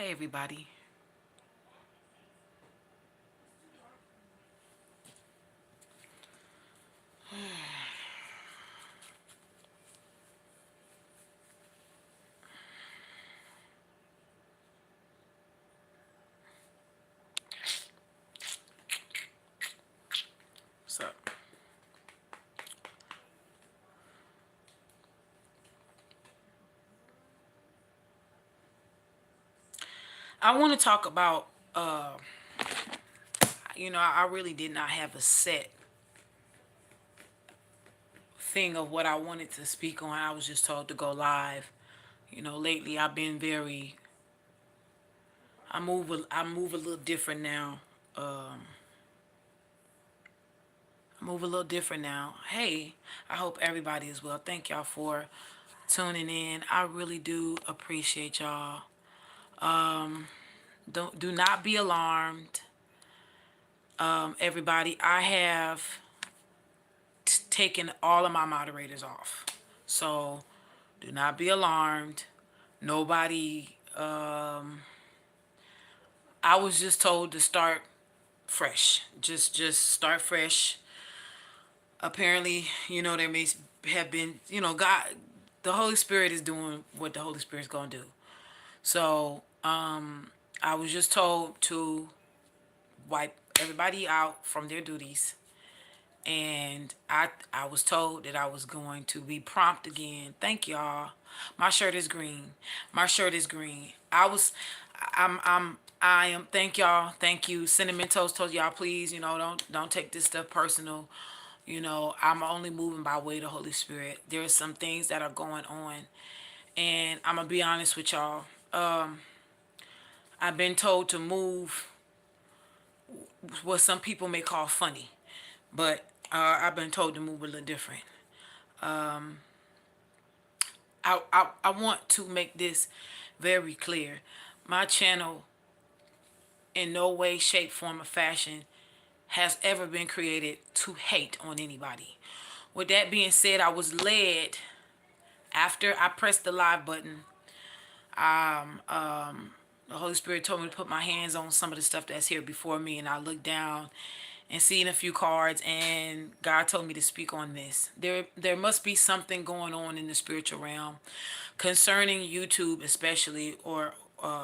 Hey everybody. What's up? I want to talk about I really did not have a set thing of what I wanted to speak on. I was just told to go live. Lately I've been very I move a little different now. I move a little different now. Hey, I hope everybody is well. Thank y'all for tuning in. I really do appreciate y'all. Don't do not be alarmed. Everybody, I have taken all of my moderators off. So do not be alarmed. Nobody, I was just told to start fresh. Just start fresh. Apparently, there may have been, God, the Holy Spirit is doing what the Holy Spirit's going to do. So, I was just told to wipe everybody out from their duties, and I was told that I was going to be prompt again. Thank y'all. My shirt is green. My shirt is green. I am. Thank y'all. Thank you. Cinnamon Toast told y'all, please, don't take this stuff personal. I'm only moving by way of the Holy Spirit. There are some things that are going on, and I'm gonna be honest with y'all. I've been told to move what some people may call funny, but I've been told to move a little different. I want to make this very clear. My channel, in no way, shape, form, or fashion, has ever been created to hate on anybody. With that being said, I was led after I pressed the live button. The Holy Spirit told me to put my hands on some of the stuff that's here before me, and I looked down and seen a few cards, and God told me to speak on this. There must be something going on in the spiritual realm concerning YouTube, especially, or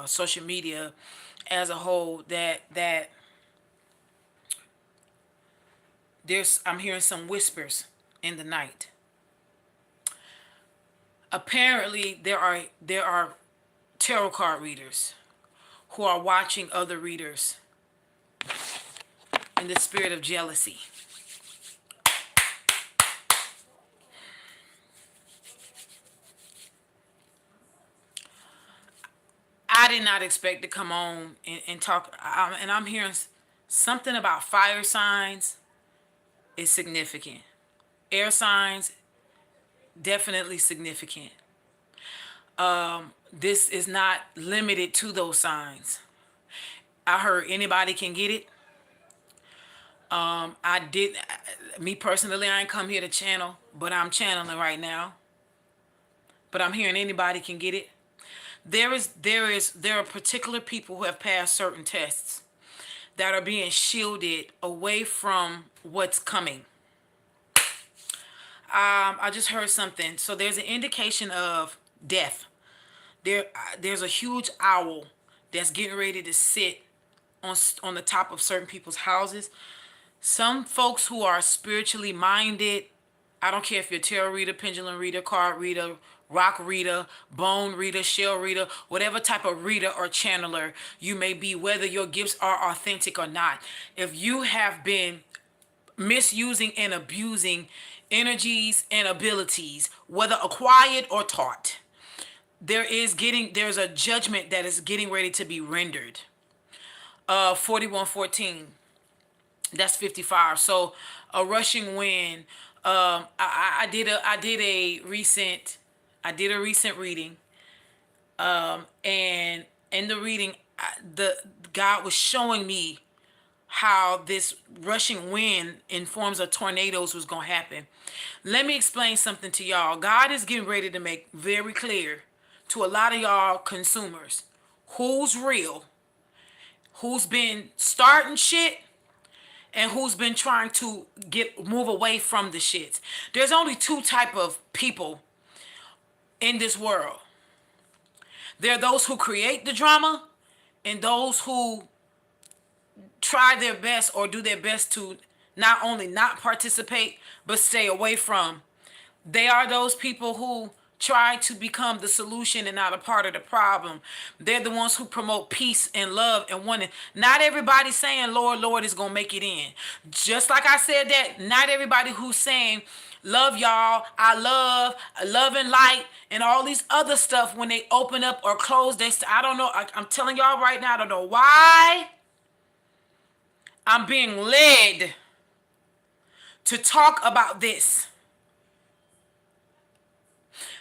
social media as a whole. That I'm hearing some whispers in the night. Apparently, there are tarot card readers who are watching other readers in the spirit of jealousy. I did not expect to come on and talk, and I'm hearing something about fire signs is significant. Air signs, definitely significant. This is not limited to those signs. I heard anybody can get it. I did, me personally, I ain't come here to channel, but I'm channeling right now. But I'm hearing anybody can get it. There are particular people who have passed certain tests that are being shielded away from what's coming. I just heard something. So there's an indication of death. There's a huge owl that's getting ready to sit on the top of certain people's houses. Some folks who are spiritually minded, I don't care if you're a tarot reader, pendulum reader, card reader, rock reader, bone reader, shell reader, whatever type of reader or channeler you may be, whether your gifts are authentic or not. If you have been misusing and abusing energies and abilities, whether acquired or taught, there's a judgment that is getting ready to be rendered. 4114, that's 55. So a rushing wind. I did a recent reading, and in the reading, the God was showing me how this rushing wind in forms of tornadoes was going to happen. Let me explain something to y'all. God is getting ready to make very clear to a lot of y'all consumers who's real, who's been starting shit, and who's been trying to move away from the shits. There's only two type of people in this world. There are those who create the drama and those who try their best or do their best to not only not participate but stay away from. They are those people who try to become the solution and not a part of the problem. They're the ones who promote peace and love and wanting. Not everybody saying Lord, Lord is gonna make it in. Just like I said that, not everybody who's saying love y'all, love and light, and all these other stuff when they open up or close, I don't know. I'm telling y'all right now, I don't know why I'm being led to talk about this.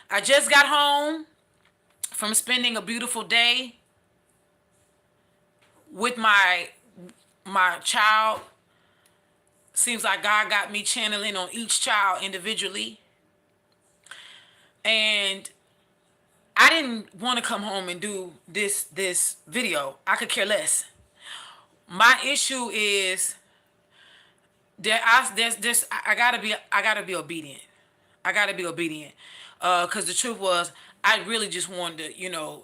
I just got home from spending a beautiful day with my child. Seems like God got me channeling on each child individually. And I didn't want to come home and do this video. I could care less. My issue is that I gotta be obedient. I gotta be obedient. Cause the truth was I really just wanted to,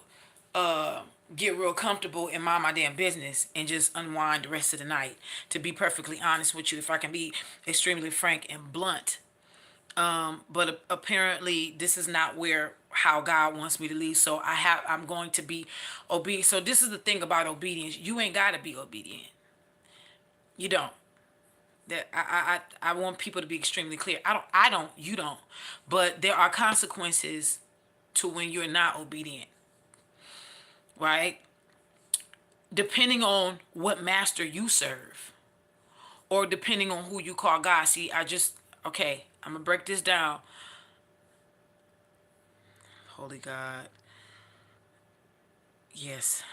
get real comfortable and mind my damn business and just unwind the rest of the night. To be perfectly honest with you, if I can be extremely frank and blunt. But apparently this is not how God wants me to lead. So I'm going to be obedient. So this is the thing about obedience. You ain't gotta be obedient. You don't. That I want people to be extremely clear. You don't. But there are consequences to when you're not obedient. Right? Depending on what master you serve. Or depending on who you call God. See, okay, I'm gonna break this down. Holy God. Yes.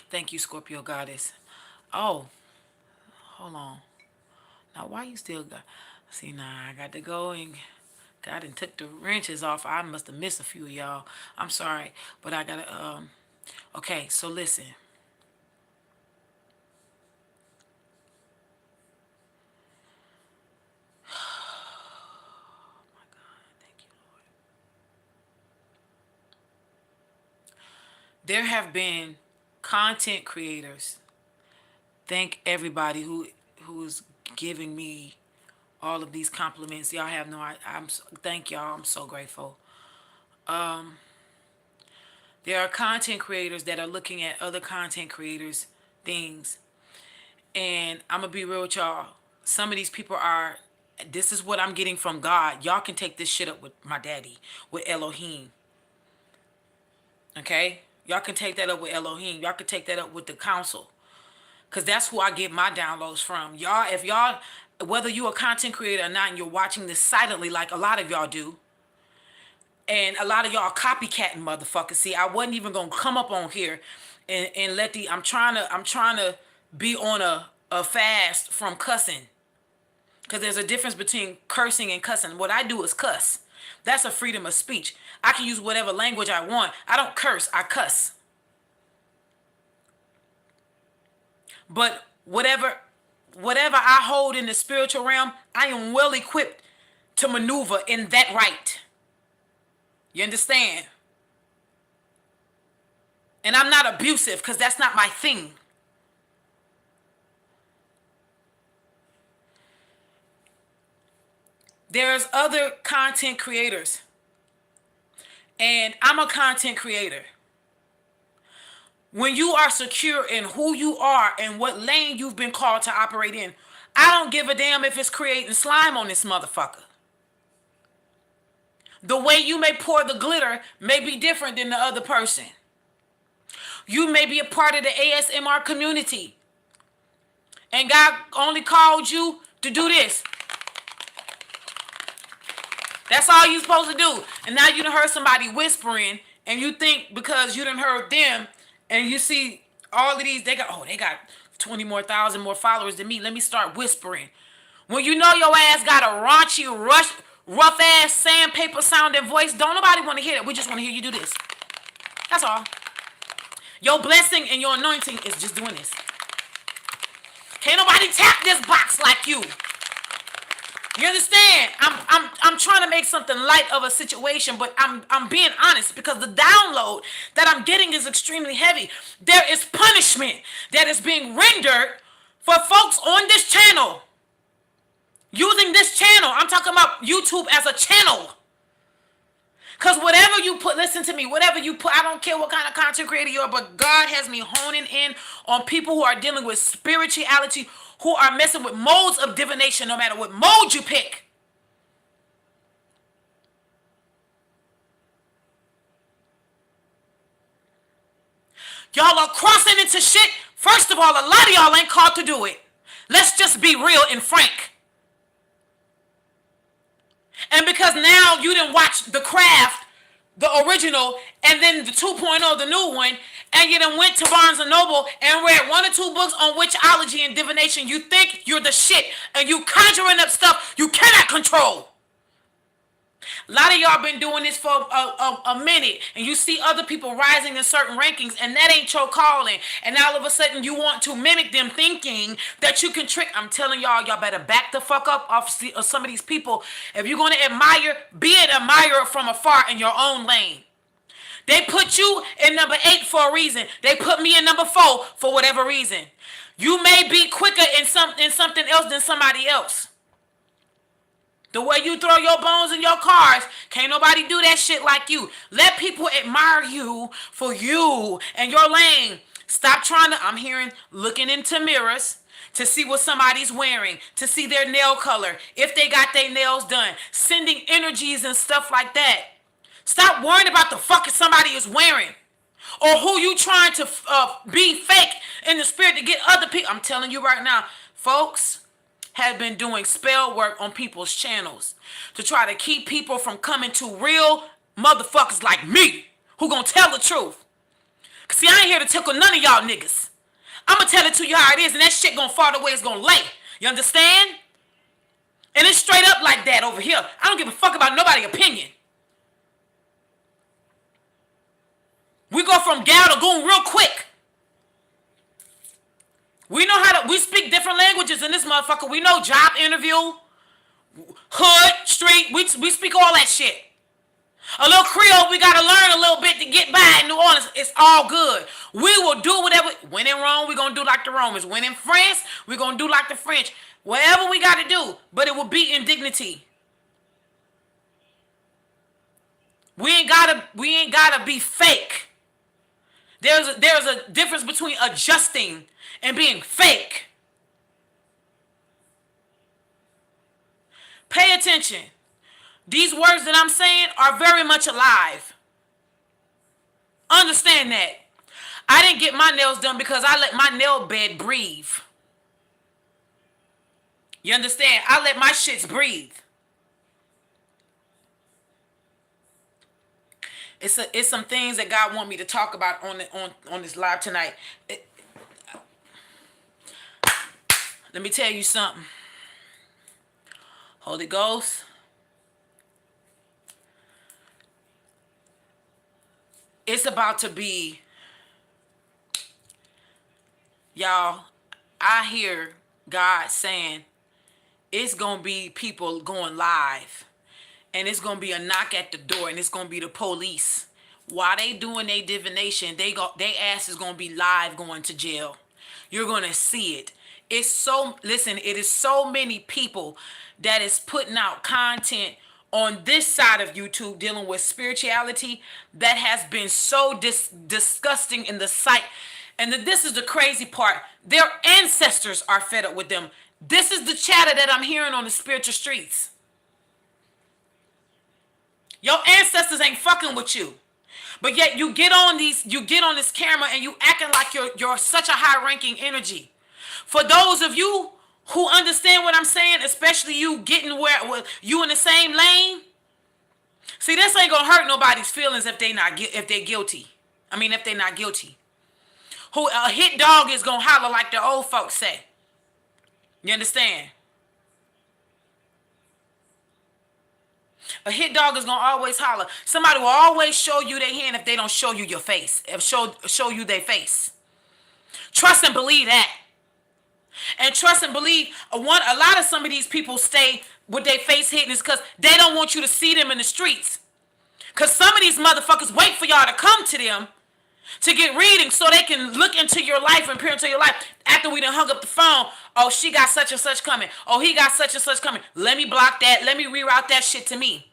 Thank you, Scorpio Goddess. Oh, hold on. Now, why you still got... See, nah, I got to go and... God done took the wrenches off. I must have missed a few of y'all. I'm sorry. But I got to... Okay, so listen. Oh, my God. Thank you, Lord. There have been content creators. Thank everybody who's giving me all of these compliments. Y'all have no thank y'all. I'm so grateful. There are content creators that are looking at other content creators things, and I'm gonna be real with y'all. Some of these people are... This is what I'm getting from God. Y'all can take this shit up with my daddy, with Elohim. Okay? Y'all can take that up with Elohim. Y'all can take that up with the council. Because that's who I get my downloads from. Y'all, whether you're a content creator or not, and you're watching this silently like a lot of y'all do, and a lot of y'all copycatting motherfuckers. See, I wasn't even going to come up on here and let I'm trying to be on a fast from cussing. Because there's a difference between cursing and cussing. What I do is cuss. That's a freedom of speech. I can use whatever language I want. I don't curse, I cuss. But whatever I hold in the spiritual realm, I am well equipped to maneuver in that right. You understand? And I'm not abusive because that's not my thing. There's other content creators. And I'm a content creator. When you are secure in who you are and what lane you've been called to operate in, I don't give a damn if it's creating slime on this motherfucker. The way you may pour the glitter may be different than the other person. You may be a part of the ASMR community. And God only called you to do this. That's all you're supposed to do. And now you done heard somebody whispering, and you think because you done heard them, and you see all of these, they got 20,000 more followers than me. Let me start whispering. When you know your ass got a raunchy, rough ass sandpaper sounding voice. Don't nobody want to hear that. We just want to hear you do this. That's all. Your blessing and your anointing is just doing this. Can't nobody tap this box like you. You understand? I'm trying to make something light of a situation, but I'm being honest because the download that I'm getting is extremely heavy. There is punishment that is being rendered for folks on this channel. Using this channel. I'm talking about YouTube as a channel. Because whatever you put, listen to me, whatever you put, I don't care what kind of content creator you are, but God has me honing in on people who are dealing with spirituality, who are messing with modes of divination, no matter what mode you pick. Y'all are crossing into shit. First of all, a lot of y'all ain't called to do it. Let's just be real and frank. And because now you didn't watch The Craft, the original, and then the 2.0, the new one, and you done went to Barnes & Noble and read 1 or 2 books on witchology and divination, you think you're the shit, and you conjuring up stuff you cannot control. A lot of y'all been doing this for a minute, and you see other people rising in certain rankings, and that ain't your calling. And all of a sudden, you want to mimic them, thinking that you can trick. I'm telling y'all better back the fuck up off some of these people. If you're gonna admire, be an admirer from afar in your own lane. They put you in number 8 for a reason. They put me in number 4 for whatever reason. You may be quicker in something else than somebody else. The way you throw your bones in your cars, can't nobody do that shit like you. Let people admire you for you and your lane. Stop trying to, I'm hearing, looking into mirrors to see what somebody's wearing, to see their nail color, if they got their nails done, sending energies and stuff like that. Stop worrying about the fuck somebody is wearing. Or who you trying to be fake in the spirit to get other people. I'm telling you right now, folks have been doing spell work on people's channels to try to keep people from coming to real motherfuckers like me who gonna tell the truth. Cause see, I ain't here to tickle none of y'all niggas. I'm gonna tell it to you how it is, and that shit gonna fall the way it's gonna lay. You understand? And it's straight up like that over here. I don't give a fuck about nobody's opinion. We go from gal to goon real quick. We know how to, we speak different languages in this motherfucker. We know job interview, hood, street, we speak all that shit. A little Creole, we gotta learn a little bit to get by in New Orleans. It's all good. We will do whatever. When in Rome, we gonna do like the Romans. When in France, we gonna do like the French. Whatever we gotta do, but it will be in dignity. We ain't gotta be fake. There's a difference between adjusting and being fake. Pay attention. These words that I'm saying are very much alive. Understand that. I didn't get my nails done because I let my nail bed breathe. You understand? I let my shits breathe. It's some things that God want me to talk about on this live tonight. Let me tell you something. Holy Ghost. It's about to be, y'all, I hear God saying it's going to be people going live. And it's going to be a knock at the door, and it's going to be the police. While they doing their divination, they ass is going to be live going to jail. You're going to see it. It's so, listen, it is so many people that is putting out content on this side of YouTube dealing with spirituality that has been so disgusting in the sight. And this is the crazy part. Their ancestors are fed up with them. This is the chatter that I'm hearing on the spiritual streets. Your ancestors ain't fucking with you. But yet you get on this camera and you acting like you're such a high-ranking energy. For those of you who understand what I'm saying, especially you getting where you in the same lane, see, this ain't gonna hurt nobody's feelings if they're guilty. I mean, if they're not guilty. Who a hit dog is gonna holler like the old folks say. You understand? A hit dog is gonna always holler. Somebody will always show you their hand if they don't show you your face. If show you their face. Trust and believe that. And trust and believe a lot of some of these people stay with their face hidden is because they don't want you to see them in the streets. Because some of these motherfuckers wait for y'all to come to them to get readings so they can look into your life and peer into your life after we done hung up the phone. Oh, she got such and such coming. Oh, he got such and such coming. Let me block that. Let me reroute that shit to me.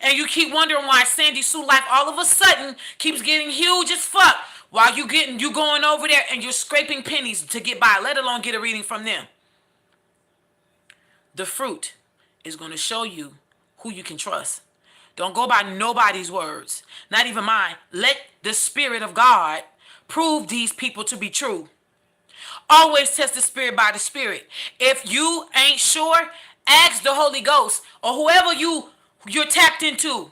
And you keep wondering why Sandy Sue life all of a sudden keeps getting huge as fuck while you going over there and you're scraping pennies to get by, let alone get a reading from them. The fruit is going to show you who you can trust. Don't go by nobody's words, not even mine. Let the Spirit of God prove these people to be true. Always test the Spirit by the Spirit. If you ain't sure, ask the Holy Ghost or whoever you're tapped into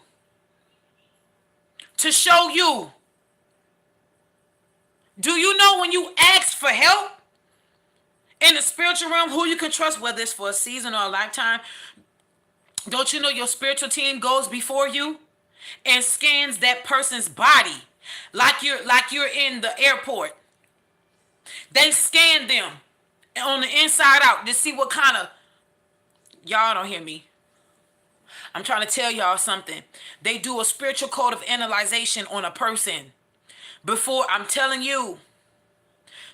to show you. Do you know when you ask for help in the spiritual realm who you can trust, whether it's for a season or a lifetime? Don't you know your spiritual team goes before you and scans that person's body like you're in the airport? They scan them on the inside out to see what kind of, y'all don't hear me. I'm trying to tell y'all something. They do a spiritual code of analyzation on a person before. I'm telling you.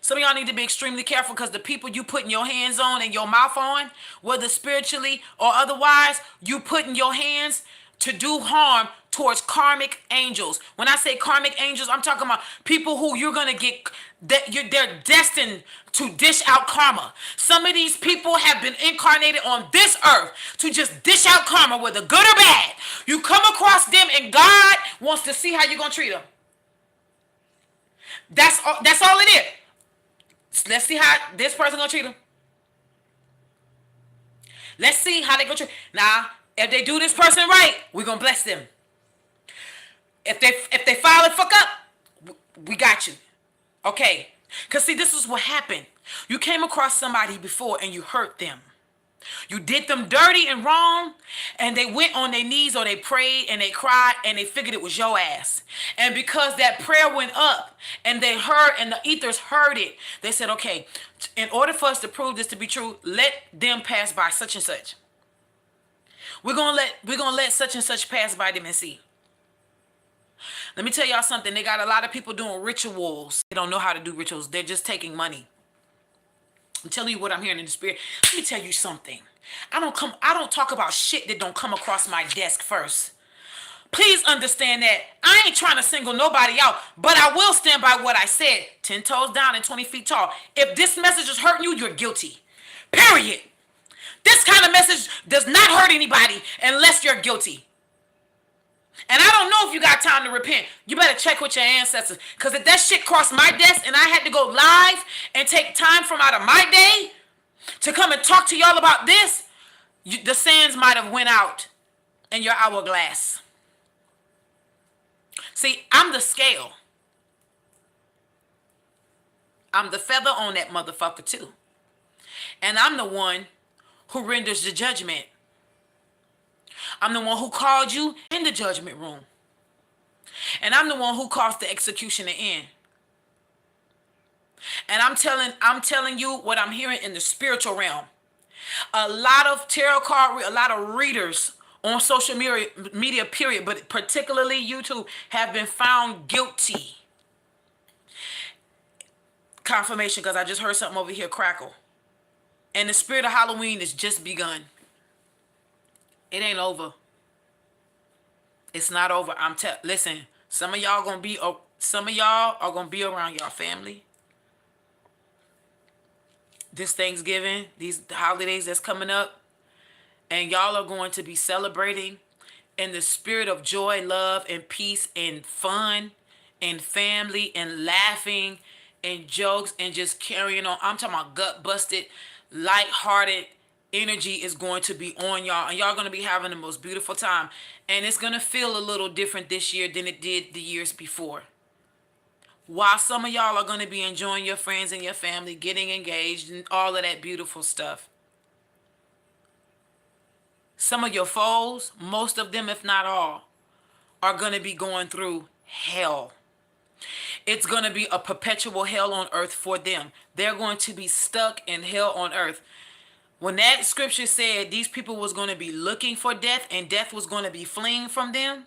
Some of y'all need to be extremely careful because the people you putting your hands on and your mouth on, whether spiritually or otherwise, you putting your hands to do harm towards karmic angels. When I say karmic angels, I'm talking about people who you're going to get, they're destined to dish out karma. Some of these people have been incarnated on this earth to just dish out karma, whether good or bad. You come across them and God wants to see how you're going to treat them. That's all it is. Let's see how this person gonna treat them. Let's see how they gonna treat. Now, if they do this person right, we're gonna bless them. If they foul and fuck up, we got you. Okay. Cause see, this is what happened. You came across somebody before and you hurt them. You did them dirty and wrong, and they went on their knees or they prayed and they cried and they figured it was your ass. And because that prayer went up and they heard and the ethers heard it, they said, okay, in order for us to prove this to be true, let them pass by such and such. We're gonna let such and such pass by them and see. Let me tell y'all something. They got a lot of people doing rituals. They don't know how to do rituals. They're just taking money. I'm telling you what I'm hearing in the spirit. Let me tell you something. I don't talk about shit that don't come across my desk first. Please understand that I ain't trying to single nobody out, but I will stand by what I said. 10 toes down and 20 feet tall. If this message is hurting you, you're guilty. Period. This kind of message does not hurt anybody unless you're guilty. And I don't know if you got time to repent. You better check with your ancestors. Because if that shit crossed my desk and I had to go live and take time from out of my day to come and talk to y'all about this, the sands might have went out in your hourglass. See, I'm the scale. I'm the feather on that motherfucker too. And I'm the one who renders the judgment. I'm the one who called you in the judgment room. And I'm the one who caused the execution to end. And I'm telling you what I'm hearing in the spiritual realm. A lot of tarot card, a lot of readers on social media, period, but particularly YouTube, have been found guilty. Confirmation, because I just heard something over here crackle. And the spirit of Halloween has just begun. It ain't over. It's not over. Listen, some of y'all are gonna be around y'all family. This Thanksgiving, these holidays that's coming up, and y'all are going to be celebrating in the spirit of joy, love, and peace, and fun, and family, and laughing, and jokes, and just carrying on. I'm talking about gut-busted, light-hearted energy is going to be on y'all, and y'all going to be having the most beautiful time. And it's going to feel a little different this year than it did the years before. While some of y'all are going to be enjoying your friends and your family, getting engaged, and all of that beautiful stuff. Some of your foes, most of them, if not all, are going to be going through hell. It's going to be a perpetual hell on earth for them. They're going to be stuck in hell on earth. When that scripture said these people was going to be looking for death and death was going to be fleeing from them,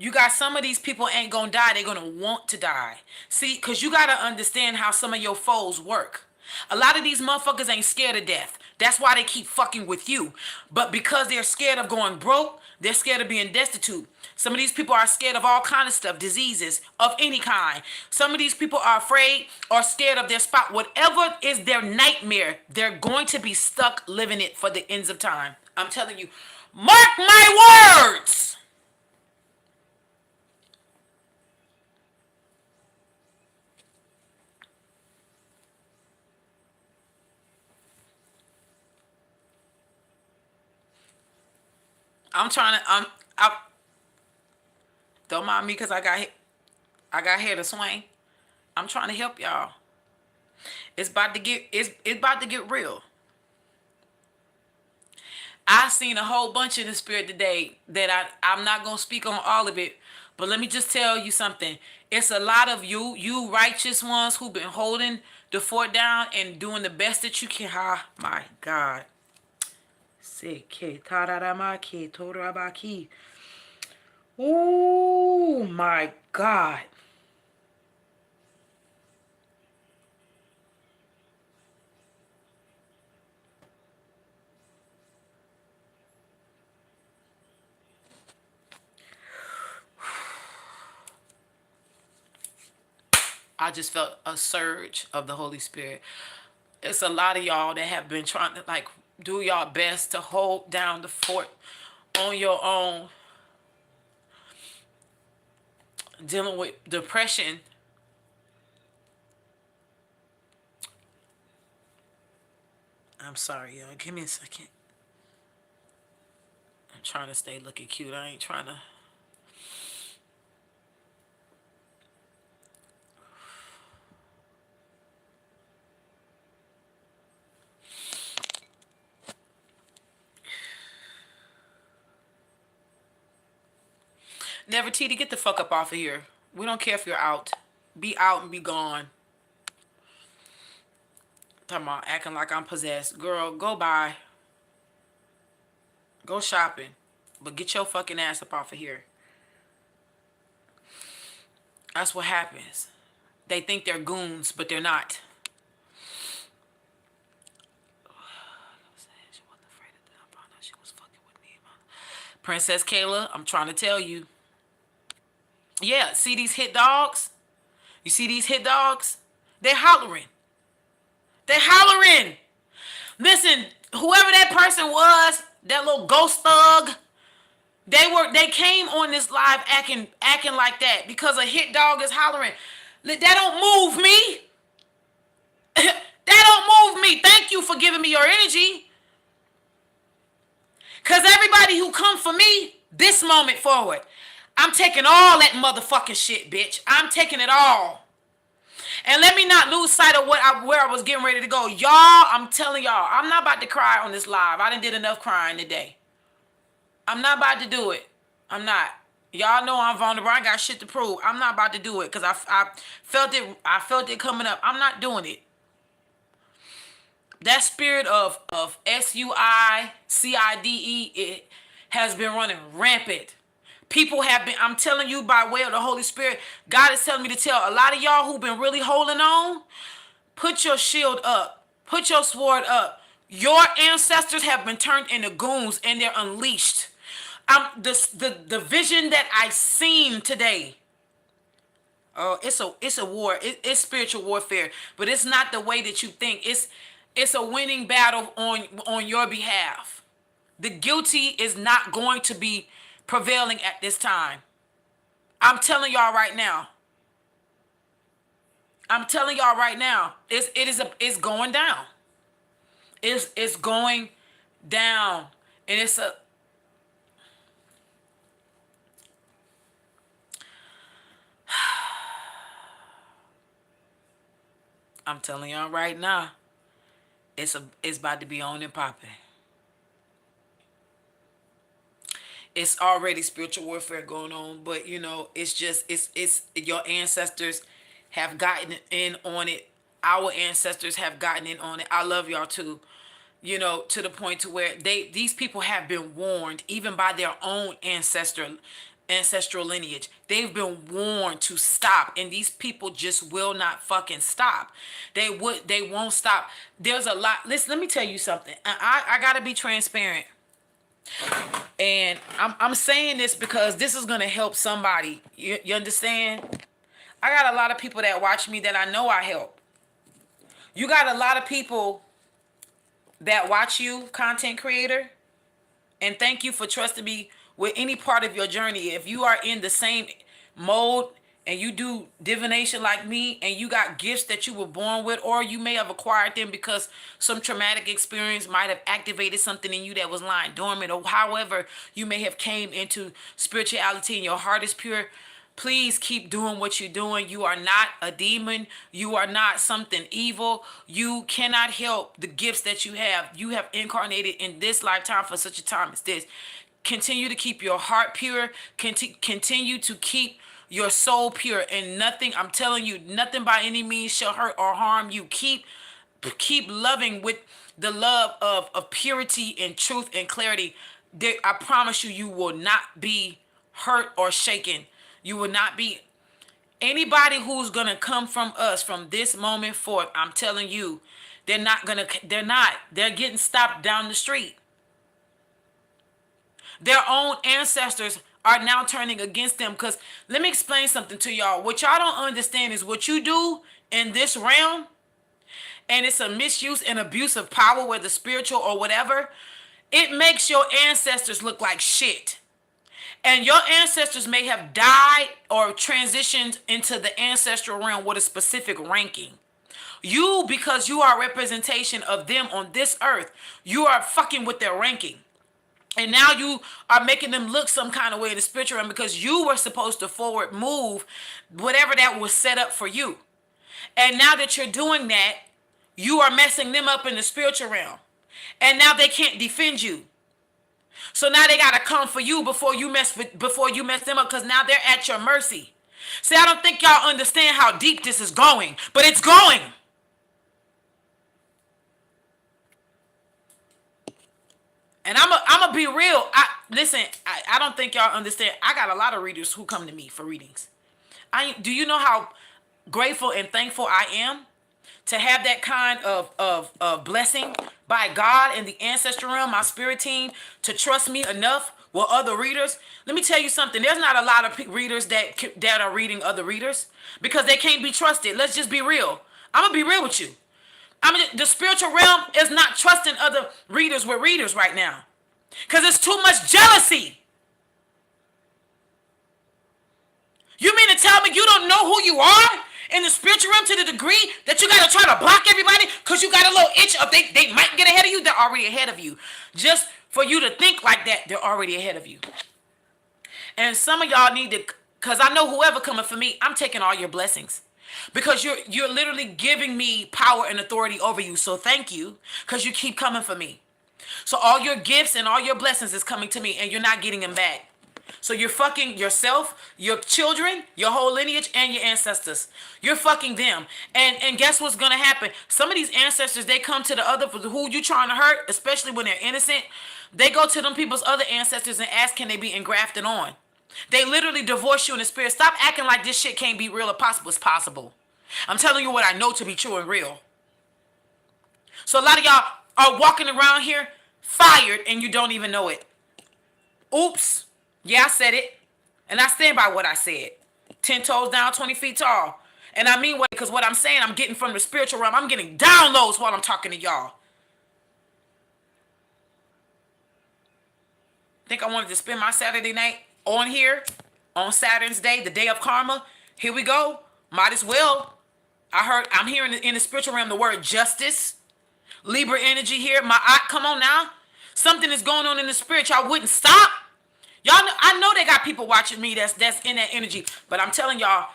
you got some of these people ain't gonna die. They're gonna want to die. See, because you gotta understand how some of your foes work. A lot of these motherfuckers ain't scared of death. That's why they keep fucking with you. But because they're scared of going broke, they're scared of being destitute. Some of these people are scared of all kind of stuff, diseases of any kind. Some of these people are afraid or scared of their spot. Whatever is their nightmare, they're going to be stuck living it for the ends of time. I'm telling you, mark my words. I'm trying to. I don't mind me because I got hair to swing. I'm trying to help y'all. It's about to get real. I seen a whole bunch in the spirit today that I'm not gonna speak on all of it, but let me just tell you something. It's a lot of you righteous ones who've been holding the fort down and doing the best that you can. Ah, my God. Oh my God. I just felt a surge of the Holy Spirit. It's a lot of y'all that have been trying to like do y'all best to hold down the fort on your own, dealing with depression. I'm sorry, y'all. Give me a second. I'm trying to stay looking cute. I ain't trying to. Never T to get the fuck up off of here. We don't care if you're out. Be out and be gone. Talking about acting like I'm possessed. Girl, go buy. Go shopping. But get your fucking ass up off of here. That's what happens. They think they're goons, but they're not. Princess Kayla, I'm trying to tell you. Yeah, see these hit dogs? You see these hit dogs? They're hollering. They're hollering. Listen, whoever that person was, that little ghost thug, they came on this live acting like that because a hit dog is hollering. That don't move me. That don't move me. Thank you for giving me your energy. Cause everybody who come for me, this moment forward, I'm taking all that motherfucking shit, bitch. I'm taking it all. And let me not lose sight of where I was getting ready to go. Y'all, I'm telling y'all, I'm not about to cry on this live. I done did enough crying today. I'm not about to do it. I'm not. Y'all know I'm vulnerable. I got shit to prove. I'm not about to do it because I felt it. I felt it coming up. I'm not doing it. That spirit of SUICIDE, it has been running rampant. People have been, I'm telling you by way of the Holy Spirit, God is telling me to tell a lot of y'all who've been really holding on, put your shield up. Put your sword up. Your ancestors have been turned into goons and they're unleashed. The vision that I seen today. Oh, it's a war. It's spiritual warfare, but it's not the way that you think. It's a winning battle on your behalf. The guilty is not going to be prevailing at this time. I'm telling y'all right now. I'm telling y'all right now. It's going down. It's going down, and it's a. I'm telling y'all right now. It's about to be on and popping. it's already spiritual warfare going on, but it's just it's your ancestors have gotten in on it. Our ancestors have gotten in on it. I love y'all too. To the point to where these people have been warned even by their own ancestral lineage. They've been warned to stop, and these people just will not fucking stop. They won't stop. There's a lot. Listen, let me tell you something. I gotta be transparent. And I'm saying this because this is gonna help somebody. You understand? I got a lot of people that watch me that I know I help. You got a lot of people that watch you, content creator, and thank you for trusting me with any part of your journey. If you are in the same mode and you do divination like me and you got gifts that you were born with, or you may have acquired them because some traumatic experience might have activated something in you that was lying dormant, or however you may have came into spirituality and your heart is pure, please keep doing what you're doing. You are not a demon. You are not something evil. You cannot help the gifts that you have. You have incarnated in this lifetime for such a time as this. Continue to keep your heart pure. Continue to keep your soul pure, and nothing, I'm telling you, nothing by any means shall hurt or harm you. Keep loving with the love of purity and truth and clarity. I promise you, you will not be hurt or shaken. You will not be. Anybody who's gonna come from us from this moment forth, I'm telling you, they're getting stopped down the street. Their own ancestors are now turning against them. Because let me explain something to y'all. What y'all don't understand is what you do in this realm, and it's a misuse and abuse of power, whether spiritual or whatever, it makes your ancestors look like shit. And your ancestors may have died or transitioned into the ancestral realm with a specific ranking. You, because you are a representation of them on this earth, you are fucking with their ranking. And now you are making them look some kind of way in the spiritual realm because you were supposed to forward move whatever that was set up for you. And now that you're doing that, you are messing them up in the spiritual realm. And now they can't defend you. So now they gotta come for you before you mess them up, because now they're at your mercy. See, I don't think y'all understand how deep this is going, but it's going. And I'm a be real. I don't think y'all understand. I got a lot of readers who come to me for readings. Do you know how grateful and thankful I am to have that kind of blessing by God and the ancestral realm, my spirit team, to trust me enough with other readers? Let me tell you something. There's not a lot of readers that are reading other readers because they can't be trusted. Let's just be real. I'm going to be real with you. The spiritual realm is not trusting other readers with readers right now because it's too much jealousy. You mean to tell me you don't know who you are in the spiritual realm to the degree that you got to try to block everybody because you got a little itch of they might get ahead of you? They're already ahead of you. Just for you to think like that, they're already ahead of you. And some of y'all need to, because I know whoever coming for me, I'm taking all your blessings. Because you're literally giving me power and authority over you. So thank you, because you keep coming for me. So all your gifts and all your blessings is coming to me, and you're not getting them back. So you're fucking yourself, your children, your whole lineage, and your ancestors. You're fucking them. And guess what's going to happen? Some of these ancestors, they come to the other, who you trying to hurt, especially when they're innocent. They go to them people's other ancestors and ask, can they be engrafted on? They literally divorce you in the spirit. Stop acting like this shit can't be real or possible. It's possible. I'm telling you what I know to be true and real. So a lot of y'all are walking around here fired and you don't even know it. Oops. Yeah, I said it. And I stand by what I said. 10 toes down, 20 feet tall. And I mean what, because what I'm saying, I'm getting from the spiritual realm. I'm getting downloads while I'm talking to y'all. Think I wanted to spend my Saturday night on here on Saturn's day, the day of karma. Here we go. Might as well. I'm hearing in the spiritual realm the word justice. Libra energy here. Come on now. Something is going on in the spirit. Y'all wouldn't stop. Y'all know, I know they got people watching me that's in that energy. But I'm telling y'all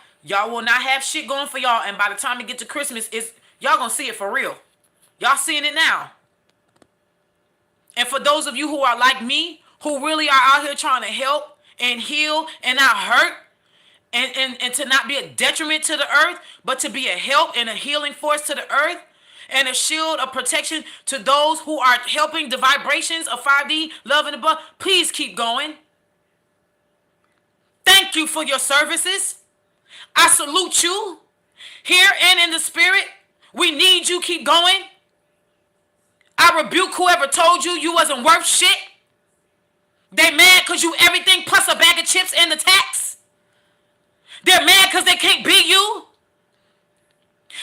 will not have shit going for y'all. And by the time it get to Christmas, y'all gonna see it for real. Y'all seeing it now. And for those of you who are like me, who really are out here trying to help and heal and not hurt, and to not be a detriment to the earth, but to be a help and a healing force to the earth, and a shield of protection to those who are helping the vibrations of 5D, love and above. Please keep going. Thank you for your services. I salute you here and in the spirit. We need you. Keep going. I rebuke whoever told you you wasn't worth shit. They mad because you everything plus a bag of chips and the tax. They're mad because they can't be you.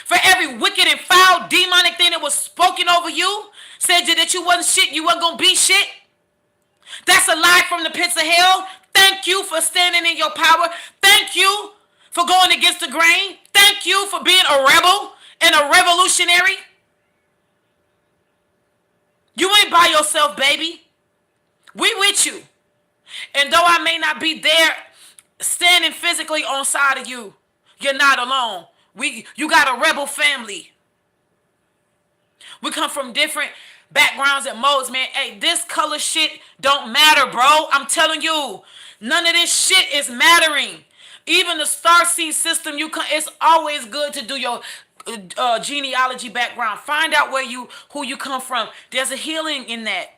For every wicked and foul demonic thing that was spoken over you, said that you wasn't shit, you wasn't going to be shit. That's a lie from the pits of hell. Thank you for standing in your power. Thank you for going against the grain. Thank you for being a rebel and a revolutionary. You ain't by yourself, baby. We with you. And though I may not be there standing physically on side of you, you're not alone. You got a rebel family. We come from different backgrounds and modes, man. Hey, this color shit don't matter, bro. I'm telling you. None of this shit is mattering. Even the star seed system, it's always good to do your genealogy background. Find out who you come from. There's a healing in that.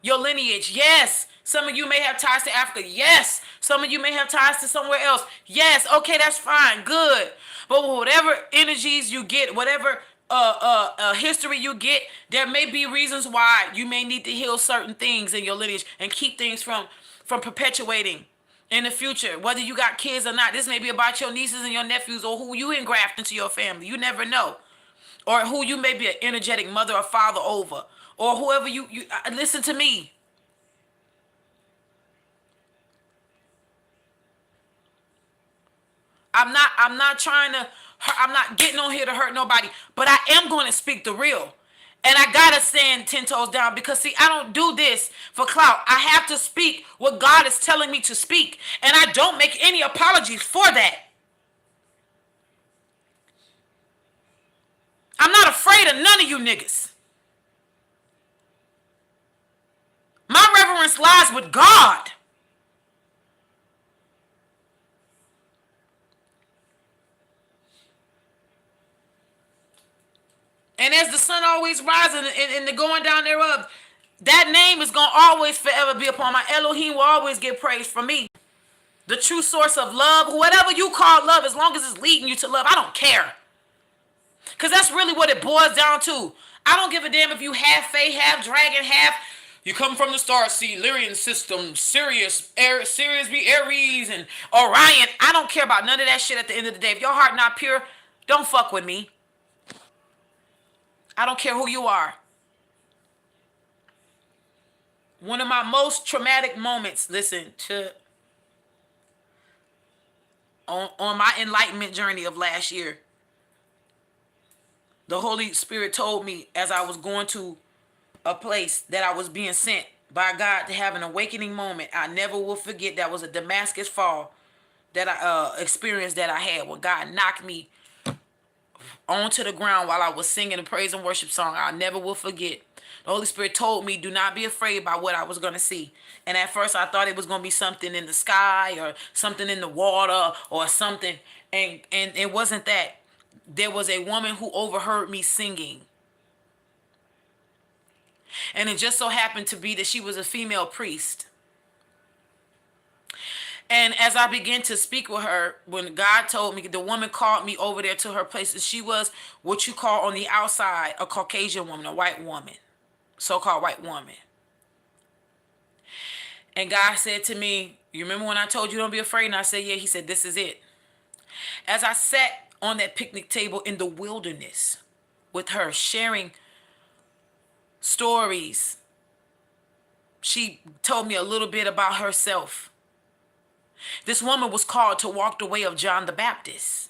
Your lineage, yes. Some of you may have ties to Africa, yes. Some of you may have ties to somewhere else, yes. Okay, that's fine, good. But whatever energies you get, whatever history you get, there may be reasons why you may need to heal certain things in your lineage and keep things from perpetuating in the future. Whether you got kids or not, this may be about your nieces and your nephews, or who you engraft into your family. You never know. Or who you may be an energetic mother or father over. Or whoever you listen to me. I'm not getting on here to hurt nobody, but I am going to speak the real. And I gotta stand 10 toes down, because see, I don't do this for clout. I have to speak what God is telling me to speak. And I don't make any apologies for that. I'm not afraid of none of you niggas. My reverence lies with God. And as the sun always rises and the going down thereof, that name is going to always forever be upon my Elohim, will always get praise from me. The true source of love, whatever you call love, as long as it's leading you to love, I don't care. Because that's really what it boils down to. I don't give a damn if you half Fae, half Dragon, half... You come from the star seed, Lyrian system, Sirius be Aries, and Orion. I don't care about none of that shit at the end of the day. If your heart not pure, don't fuck with me. I don't care who you are. One of my most traumatic moments, on my enlightenment journey of last year, the Holy Spirit told me as I was going to a place that I was being sent by God to have an awakening moment. I never will forget. That was a Damascus fall that I experienced, that I had when God knocked me onto the ground while I was singing a praise and worship song. I never will forget. The Holy Spirit told me, do not be afraid by what I was going to see. And at first I thought it was going to be something in the sky or something in the water or something. And it wasn't that. There was a woman who overheard me singing. And it just so happened to be that she was a female priest. And as I began to speak with her, when God told me, the woman called me over there to her place. She was what you call on the outside a Caucasian woman, a white woman, so-called white woman. And God said to me, you remember when I told you don't be afraid? And I said, yeah. He said, this is it. As I sat on that picnic table in the wilderness with her, sharing stories, she told me a little bit about herself. This woman was called to walk the way of John the Baptist,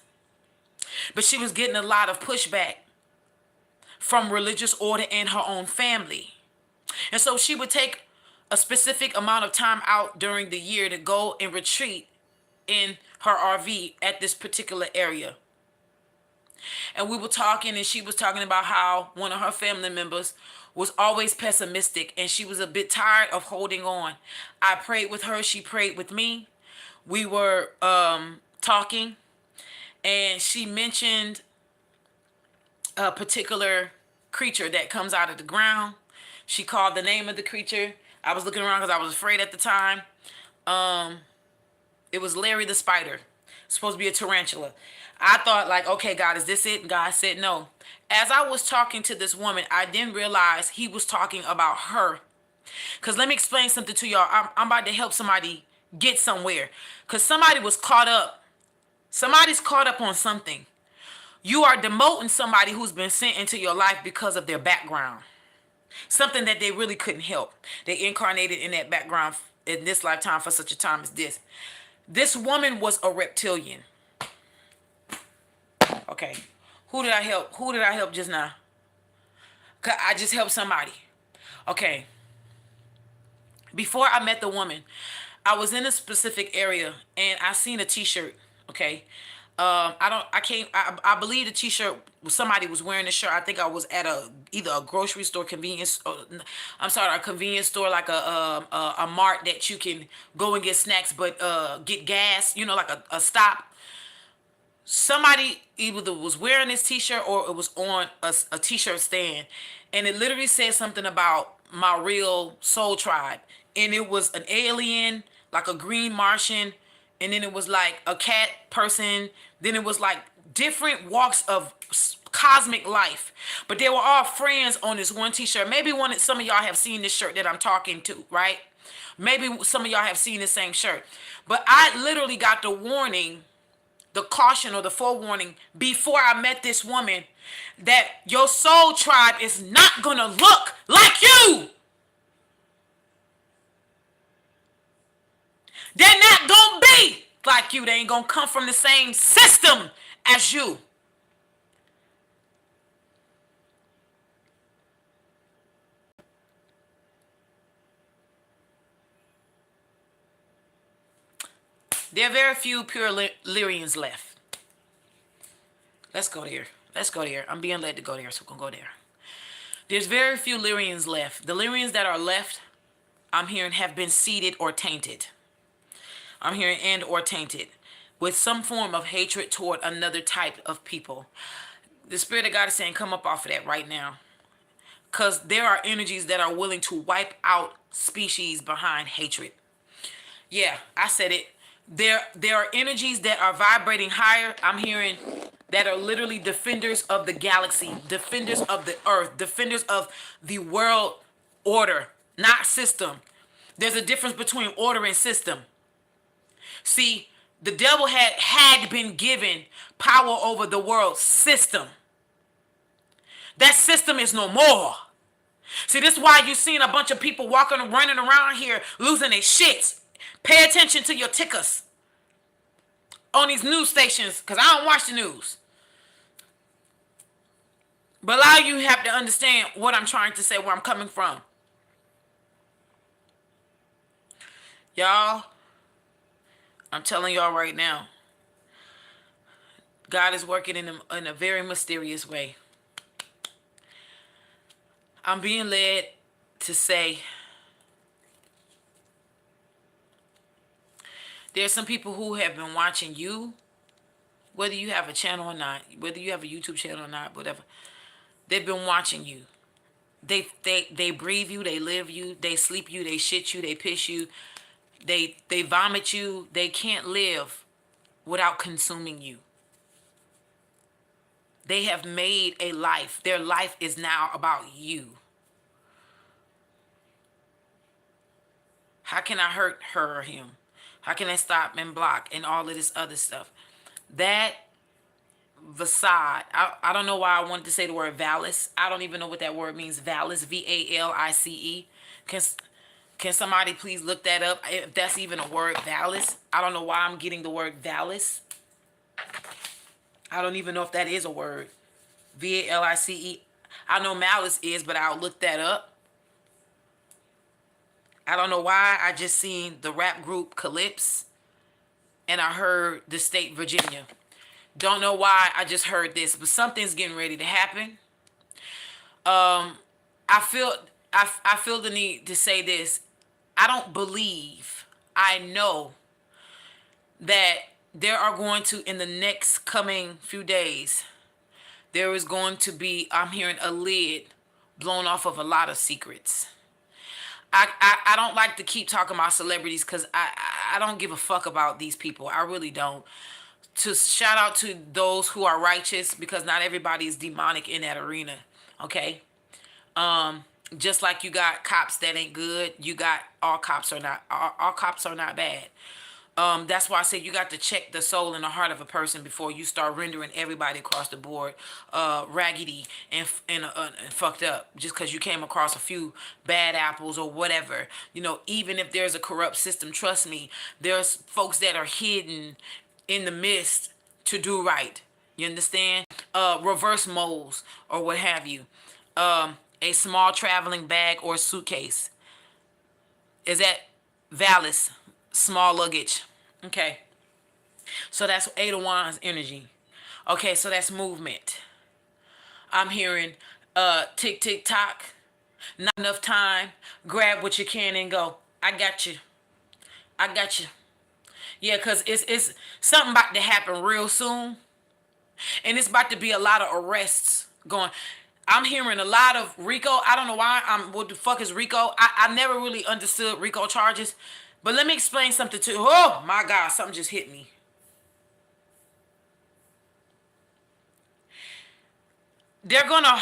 but she was getting a lot of pushback from religious order and her own family. And so she would take a specific amount of time out during the year to go and retreat in her RV at this particular area. And we were talking, and she was talking about how one of her family members was always pessimistic, and she was a bit tired of holding on. I prayed with her. She prayed with me. We were talking, and she mentioned a particular creature that comes out of the ground. She called the name of the creature. I was looking around because I was afraid at the time. It was Larry the spider. It's supposed to be a tarantula. I thought like, okay, God, is this it? And God said no. As I was talking to this woman, I didn't realize he was talking about her. Because let me explain something to y'all. I'm about to help somebody get somewhere. Because somebody was caught up. Somebody's caught up on something. You are demoting somebody who's been sent into your life because of their background. Something that they really couldn't help. They incarnated in that background in this lifetime for such a time as this. This woman was a reptilian. Okay. Who did I help? Who did I help just now? I just helped somebody. Okay. Before I met the woman, I was in a specific area and I seen a t-shirt. Okay. I believe the t-shirt, somebody was wearing the shirt. I think I was at either a grocery store, a convenience store, like a mart that you can go and get snacks, but get gas, like a stop. Somebody either was wearing this t-shirt or it was on a t-shirt stand, and it literally said something about my real soul tribe, and it was an alien, like a green Martian, and then it was like a cat person, then it was like different walks of cosmic life, but they were all friends on this one t-shirt. Maybe some of y'all have seen this shirt that I'm talking to, right? Maybe some of y'all have seen the same shirt, but I literally got the warning, the caution or the forewarning before I met this woman, that your soul tribe is not gonna look like you. They're not gonna be like you. They ain't gonna come from the same system as you. There are very few pure Lyrians left. Let's go there. Let's go there. I'm being led to go there, so we're gonna go there. There's very few Lyrians left. The Lyrians that are left, I'm hearing, have been seeded or tainted. I'm hearing and or tainted with some form of hatred toward another type of people. The Spirit of God is saying, come up off of that right now. Because there are energies that are willing to wipe out species behind hatred. Yeah, I said it. There are energies that are vibrating higher. I'm hearing that are literally defenders of the galaxy, defenders of the earth, defenders of the world order, not system. There's a difference between order and system. See, the devil had been given power over the world system. That system is no more. See, this is why you're seeing a bunch of people running around here losing their shits. Pay attention to your tickers on these news stations, because I don't watch the news. But a lot of you have to understand what I'm trying to say, where I'm coming from. Y'all, I'm telling y'all right now, God is working in a very mysterious way. I'm being led to say there's some people who have been watching you, whether you have a channel or not, whether you have a YouTube channel or not, whatever. They've been watching you. They breathe you, they live you, they sleep you, they shit you, they piss you, they vomit you. They can't live without consuming you. They have made a life. Their life is now about you. How can I hurt her or him? How can I stop and block and all of this other stuff? That facade. I don't know why I wanted to say the word valice. I don't even know what that word means. Valice, VALICE. Can somebody please look that up? If that's even a word, valice. I don't know why I'm getting the word valice. I don't even know if that is a word. VALICE. I know malice is, but I'll look that up. I don't know why. I just seen the rap group Calypso, and I heard the state Virginia. Don't know why I just heard this, but something's getting ready to happen. Um, I feel I feel the need to say this. I don't believe. I know that there are going to, in the next coming few days, there is going to be, I'm hearing, a lid blown off of a lot of secrets. I don't like to keep talking about celebrities because I don't give a fuck about these people. I really don't. To shout out to those who are righteous, because not everybody is demonic in that arena. Okay. Um, just like you got cops that ain't good, you got all cops are not bad. That's why I say you got to check the soul and the heart of a person before you start rendering everybody across the board raggedy and fucked up just because you came across a few bad apples or whatever. Even if there's a corrupt system, trust me, there's folks that are hidden in the mist to do right. You understand? Reverse moles or what have you. A small traveling bag or suitcase. Is that valid? Small luggage. Okay. So that's Eight of Wands energy. Okay, so that's movement. I'm hearing tick tick tock. Not enough time. Grab what you can and go. I got you. I got you. Yeah, cause it's something about to happen real soon, and it's about to be a lot of arrests going. I'm hearing a lot of Rico. I don't know why. What the fuck is Rico? I never really understood Rico charges, but let me explain something to. Oh my God, something just hit me. They're gonna.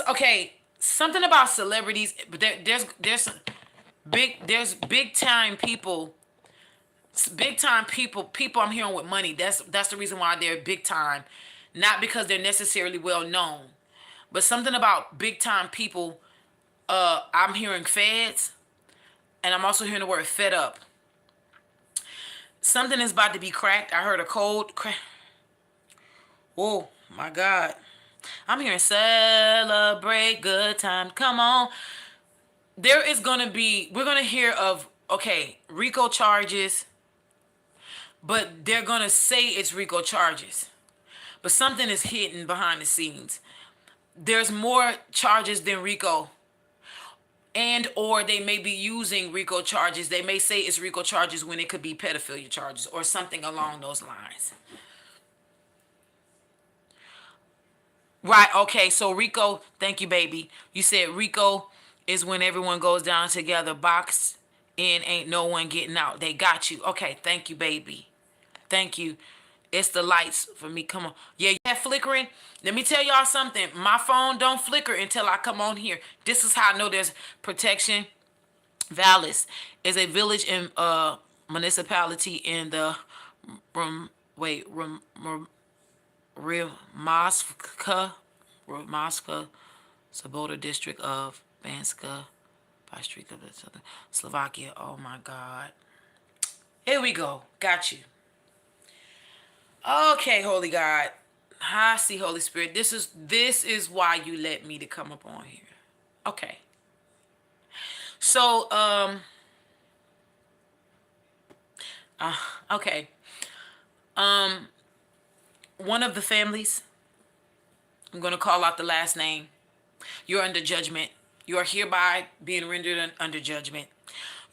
Okay, something about celebrities, but there's big time people. Big time people I'm hearing with money. That's the reason why they're big time, not because they're necessarily well known, but something about big time people. I'm hearing feds, and I'm also hearing the word fed up. Something is about to be cracked. I heard a code crack. Oh my God. I'm hearing celebrate good time. Come on. There is gonna be, we're gonna hear of, okay, Rico charges, but they're gonna say it's Rico charges. But something is hidden behind the scenes. There's more charges than Rico. And or they may be using Rico charges. They may say it's Rico charges when it could be pedophilia charges or something along those lines. Right, okay, so Rico, thank you, baby. You said Rico is when everyone goes down together, boxed in, ain't no one getting out. They got you. Okay, thank you, baby. Thank you. It's the lights for me. Come on. Yeah, that flickering. Let me tell y'all something. My phone don't flicker until I come on here. This is how I know there's protection. Vallis is a village and municipality in the Rimavska, Sabota district of Banska, Bystrika, Slovakia. Oh my God. Here we go. Got you. Okay, Holy God. I see, Holy Spirit. This is why you let me to come up on here. Okay. So, uh, okay. Um, one of the families, I'm gonna call out the last name. You're under judgment. You are hereby being rendered under judgment.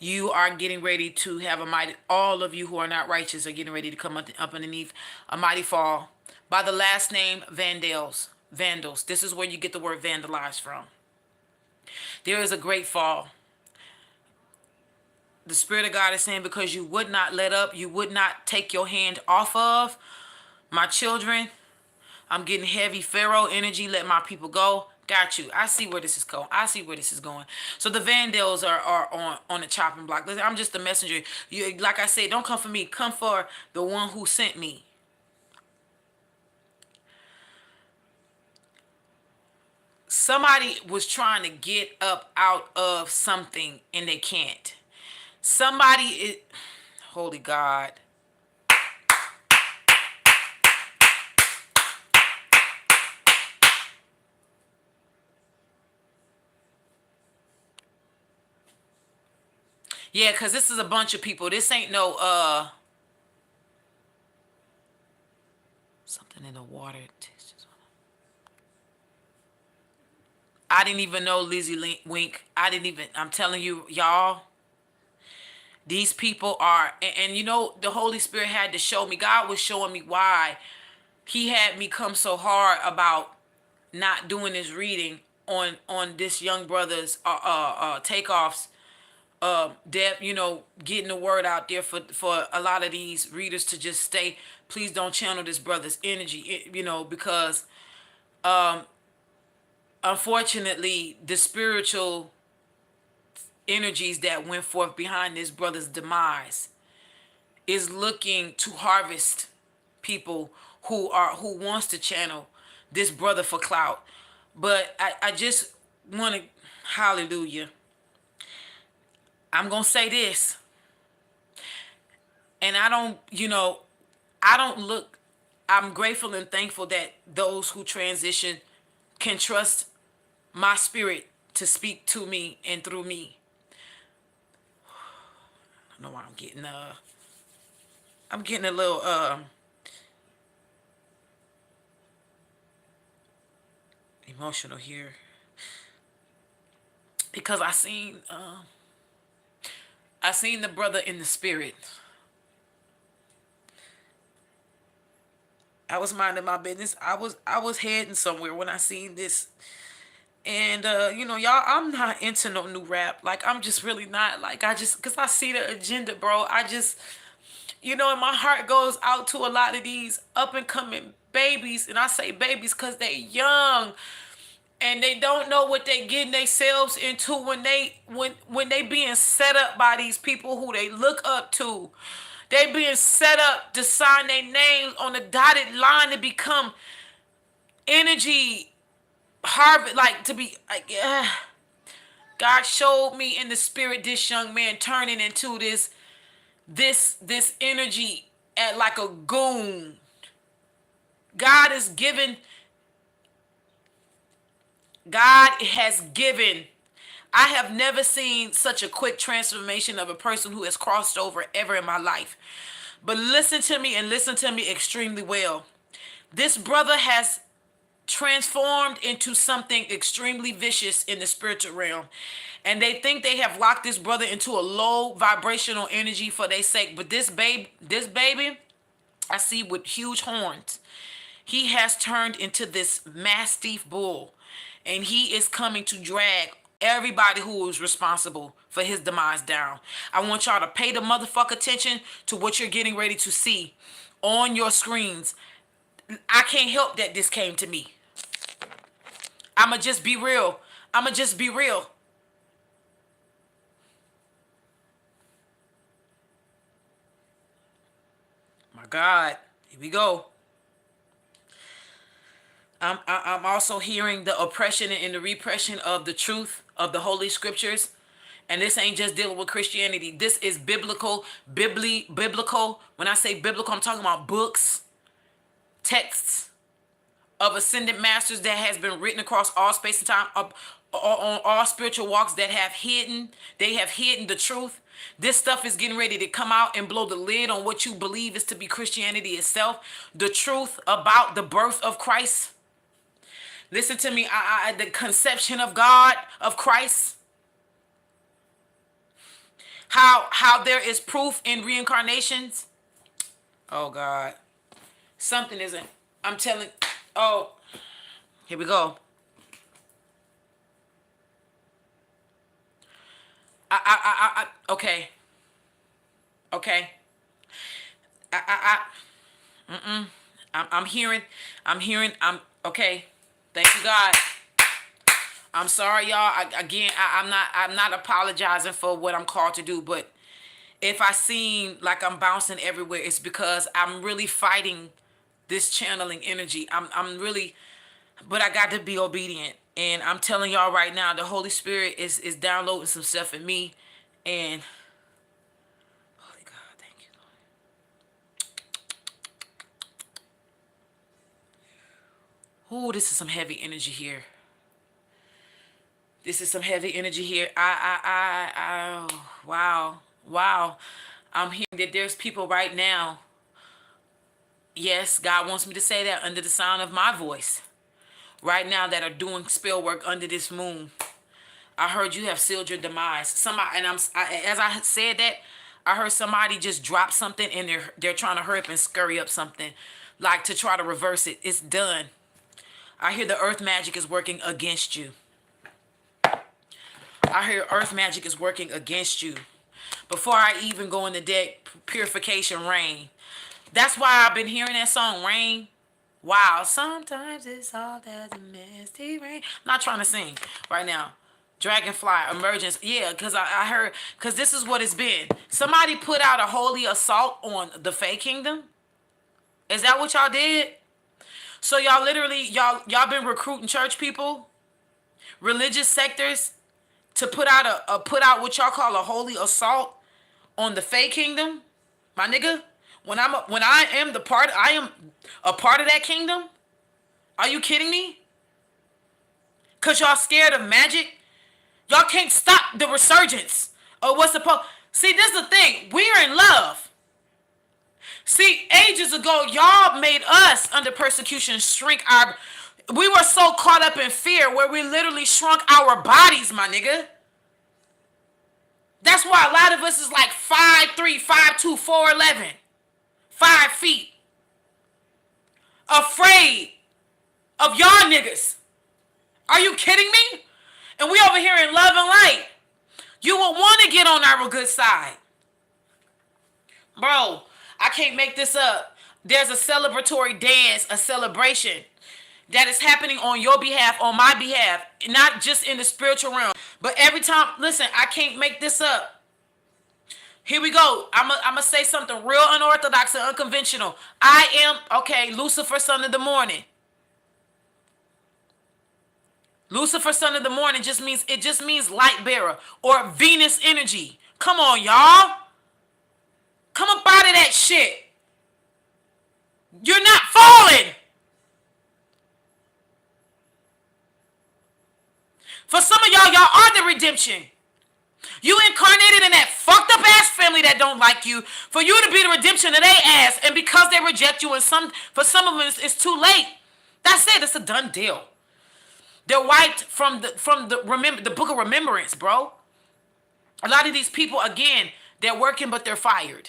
You are getting ready to have a mighty. All of you who are not righteous are getting ready to come up underneath a mighty fall. By the last name, Vandals. Vandals. This is where you get the word vandalize from. There is a great fall. The Spirit of God is saying, because you would not let up, you would not take your hand off of my children. I'm getting heavy Pharaoh energy. Let my people go. Got you. I see where this is going. I see where this is going. So the Vandals are on the chopping block. Listen, I'm just the messenger. You, like I said, don't come for me. Come for the one who sent me. Somebody was trying to get up out of something and they can't. Somebody is, holy God. Yeah, because this is a bunch of people. This ain't no softening the water textures. I didn't even know Lizzie Wink. I didn't even, I'm telling you, y'all, these people are, and you know, the Holy Spirit had to show me, God was showing me why he had me come so hard about not doing this reading on this young brother's takeoffs, depth, you know, getting the word out there for a lot of these readers to just stay. Please don't channel this brother's energy, you know, because unfortunately the spiritual energies that went forth behind this brother's demise is looking to harvest people who wants to channel this brother for clout. But I just want to, hallelujah, I'm gonna say this, and I don't, you know, I don't look, I'm grateful and thankful that those who transition can trust my spirit to speak to me and through me. I know I'm getting a little emotional here because I seen the brother in the spirit. I was minding my business. I was heading somewhere when I seen this. And you know, y'all, I'm not into no new rap. Like, I'm just really not. Like, I just, cause I see the agenda, bro. I just, you know, and my heart goes out to a lot of these up and coming babies, and I say babies cause they young and they don't know what they getting themselves into when they being set up by these people who they look up to. They being set up to sign their names on the dotted line to become energy harvest, like to be like, God showed me in the spirit this young man turning into this energy at like a goon. God is given, God has given. I have never seen such a quick transformation of a person who has crossed over ever in my life. But listen to me and listen to me extremely well. This brother has transformed into something extremely vicious in the spiritual realm. And they think they have locked this brother into a low vibrational energy for their sake. But this baby, I see with huge horns. He has turned into this mastiff bull. And he is coming to drag everybody who is responsible for his demise down. I want y'all to pay the motherfucker attention to what you're getting ready to see on your screens. I can't help that this came to me. I'ma just be real. I'ma just be real. My God, here we go. I'm also hearing the oppression and the repression of the truth of the Holy Scriptures. And this ain't just dealing with Christianity. This is biblical, biblical. When I say biblical, I'm talking about books, texts of ascended masters that has been written across all space and time, on all spiritual walks that they have hidden the truth. This stuff is getting ready to come out and blow the lid on what you believe is to be Christianity itself. The truth about the birth of Christ. Listen to me, the conception of God, of Christ. How there is proof in reincarnations. Oh God. Something isn't. I'm telling. Oh, here we go. Okay. Okay. I'm hearing. Okay. Thank you, God. I'm sorry, y'all. I'm not apologizing for what I'm called to do, but if I seem like I'm bouncing everywhere, it's because I'm really fighting this channeling energy. I'm really, but I got to be obedient. And I'm telling y'all right now, the Holy Spirit is downloading some stuff in me. And Holy God, thank you, Lord. Ooh, this is some heavy energy here. This is some heavy energy here. Oh, wow. Wow. I'm hearing that there's people right now Yes, God wants me to say that under the sound of my voice. Right now that are doing spell work under this moon. I heard you have sealed your demise. Somebody, and as I said that, I heard somebody just drop something and they're trying to hurry up and scurry up something, like to try to reverse it. It's done. I hear the earth magic is working against you. I hear earth magic is working against you. Before I even go into that purification rain. That's why I've been hearing that song, Rain. Wow, sometimes it's all that a misty rain. I'm not trying to sing right now. Dragonfly, emergence. Yeah, because I heard, because this is what it's been. Somebody put out a holy assault on the Fae Kingdom. Is that what y'all did? So y'all literally, y'all been recruiting church people, religious sectors, to put out put out what y'all call a holy assault on the Fae Kingdom, my nigga. When I am a part of that kingdom. Are you kidding me? Cause y'all scared of magic. Y'all can't stop the resurgence of what's supposed. See, this is the thing. We are in love. See, ages ago, y'all made us under persecution shrink our. We were so caught up in fear where we literally shrunk our bodies, my nigga. That's why a lot of us is like 5'3", 5'2", 4'11", 5 feet. Afraid of y'all niggas. Are you kidding me? And we over here in love and light. You will want to get on our good side. Bro, I can't make this up. There's a celebratory dance, a celebration that is happening on your behalf, on my behalf, not just in the spiritual realm, but every time, listen, I can't make this up. Here we go. I'm going to say something real unorthodox and unconventional. I am, okay, Lucifer, son of the morning. Lucifer, son of the morning just means light bearer or Venus energy. Come on, y'all. Come up out of that shit. You're not falling. For some of y'all are the redemption. You incarnated in that fucked up ass family that don't like you for you to be the redemption of their ass, and because they reject you, and for some of them it's too late. That's it. It's a done deal. They're wiped from the book of remembrance, bro. A lot of these people, again, they're working but they're fired.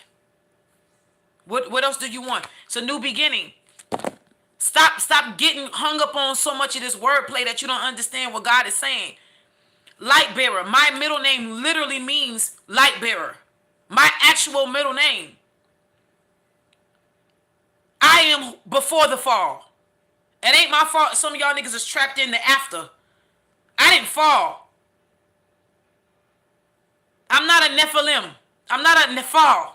What else do you want? It's a new beginning. Stop getting hung up on so much of this wordplay that you don't understand what God is saying. Light bearer. My middle name literally means light bearer. My actual middle name. I am before the fall. It ain't my fault. Some of y'all niggas is trapped in the after. I didn't fall. I'm not a Nephilim. I'm not a Nephal.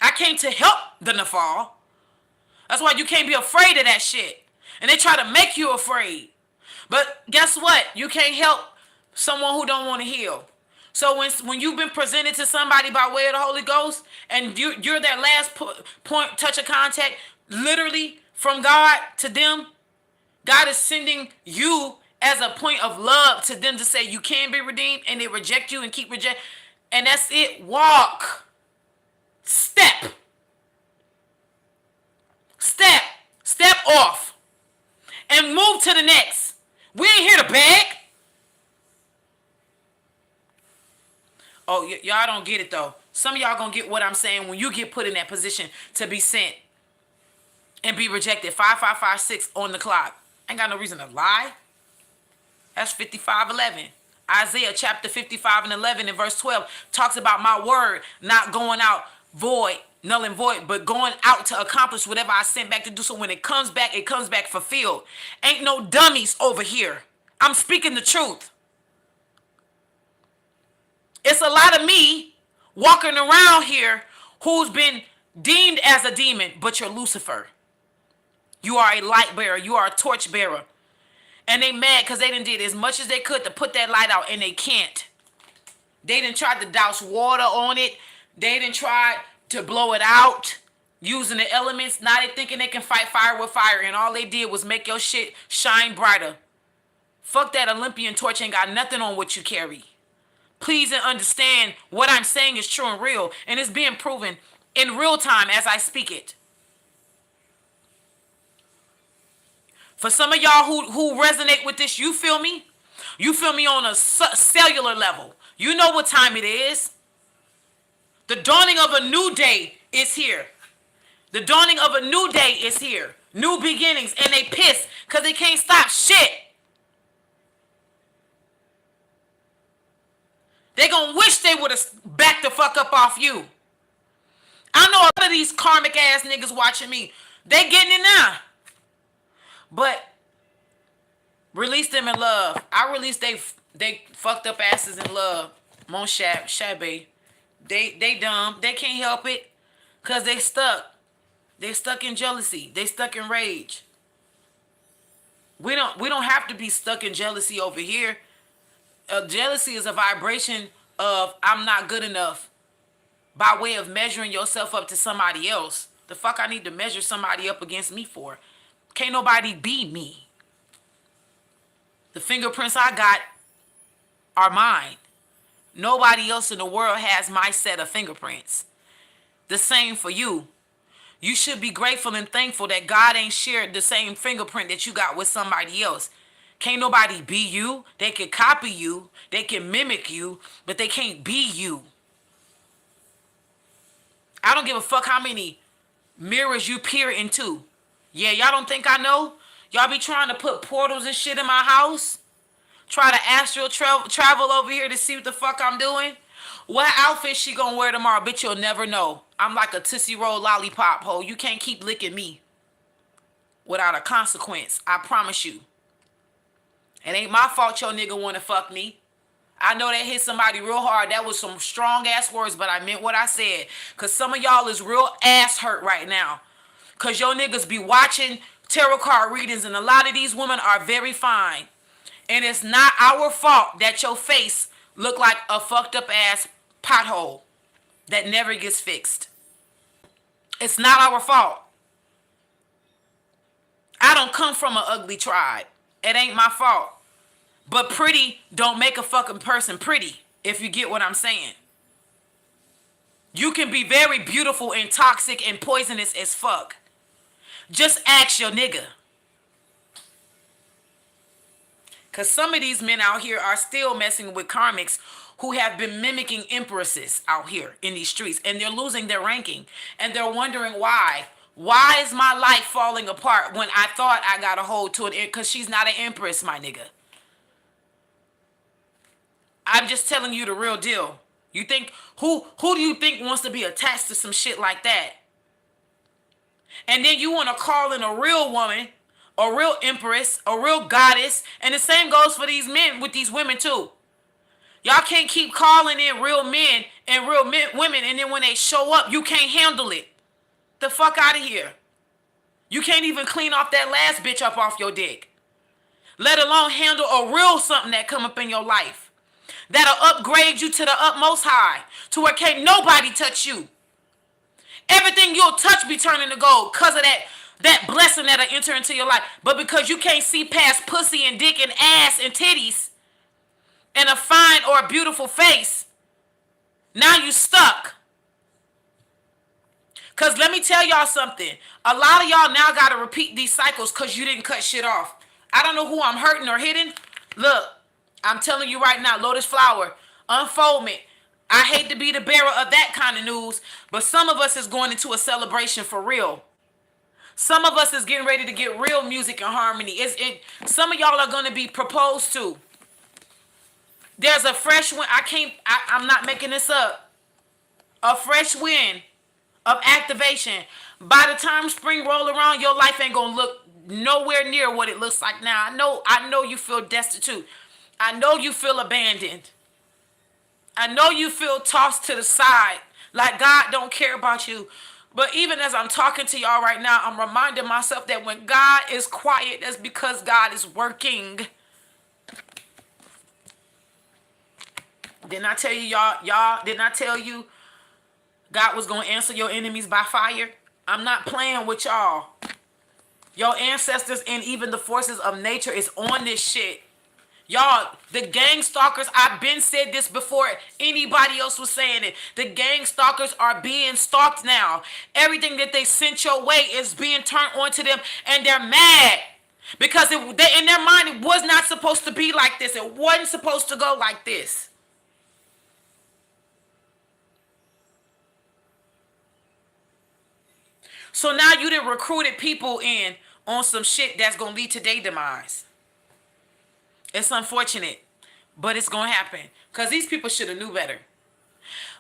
I came to help the Nephal. That's why you can't be afraid of that shit. And they try to make you afraid. But guess what? You can't help someone who don't want to heal. So when you've been presented to somebody by way of the Holy Ghost, and you're that last point, touch of contact, literally from God to them, God is sending you as a point of love to them to say you can be redeemed, and they reject you and keep rejecting. And that's it. Walk. Step. Step off. And move to the next. We ain't here to beg. Oh, y'all don't get it though. Some of y'all gonna get what I'm saying when you get put in that position to be sent and be rejected. 5556 on the clock. Ain't got no reason to lie. That's 55:11. Isaiah chapter 55 and 11 and verse 12 talks about my word not going out void, null and void, but going out to accomplish whatever I sent back to do. So when it comes back fulfilled. Ain't no dummies over here. I'm speaking the truth. It's a lot of me walking around here who's been deemed as a demon, but you're Lucifer. You are a light bearer. You are a torch bearer. And they mad because they done did as much as they could to put that light out, and they can't. They done tried to douse water on it. They done tried to blow it out using the elements. Now they thinking they can fight fire with fire, and all they did was make your shit shine brighter. Fuck that Olympian torch, ain't got nothing on what you carry. please and understand what I'm saying is true and real, and it's being proven in real time as I speak it. For some of y'all who resonate with this, you feel me? You feel me on a cellular level. You know what time it is. The dawning of a new day is here. The dawning of a new day is here. New beginnings, and they piss because they can't stop shit. They gonna wish they would have backed the fuck up off you. I know a lot of these karmic ass niggas watching me. They getting it now. But release them in love. I release they fucked up asses in love. Mon Shabby. They dumb. They can't help it. Cause they stuck. They stuck in jealousy. They stuck in rage. We don't have to be stuck in jealousy over here. Jealousy is a vibration of I'm not good enough by way of measuring yourself up to somebody else. The fuck I need to measure somebody up against me for? Can't nobody be me. The fingerprints I got are mine. Nobody else in the world has my set of fingerprints. The same for you. You should be grateful and thankful that God ain't shared the same fingerprint that you got with somebody else. Can't nobody be you. They can copy you. They can mimic you, but they can't be you. I don't give a fuck how many mirrors you peer into. Yeah, y'all don't think I know? Y'all be trying to put portals and shit in my house? Try to astral travel over here to see what the fuck I'm doing? What outfit she gonna wear tomorrow? Bitch, you'll never know. I'm like a Tootsie Roll lollipop hole. You can't keep licking me without a consequence. I promise you. It ain't my fault your nigga wanna fuck me. I know that hit somebody real hard. That was some strong ass words, but I meant what I said. Cause some of y'all is real ass hurt right now. Cause your niggas be watching tarot card readings, and a lot of these women are very fine. And it's not our fault that your face look like a fucked up ass pothole that never gets fixed. It's not our fault. I don't come from an ugly tribe. It ain't my fault. But pretty don't make a fucking person pretty, if you get what I'm saying. You can be very beautiful and toxic and poisonous as fuck. Just ask your nigga. Because some of these men out here are still messing with karmics who have been mimicking empresses out here in these streets. And they're losing their ranking. And they're wondering why. Why is my life falling apart when I thought I got a hold to it? Because she's not an empress, my nigga. I'm just telling you the real deal. You think, who do you think wants to be attached to some shit like that? And then you want to call in a real woman, a real empress, a real goddess. And the same goes for these men with these women too. Y'all can't keep calling in real men and real women, and then when they show up, you can't handle it. The fuck out of here. You can't even clean off that last bitch up off your dick. Let alone handle a real something that come up in your life. That'll upgrade you to the utmost high, to where can't nobody touch you. Everything you'll touch be turning to gold because of that blessing that'll enter into your life. But because you can't see past pussy and dick and ass and titties and a fine or a beautiful face, now you stuck. Because let me tell y'all something. A lot of y'all now got to repeat these cycles because you didn't cut shit off. I don't know who I'm hurting or hitting. Look, I'm telling you right now, Lotus Flower, unfoldment. I hate to be the bearer of that kind of news, but some of us is going into a celebration for real. Some of us is getting ready to get real music and harmony. Some of y'all are going to be proposed to. There's a fresh wind. I'm not making this up. A fresh wind of activation. By the time spring roll around, your life ain't going to look nowhere near what it looks like now. I know you feel destitute. I know you feel abandoned. I know you feel tossed to the side, like God don't care about you. But even as I'm talking to y'all right now, I'm reminding myself that when God is quiet, that's because God is working. Didn't I tell you, y'all, didn't I tell you God was going to answer your enemies by fire? I'm not playing with y'all. Your ancestors and even the forces of nature is on this shit. Y'all, the gang stalkers, I've been said this before anybody else was saying it. The gang stalkers are being stalked now. Everything that they sent your way is being turned onto them, and they're mad. Because in their mind, it was not supposed to be like this. It wasn't supposed to go like this. So now you done recruited people in on some shit that's going to lead to their demise. It's unfortunate, but it's going to happen. Because these people should have knew better.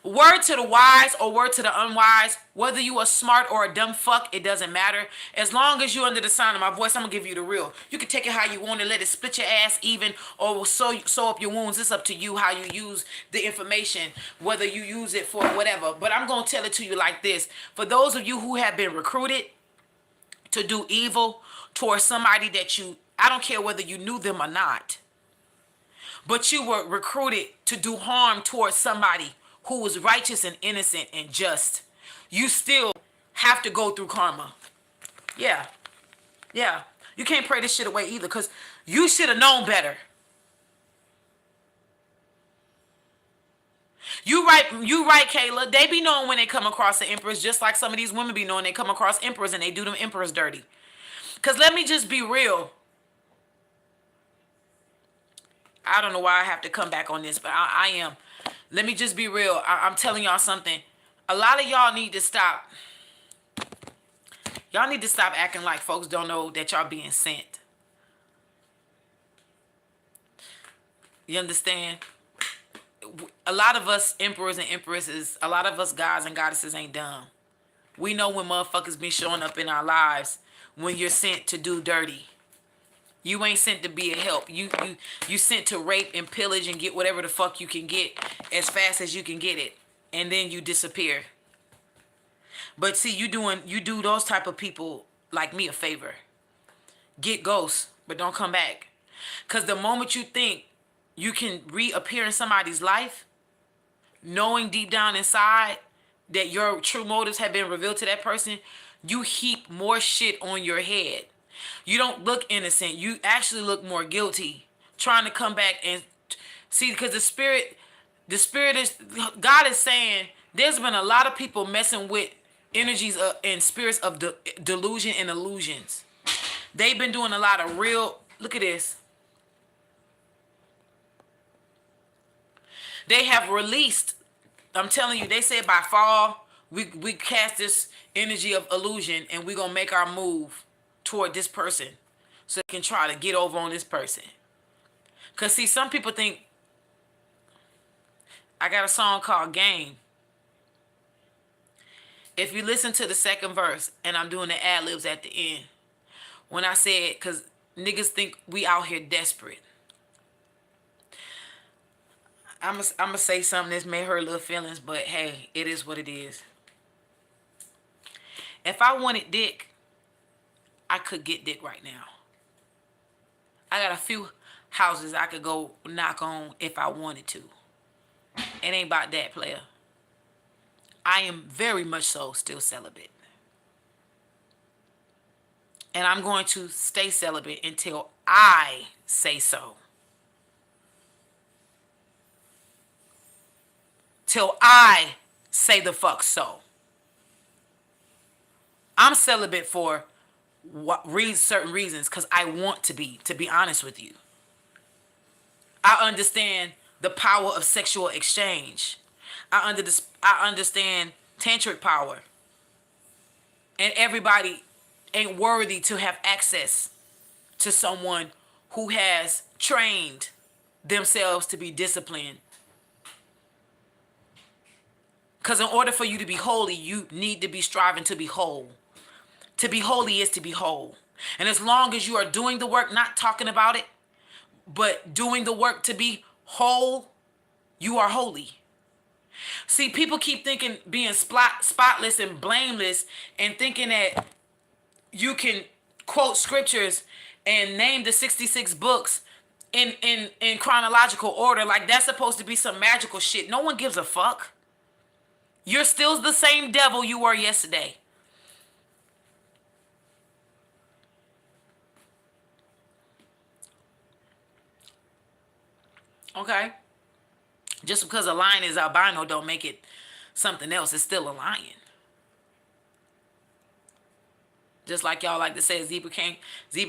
Word to the wise or word to the unwise, whether you are smart or a dumb fuck, it doesn't matter. As long as you're under the sound of my voice, I'm going to give you the real. You can take it how you want and let it split your ass even or sew up your wounds. It's up to you how you use the information, whether you use it for whatever. But I'm going to tell it to you like this. For those of you who have been recruited to do evil towards somebody that I don't care whether you knew them or not, but you were recruited to do harm towards somebody who was righteous and innocent and just, you still have to go through karma. Yeah. Yeah. You can't pray this shit away either, because you should have known better. You right, Kayla. They be knowing when they come across the empress, just like some of these women be knowing they come across emperors and they do them emperors dirty. Because let me just be real. I don't know why I have to come back on this, but I am. Let me just be real. I'm telling y'all something. A lot of y'all need to stop. Y'all need to stop acting like folks don't know that y'all being sent. You understand? A lot of us emperors and empresses, a lot of us gods and goddesses ain't dumb. We know when motherfuckers be showing up in our lives when you're sent to do dirty. You ain't sent to be a help. You sent to rape and pillage and get whatever the fuck you can get as fast as you can get it. And then you disappear. But see, you do those type of people like me a favor. Get ghosts, but don't come back. Because the moment you think you can reappear in somebody's life, knowing deep down inside that your true motives have been revealed to that person, you heap more shit on your head. You don't look innocent. You actually look more guilty trying to come back and see, because the spirit is, God is saying there's been a lot of people messing with energies and spirits of delusion and illusions. They've been doing a lot of real, look at this. They have released, I'm telling you, they said by fall, we cast this energy of illusion and we're going to make our move toward this person so they can try to get over on this person. Because see, some people think, I got a song called Game. If you listen to the second verse, and I'm doing the ad-libs at the end, when I said, because niggas think we out here desperate. I'm gonna say something that's may hurt little feelings, but hey, it is what it is. If I wanted dick, I could get dick right now. I got a few houses I could go knock on if I wanted to. It ain't about that, player. I am very much so still celibate. And I'm going to stay celibate until I say so. Till I say the fuck so. I'm celibate for certain reasons, because I want to be honest with you. I understand the power of sexual exchange. I understand tantric power. And everybody ain't worthy to have access to someone who has trained themselves to be disciplined. Because in order for you to be holy, you need to be striving to be whole. To be holy is to be whole. And as long as you are doing the work, not talking about it, but doing the work to be whole, you are holy. See, people keep thinking being spotless and blameless and thinking that you can quote scriptures and name the 66 books in chronological order like that's supposed to be some magical shit. No one gives a fuck. You're still the same devil you were yesterday. Okay? Just because a lion is albino don't make it something else. It's still a lion. Just like y'all like to say zebra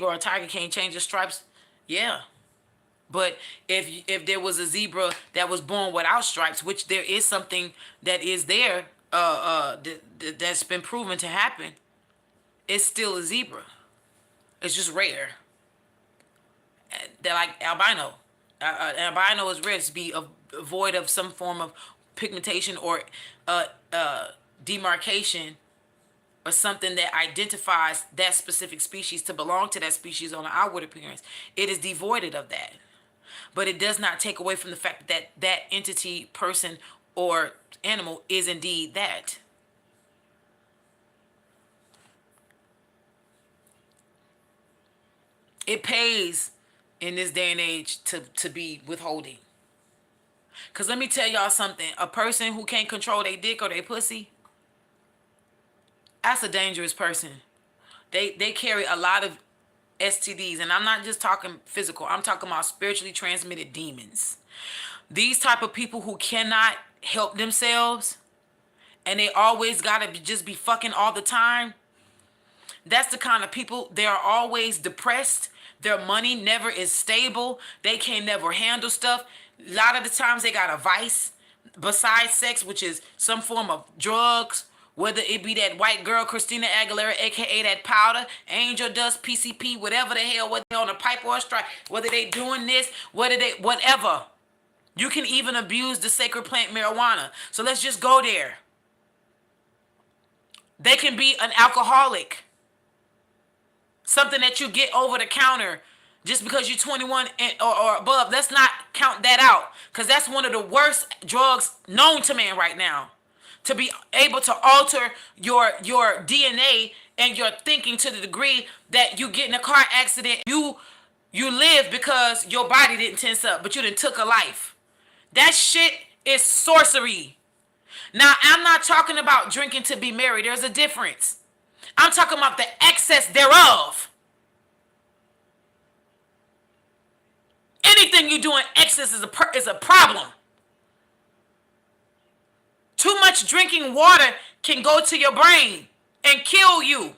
or tiger can't change the stripes. Yeah. But if there was a zebra that was born without stripes, which there is something that is there, that's been proven to happen, it's still a zebra. It's just rare. They're like albino. Albino is rare to be void of some form of pigmentation or uh, uh, demarcation or something that identifies that specific species to belong to that species on the outward appearance. It is devoided of that. But it does not take away from the fact that that entity, person, or animal is indeed that. It pays in this day and age to be withholding. Because let me tell y'all something. A person who can't control their dick or their pussy, that's a dangerous person. They carry a lot of STDs, and I'm not just talking physical. I'm talking about spiritually transmitted demons. These type of people who cannot help themselves, and they always gotta just be fucking all the time. That's the kind of people, they are always depressed. Their money never is stable. They can never handle stuff. A lot of the times they got a vice besides sex, which is some form of drugs, whether it be that white girl, Christina Aguilera, aka that powder, angel dust, PCP, whatever the hell, whether they on a pipe or a strike, whether they doing this, whatever. You can even abuse the sacred plant marijuana. So let's just go there. They can be an alcoholic. Something that you get over the counter just because you're 21 or above. Let's not count that out, because that's one of the worst drugs known to man right now. To be able to alter your DNA and your thinking to the degree that you get in a car accident, you live because your body didn't tense up, but you done took a life. That shit is sorcery. Now, I'm not talking about drinking to be merry. There's a difference. I'm talking about the excess thereof. Anything you do in excess is a problem. Too much drinking water can go to your brain and kill you.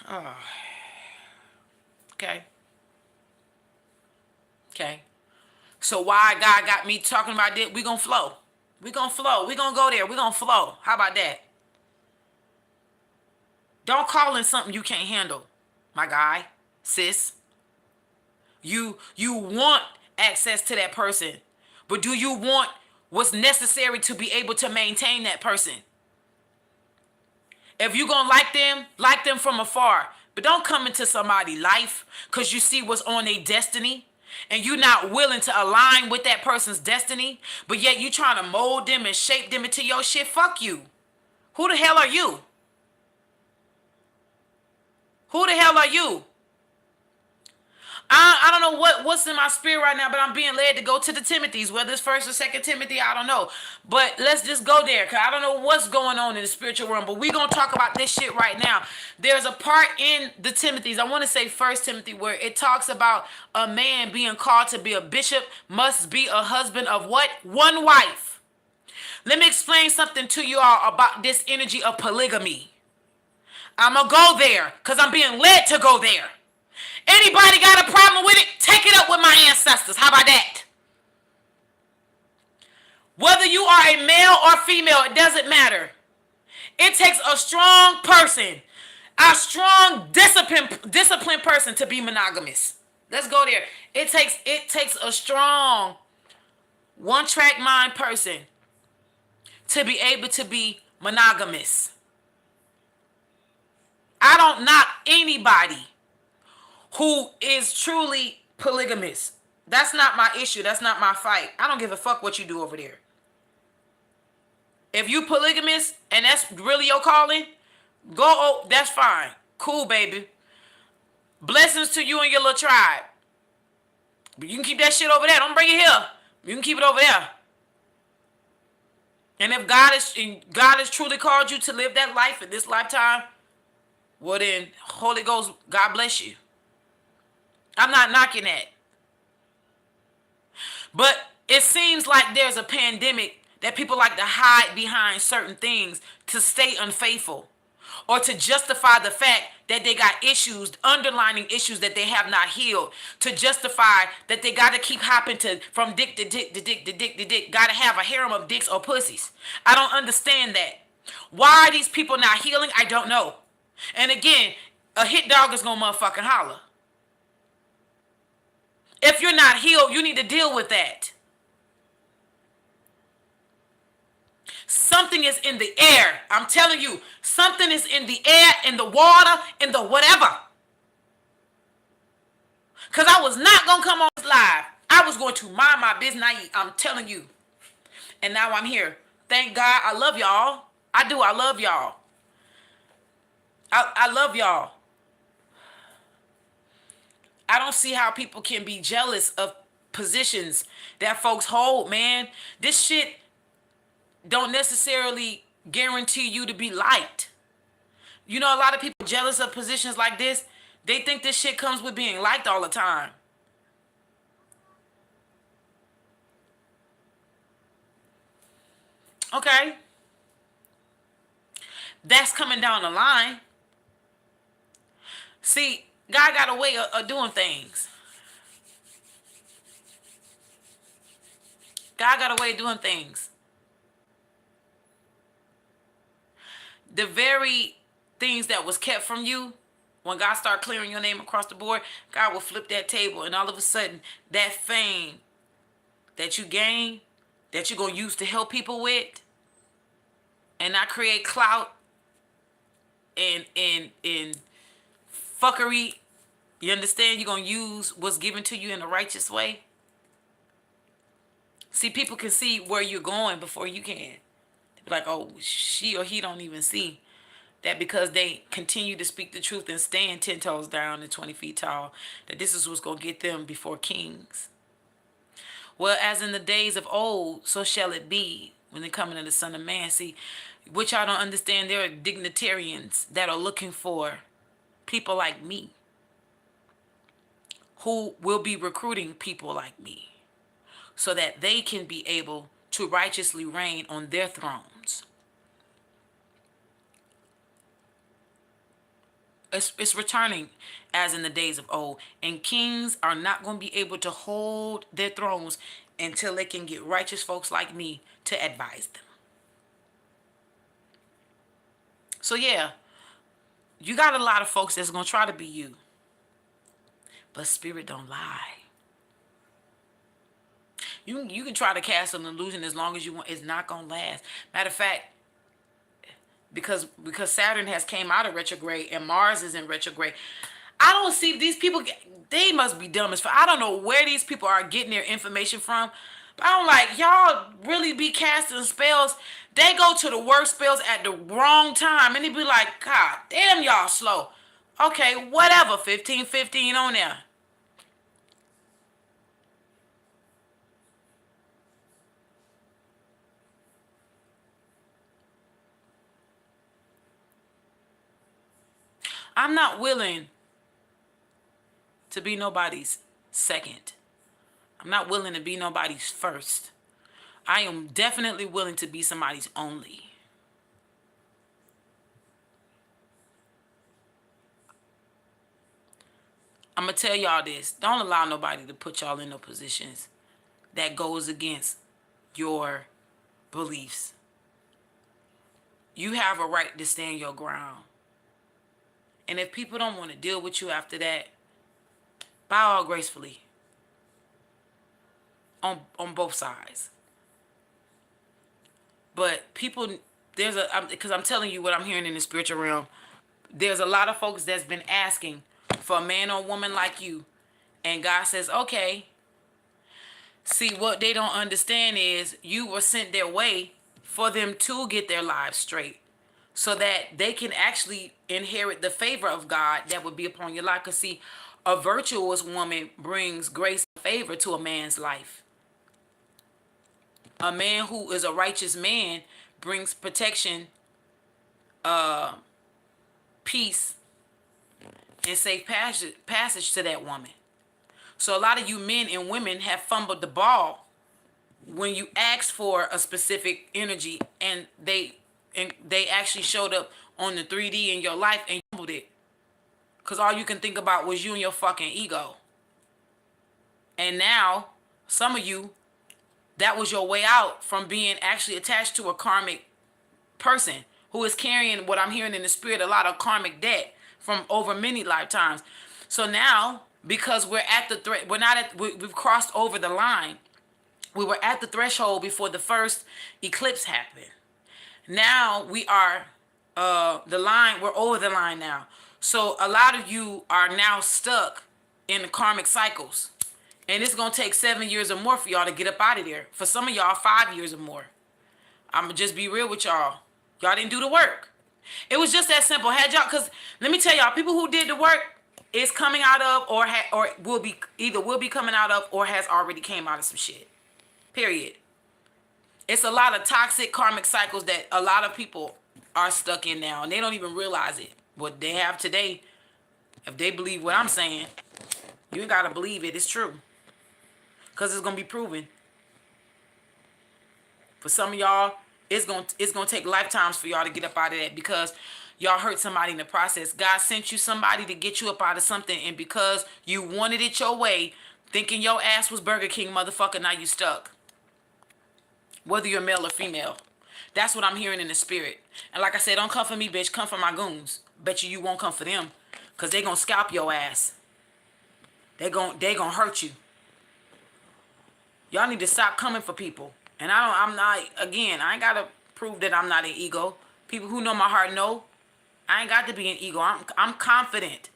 Oh. Okay. Okay. So why God got me talking about this? We gonna flow. We gonna flow. We gonna go there. We gonna flow. How about that? Don't call in something you can't handle, my guy, sis. You want access to that person, but do you want what's necessary to be able to maintain that person? If you gonna like them from afar, but don't come into somebody's life because you see what's on their destiny, and you're not willing to align with that person's destiny, but yet you trying to mold them and shape them into your shit. Fuck you. Who the hell are you? Who the hell are you? I don't know what's in my spirit right now, but I'm being led to go to the Timothys, whether it's first or second Timothy, I don't know. But let's just go there, because I don't know what's going on in the spiritual realm, but we're going to talk about this shit right now. There's a part in the Timothys, I want to say first Timothy, where it talks about a man being called to be a bishop must be a husband of what? One wife. Let me explain something to you all about this energy of polygamy. I'm going to go there, because I'm being led to go there. Anybody got a problem with it? Take it up with my ancestors. How about that? Whether you are a male or female, it doesn't matter. It takes a strong person, a strong disciplined person to be monogamous. Let's go there. It takes a strong one-track mind person to be able to be monogamous. I don't knock anybody who is truly polygamous. That's not my issue. That's not my fight. I don't give a fuck what you do over there. If you polygamous and that's really your calling, go, oh, that's fine. Cool, baby. Blessings to you and your little tribe. But you can keep that shit over there. Don't bring it here. You can keep it over there. And if God has truly called you to live that life in this lifetime, well then, Holy Ghost, God bless you. I'm not knocking that. But it seems like there's a pandemic that people like to hide behind certain things to stay unfaithful or to justify the fact that they got issues, underlining issues that they have not healed, to justify that they got to keep hopping to from dick to dick to dick to dick to dick, got to have a harem of dicks or pussies. I don't understand that. Why are these people not healing? I don't know. And again, a hit dog is gonna motherfucking holler. If you're not healed, you need to deal with that. Something is in the air. I'm telling you, something is in the air, in the water, in the whatever. Because I was not going to come on this live. I was going to mind my business. I'm telling you. And now I'm here. Thank God. I love y'all. I do. I love y'all. I love y'all. I don't see how people can be jealous of positions that folks hold, man. This shit don't necessarily guarantee you to be liked. You know, a lot of people jealous of positions like this. They think this shit comes with being liked all the time. Okay. That's coming down the line. See, God got a way of doing things. God got a way of doing things. The very things that was kept from you, when God started clearing your name across the board, God will flip that table, and all of a sudden, that fame that you gain, that you're going to use to help people with, and not create clout and fuckery, you understand? You're going to use what's given to you in a righteous way. See, people can see where you're going before you can. They be like, oh, she or he don't even see that because they continue to speak the truth and stand 10 toes down and 20 feet tall, that this is what's going to get them before kings. Well, as in the days of old, so shall it be when the coming of the Son of Man. See, which I don't understand, there are dignitarians that are looking for people like me who will be recruiting people like me so that they can be able to righteously reign on their thrones. It's returning as in the days of old. And kings are not going to be able to hold their thrones until they can get righteous folks like me to advise them. So yeah, you got a lot of folks that's going to try to be you. But spirit don't lie. You can try to cast an illusion as long as you want. It's not going to last. Matter of fact, because Saturn has came out of retrograde and Mars is in retrograde, I don't see these people. They must be dumb as fuck. I don't know where these people are getting their information from. But I'm like, y'all really be casting spells. They go to the worst spells at the wrong time. And they be like, God damn, y'all slow. Okay, whatever. 15-15 on there. I'm not willing to be nobody's second. I'm not willing to be nobody's first. I am definitely willing to be somebody's only. I'm going to tell y'all this. Don't allow nobody to put y'all in no positions that goes against your beliefs. You have a right to stand your ground. And if people don't want to deal with you after that, bow out gracefully. On both sides. But people, because I'm telling you what I'm hearing in the spiritual realm, there's a lot of folks that's been asking for a man or woman like you. And God says, okay. See, what they don't understand is you were sent their way for them to get their lives straight, so that they can actually inherit the favor of God that would be upon your life. Because see, a virtuous woman brings grace and favor to a man's life. A man who is a righteous man brings protection, peace, and safe passage to that woman. So a lot of you men and women have fumbled the ball when you asked for a specific energy, and they actually showed up on the 3D in your life and you fumbled it. Cause all you can think about was you and your fucking ego. And now, some of you, that was your way out from being actually attached to a karmic person who is carrying, what I'm hearing in the spirit, a lot of karmic debt from over many lifetimes. So now, because we're at the we're not at, we've crossed over the line. We were at the threshold before the first eclipse happened. Now we are the line. We're over the line now. So a lot of you are now stuck in the karmic cycles, and it's gonna take 7 years or more for y'all to get up out of there. For some of y'all, 5 years or more. I'm gonna just be real with y'all. Y'all didn't do the work. It was just that simple. Had y'all, cause let me tell y'all, people who did the work is coming out of, or will be coming out of, or has already came out of some shit. Period. It's a lot of toxic karmic cycles that a lot of people are stuck in now, and they don't even realize it. What they have today, if they believe what I'm saying, you ain't gotta believe it. It's true, cause it's gonna be proven. For some of y'all, it's gonna take lifetimes for y'all to get up out of that, because y'all hurt somebody in the process. God sent you somebody to get you up out of something, and because you wanted it your way, thinking your ass was Burger King, motherfucker, now you stuck. Whether you're male or female. That's what I'm hearing in the spirit. And like I said, don't come for me, bitch. Come for my goons. Bet you won't come for them. Because they going to scalp your ass. They gonna hurt you. Y'all need to stop coming for people. And I'm not, again, I ain't got to prove that I'm not an ego. People who know my heart know I ain't got to be an ego. I'm confident.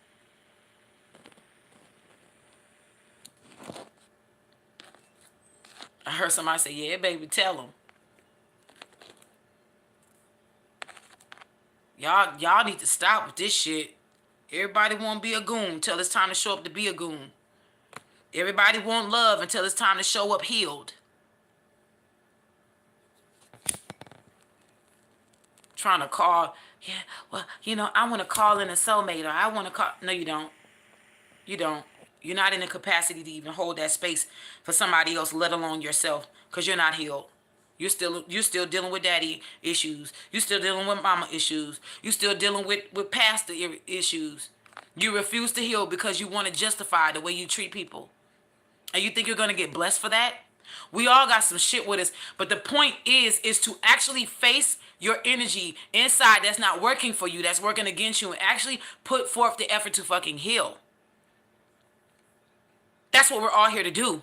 I heard somebody say, yeah, baby, tell them. Y'all need to stop with this shit. Everybody want to be a goon until it's time to show up to be a goon. Everybody want love until it's time to show up healed. Trying to call, yeah, well, I want to call in a soulmate, or I want to call. No, you don't. You don't. You're not in the capacity to even hold that space for somebody else, let alone yourself, because you're not healed. You're still dealing with daddy issues. You're still dealing with mama issues. You're still dealing with pastor issues. You refuse to heal because you want to justify the way you treat people. And you think you're going to get blessed for that? We all got some shit with us. But the point is to actually face your energy inside that's not working for you, that's working against you, and actually put forth the effort to fucking heal. That's what we're all here to do.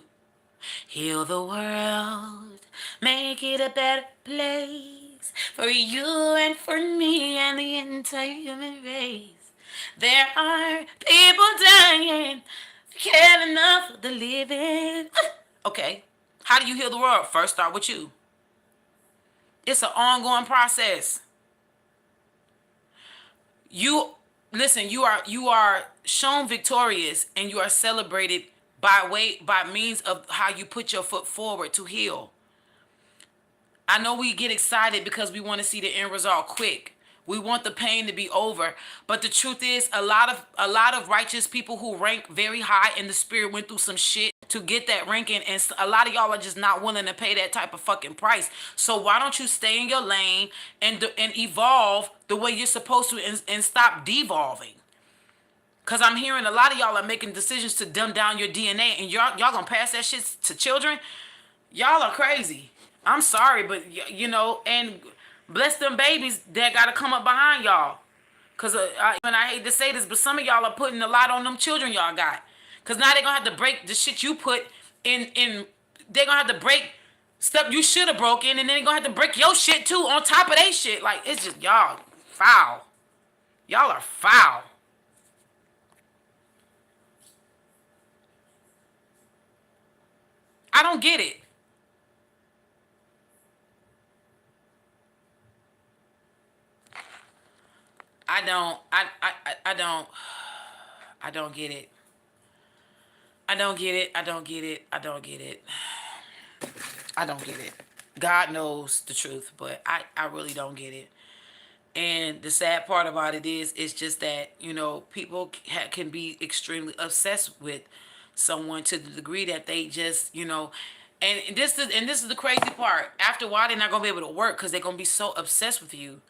Heal the world, make it a better place for you and for me and the entire human race. There are people dying, care enough for the living. Okay, how do you heal the world? First, start with you. It's an ongoing process. Listen, you are shown victorious, and you are celebrated by means of how you put your foot forward to heal. I know we get excited because we want to see the end result quick. We want the pain to be over. But the truth is, a lot of righteous people who rank very high in the spirit went through some shit to get that ranking, and a lot of y'all are just not willing to pay that type of fucking price. So why don't you stay in your lane and evolve the way you're supposed to, and stop devolving? Because I'm hearing a lot of y'all are making decisions to dumb down your DNA, and y'all gonna pass that shit to children? Y'all are crazy. I'm sorry, but and bless them babies that gotta come up behind y'all. Because I hate to say this, but some of y'all are putting a lot on them children y'all got. Because now they're gonna have to break the shit you put in. They're gonna have to break stuff you should have broken, and then they're gonna have to break your shit too on top of their shit. Like, it's just, y'all foul. Y'all are foul. I don't get it. I don't. I don't. I don't get it. I don't get it. I don't get it. I don't get it. I don't get it. God knows the truth, but I really don't get it. And the sad part about it is, it's just that, people can be extremely obsessed with someone to the degree that they just, and this is the crazy part. After a while, they're not gonna be able to work because they're gonna be so obsessed with you.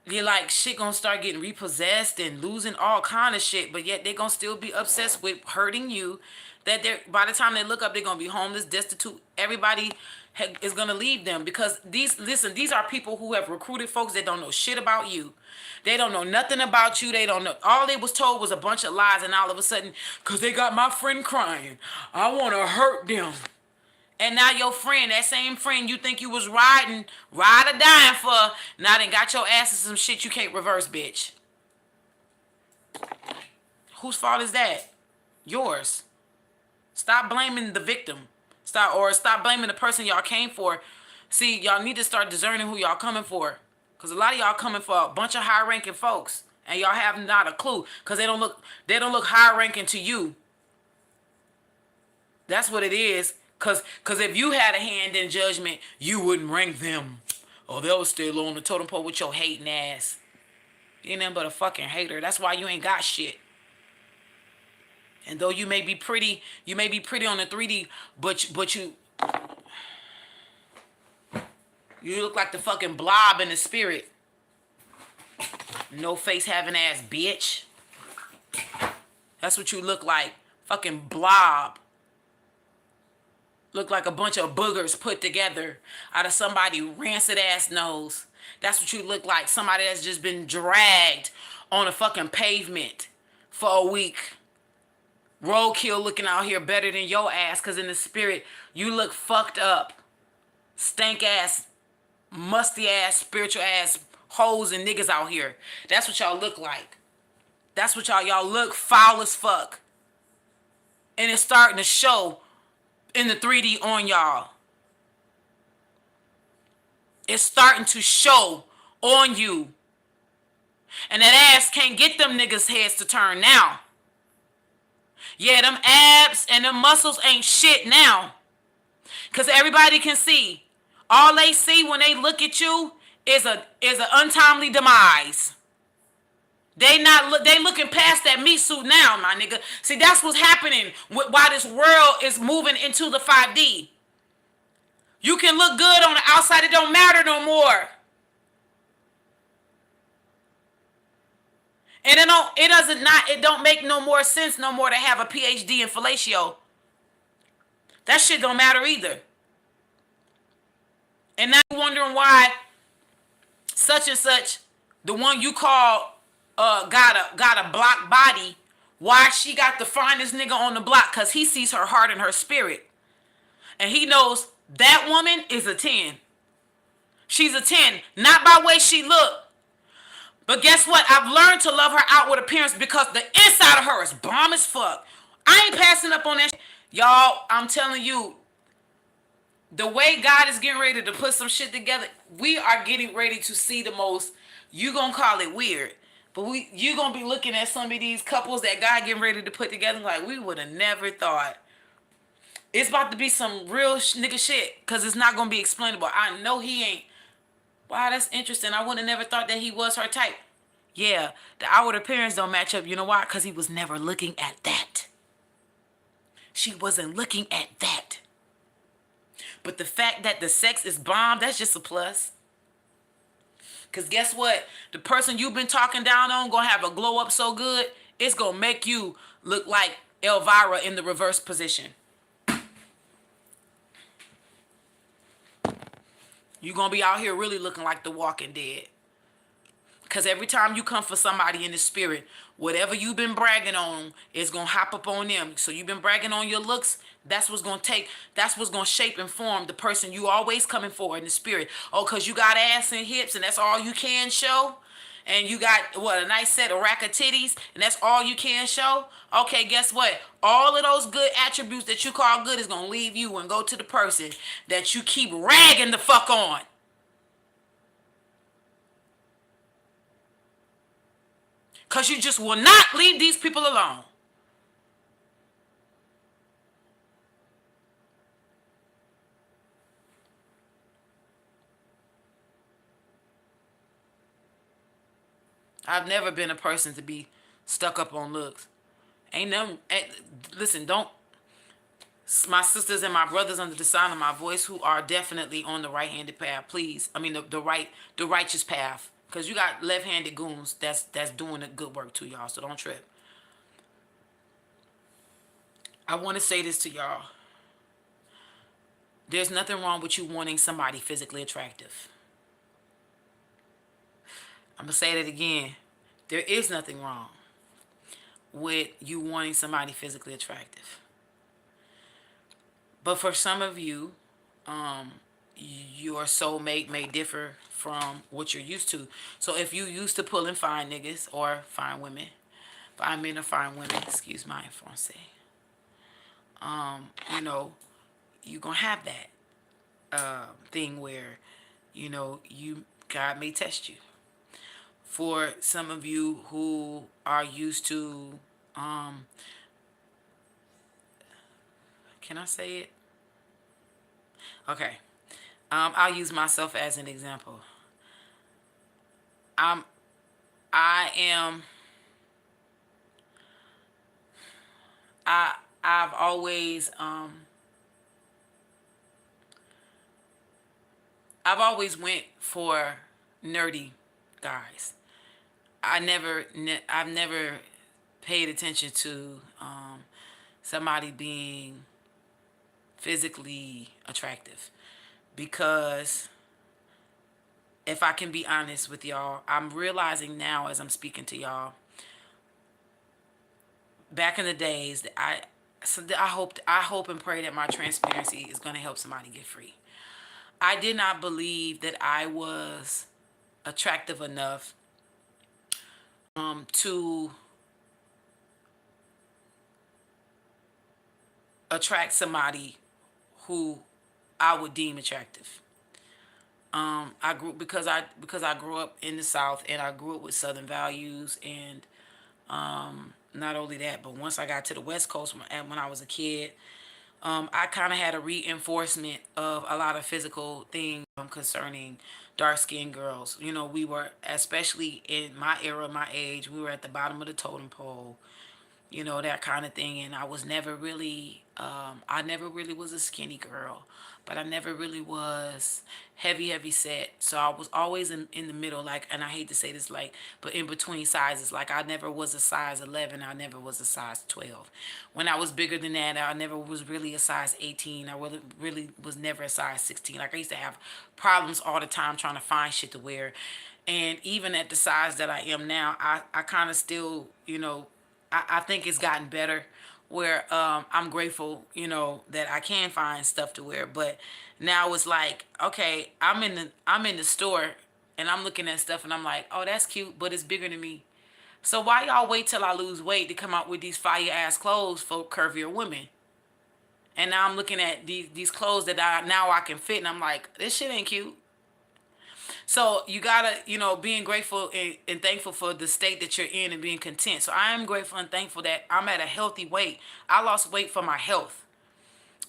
You're like, shit gonna start getting repossessed and losing all kind of shit, but yet they gonna still be obsessed with hurting you. That they're, by the time they look up, they're gonna be homeless, destitute. Everybody is gonna leave them because these are people who have recruited folks that don't know shit about you. They don't know nothing about you. They don't know. All they was told was a bunch of lies, and all of a sudden, cause they got my friend crying, I wanna hurt them. And now your friend, that same friend you think you was ride or dying for, now they got your ass in some shit you can't reverse, bitch. Whose fault is that? Yours. Stop blaming the victim. Stop blaming the person y'all came for. See, y'all need to start discerning who y'all coming for. Cause a lot of y'all coming for a bunch of high ranking folks. And y'all have not a clue. Cause they don't look high ranking to you. That's what it is. Cause if you had a hand in judgment, you wouldn't rank them. Oh, they'll stay low on the totem pole with your hating ass. You ain't nothing but a fucking hater. That's why you ain't got shit. And though you may be pretty on the 3D, but you look like the fucking blob in the spirit. No face having ass bitch. That's what you look like. Fucking blob. Look like a bunch of boogers put together out of somebody rancid ass nose. That's what you look like. Somebody that's just been dragged on a fucking pavement for a week. Roadkill looking out here better than your ass, because in the spirit, you look fucked up. Stank ass, musty ass, spiritual ass hoes and niggas out here. That's what y'all look like. That's what y'all look foul as fuck. And it's starting to show in the 3D on y'all. It's starting to show on you. And that ass can't get them niggas' heads to turn now. Yeah, them abs and them muscles ain't shit now. Because everybody can see. All they see when they look at you is an untimely demise. They looking past that meat suit now, my nigga. See, that's what's happening while this world is moving into the 5D. You can look good on the outside, it don't matter no more. And it don't make no more sense no more to have a PhD in fellatio. That shit don't matter either. And now you're wondering why such and such, the one you call got a block body, why she got the finest nigga on the block, because he sees her heart and her spirit. And he knows that woman is a 10. She's a 10, not by way she look. But guess what? I've learned to love her outward appearance because the inside of her is bomb as fuck. I ain't passing up on that shit. Y'all, I'm telling you, the way God is getting ready to put some shit together, we are getting ready to see the most, you gonna call it weird, but you gonna be looking at some of these couples that God getting ready to put together like we would have never thought. It's about to be some real nigga shit because it's not gonna be explainable. I know he ain't. Wow, that's interesting. I would have never thought that he was her type. Yeah, the outward appearance don't match up. You know why? Because he was never looking at that. She wasn't looking at that. But the fact that the sex is bomb, that's just a plus. Because guess what? The person you've been talking down on gonna have a glow up so good, it's gonna make you look like Elvira in the reverse position. You're going to be out here really looking like the Walking Dead. Because every time you come for somebody in the spirit, whatever you've been bragging on is going to hop up on them. So you've been bragging on your looks. That's what's going to shape and form the person you always coming for in the spirit. Oh, because you got ass and hips and that's all you can show? And you got, a nice set of rack of titties, and that's all you can show? Okay, guess what? All of those good attributes that you call good is going to leave you and go to the person that you keep ragging the fuck on. Because you just will not leave these people alone. I've never been a person to be stuck up on looks. Ain't nothing. Listen, don't. My sisters and my brothers under the sound of my voice who are definitely on the right-handed path, please. I mean the righteous path. Cause you got left-handed goons that's doing the good work too, y'all. So don't trip. I want to say this to y'all. There's nothing wrong with you wanting somebody physically attractive. I'm gonna say that again. There is nothing wrong with you wanting somebody physically attractive. But for some of you, your soulmate may differ from what you're used to. So if you used to pulling fine niggas or fine women, fine men or fine women, excuse my français, you know, you're gonna have that thing where, God may test you. For some of you who are used to, can I say it? Okay. I'll use myself as an example. I'm, I am, I, I've always went for nerdy guys. I've never paid attention to somebody being physically attractive, because if I can be honest with y'all, I'm realizing now as I'm speaking to y'all, back in the days that I hope and pray that my transparency is going to help somebody get free. I did not believe that I was attractive enough to attract somebody who I would deem attractive. I grew up in the South, and I grew up with Southern values, and not only that, but once I got to the West Coast when I was a kid, I kind of had a reinforcement of a lot of physical things concerning dark skinned girls. We were, especially in my era, my age, we were at the bottom of the totem pole, that kind of thing. And I never really was a skinny girl, but I never really was heavy set. So I was always in the middle, like, and I hate to say this, like, but in between sizes. Like, I never was a size 11. I never was a size 12. When I was bigger than that, I never was really a size 18. I really was never a size 16. Like, I used to have problems all the time trying to find shit to wear. And even at the size that I am now, I kind of still, I think it's gotten better, where I'm grateful, that I can find stuff to wear. But now it's like, okay, I'm in the store and I'm looking at stuff and I'm like, oh, that's cute, but it's bigger than me. So why y'all wait till I lose weight to come out with these fire ass clothes for curvier women? And now I'm looking at these clothes that I can fit, and I'm like, this shit ain't cute. So you gotta, being grateful and thankful for the state that you're in and being content. So I am grateful and thankful that I'm at a healthy weight. I lost weight for my health.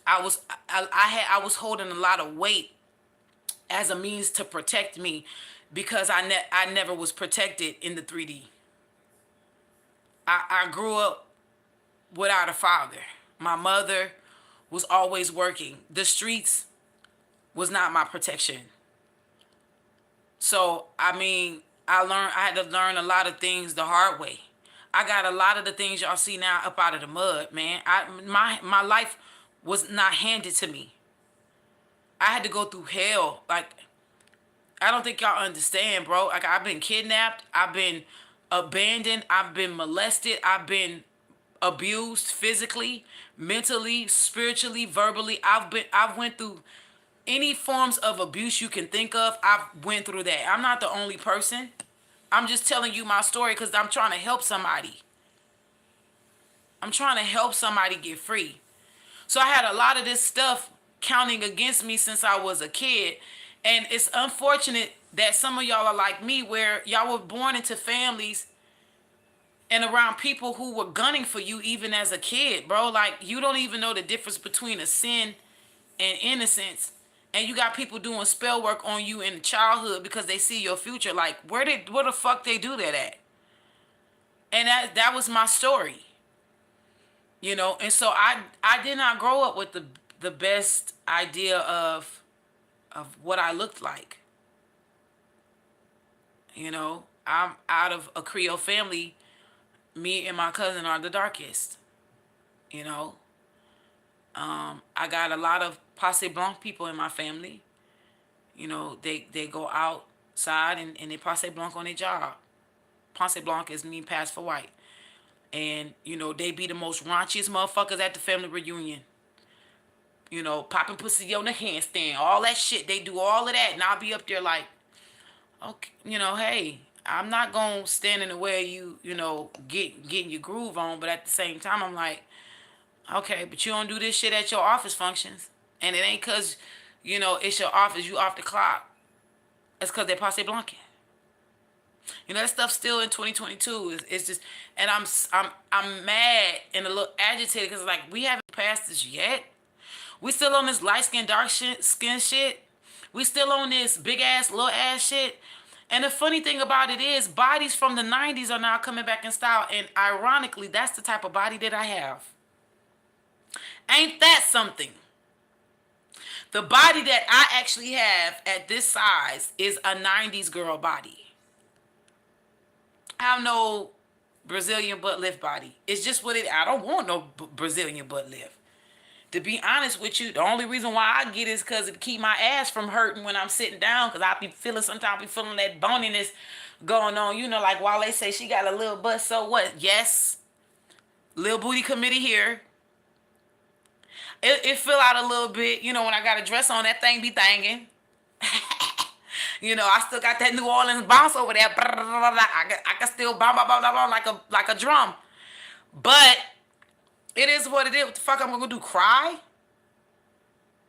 I was holding a lot of weight as a means to protect me, because I never was protected in the 3D. I grew up without a father. My mother was always working. The streets was not my protection. So, I mean, I had to learn a lot of things the hard way. I got a lot of the things y'all see now up out of the mud, man. My life was not handed to me. I had to go through hell. Like, I don't think y'all understand, bro. Like, I've been kidnapped, I've been abandoned, I've been molested, I've been abused physically, mentally, spiritually, verbally. I've went through any forms of abuse you can think of. I've went through that. I'm not the only person. I'm just telling you my story because I'm trying to help somebody. I'm trying to help somebody get free. So I had a lot of this stuff counting against me since I was a kid. And it's unfortunate that some of y'all are like me, where y'all were born into families and around people who were gunning for you even as a kid, bro. Like, you don't even know the difference between a sin and innocence. And you got people doing spell work on you in childhood because they see your future. Like, where the fuck they do that at? And that was my story. And so I did not grow up with the best idea of what I looked like. I'm out of a Creole family. Me and my cousin are the darkest. You know, I got a lot of Passe Blanc people in my family. They go outside and they Passe Blanc on their job. Passe Blanc is mean pass for white. And, they be the most raunchiest motherfuckers at the family reunion. Popping pussy on the handstand, all that shit. They do all of that. And I'll be up there like, okay, hey, I'm not going to stand in the way of you, getting your groove on. But at the same time, I'm like, okay, but you don't do this shit at your office functions. And it ain't because, it's your office, you off the clock. It's because they passe blanket. That stuff's still in 2022. It's just, and I'm mad and a little agitated because like we haven't passed this yet. We still on this light skin, dark skin shit. We still on this big ass, little ass shit. And the funny thing about it is, bodies from the 90s are now coming back in style. And ironically, that's the type of body that I have. Ain't that something? The body that I actually have at this size is a 90s girl body. I have no Brazilian butt lift body. It's just what it. I don't want no Brazilian butt lift. To be honest with you, the only reason why I get it is because it keep my ass from hurting when I'm sitting down. Because sometimes I be feeling that boniness going on. Like Wale say she got a little butt, so what? Yes. Little booty committee here. It fill out a little bit, when I got a dress on, that thing be thangin'. I still got that New Orleans bounce over there. I can still bounce like a drum. But it is what it is. What the fuck I'm gonna do? Cry?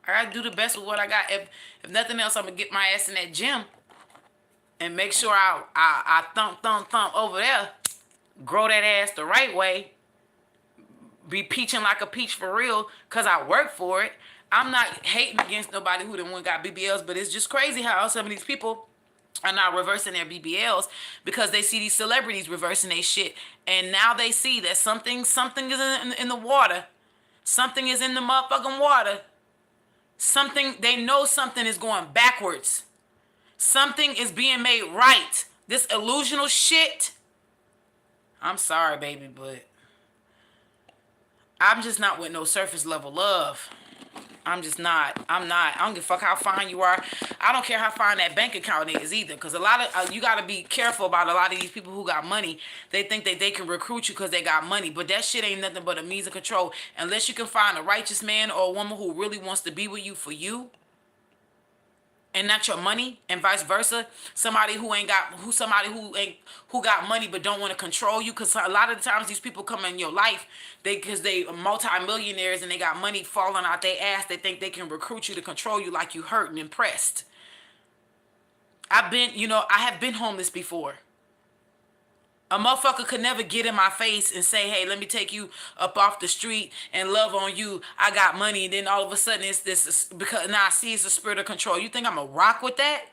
I gotta do the best with what I got. If nothing else, I'm gonna get my ass in that gym and make sure I thump over there. Grow that ass the right way. Be peaching like a peach for real, cause I work for it. I'm not hating against nobody who done got BBLs, but it's just crazy how some of these people are not reversing their BBLs because they see these celebrities reversing their shit, and now they see that something is in the water. Something is in the motherfucking water. They know something is going backwards. Something is being made right. This illusional shit. I'm sorry, baby, but I'm just not with no surface level love. I'm just not. I don't give a fuck how fine you are. I don't care how fine that bank account is either. Because a lot of you got to be careful about a lot of these people who got money. They think that they can recruit you because they got money. But that shit ain't nothing but a means of control. Unless you can find a righteous man or a woman who really wants to be with you for you, and not your money, and vice versa. Somebody who got money but don't want to control you, because a lot of the times these people come in your life, because they are multi-millionaires and they got money falling out their ass. They think they can recruit you to control you like you hurt and impressed. I have been homeless before. A motherfucker could never get in my face and say, hey, let me take you up off the street and love on you. I got money. And then all of a sudden it's this, because now I see it's a spirit of control. You think I'm going to rock with that?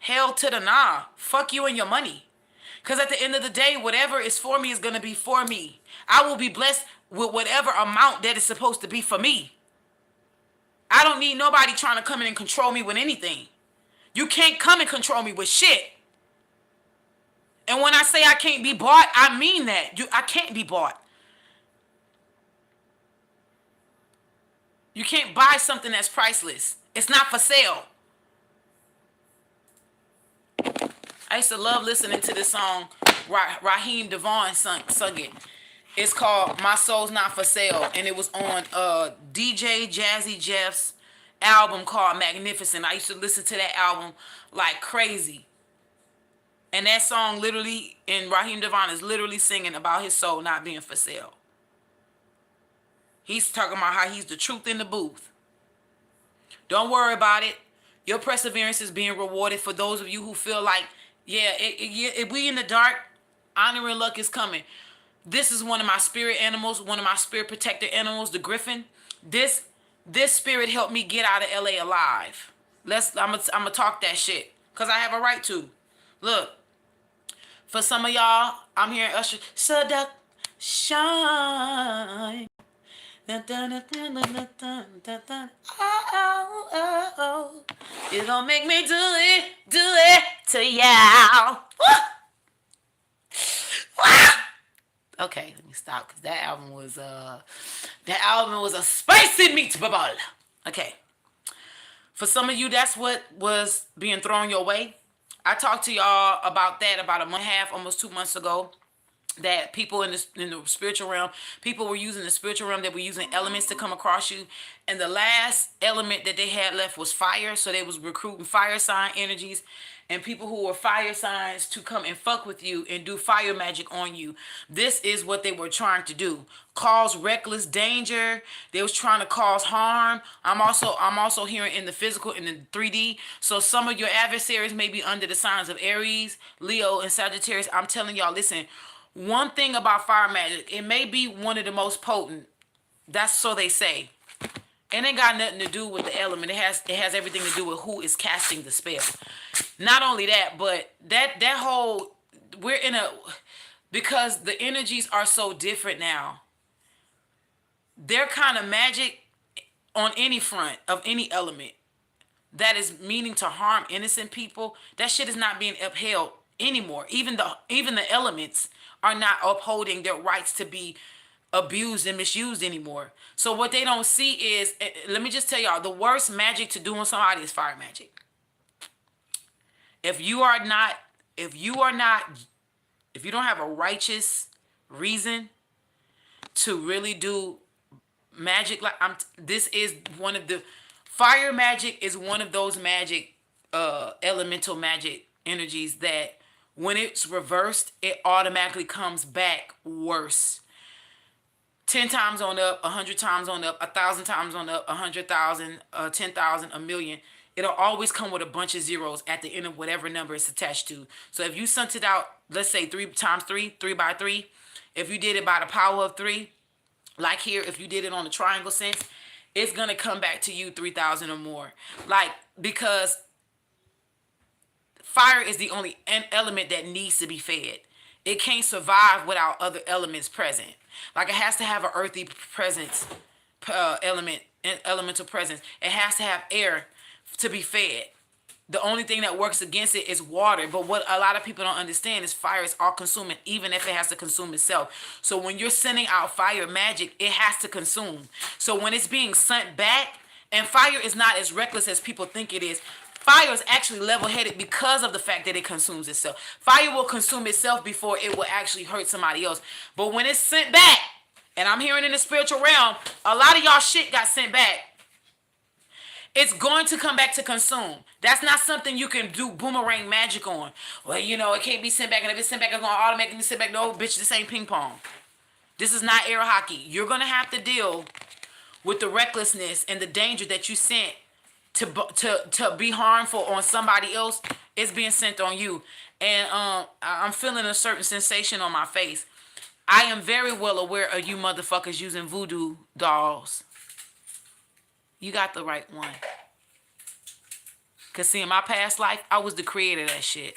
Hell to the nah. Fuck you and your money. Because at the end of the day, whatever is for me is going to be for me. I will be blessed with whatever amount that is supposed to be for me. I don't need nobody trying to come in and control me with anything. You can't come and control me with shit. And when I say I can't be bought, I mean that. I can't be bought. You can't buy something that's priceless. It's not for sale. I used to love listening to this song. Raheem Devon sung it. It's called My Soul's Not For Sale. And it was on DJ Jazzy Jeff's album called Magnificent. I used to listen to that album like crazy. And that song literally, and Raheem Devon is literally singing about his soul not being for sale. He's talking about how he's the truth in the booth. Don't worry about it. Your perseverance is being rewarded. For those of you who feel like, if we in the dark, honor and luck is coming. This is one of my spirit animals, one of my spirit protector animals, the griffin. This spirit helped me get out of LA alive. I'm gonna talk that shit, because I have a right to. Look, for some of y'all, I'm hearing Usher, shine. Dun, dun, dun, dun, dun, dun, dun, dun, dun. Oh, oh, oh. You gonna make me do it to y'all. Okay, let me stop because that album was a spicy meatball. Okay, for some of you, that's what was being thrown your way. I talked to y'all about that about a month and a half, almost 2 months ago. That people in the spiritual realm, people were using the spiritual realm, that were using elements to come across you, and the last element that they had left was fire. So they was recruiting fire sign energies and people who were fire signs to come and fuck with you and do fire magic on you. This is what they were trying to do: cause reckless danger. They was trying to cause harm. I'm also hearing in the physical, in the 3D. So some of your adversaries may be under the signs of Aries, Leo, and Sagittarius. I'm telling y'all, listen. One thing about fire magic, it may be one of the most potent. That's so they say. It ain't got nothing to do with the element. It has everything to do with who is casting the spell. Not only that, but that whole, we're in a, because the energies are so different now. Their kind of magic on any front of any element that is meaning to harm innocent people, that shit is not being upheld anymore. Even the elements are not upholding their rights to be abused and misused anymore. So what they don't see is, let me just tell y'all, the worst magic to do on somebody is fire magic. If you are not, if you are not, if you don't have a righteous reason to really do magic, like this is one of the, fire magic is one of those magic, elemental magic energies that when it's reversed, it automatically comes back worse. 10 times on up, 100 times on up, 1,000 times on up, 100,000, 10,000, a million. It'll always come with a bunch of zeros at the end of whatever number it's attached to. So if you sent it out, let's say 3 times 3, 3 by 3, if you did it by the power of 3, like here, if you did it on the triangle sense, it's going to come back to you 3,000 or more. Like, because fire is the only element that needs to be fed. It can't survive without other elements present. Like, it has to have an earthy presence, elemental presence. It has to have air to be fed. The only thing that works against it is water. But what a lot of people don't understand is fire is all consuming, even if it has to consume itself. So when you're sending out fire magic, it has to consume. So when it's being sent back, and fire is not as reckless as people think it is. Fire is actually level-headed because of the fact that it consumes itself. Fire will consume itself before it will actually hurt somebody else. But when it's sent back, and I'm hearing in the spiritual realm, a lot of y'all shit got sent back. It's going to come back to consume. That's not something you can do boomerang magic on. Well, it can't be sent back, and if it's sent back, it's going to automatically send back. No, bitch, this ain't ping pong. This is not air hockey. You're going to have to deal with the recklessness and the danger that you sent to be harmful on somebody else. It's being sent on you. And I'm feeling a certain sensation on my face. I am very well aware of you motherfuckers using voodoo dolls. You got the right one. Because see, in my past life, I was the creator of that shit.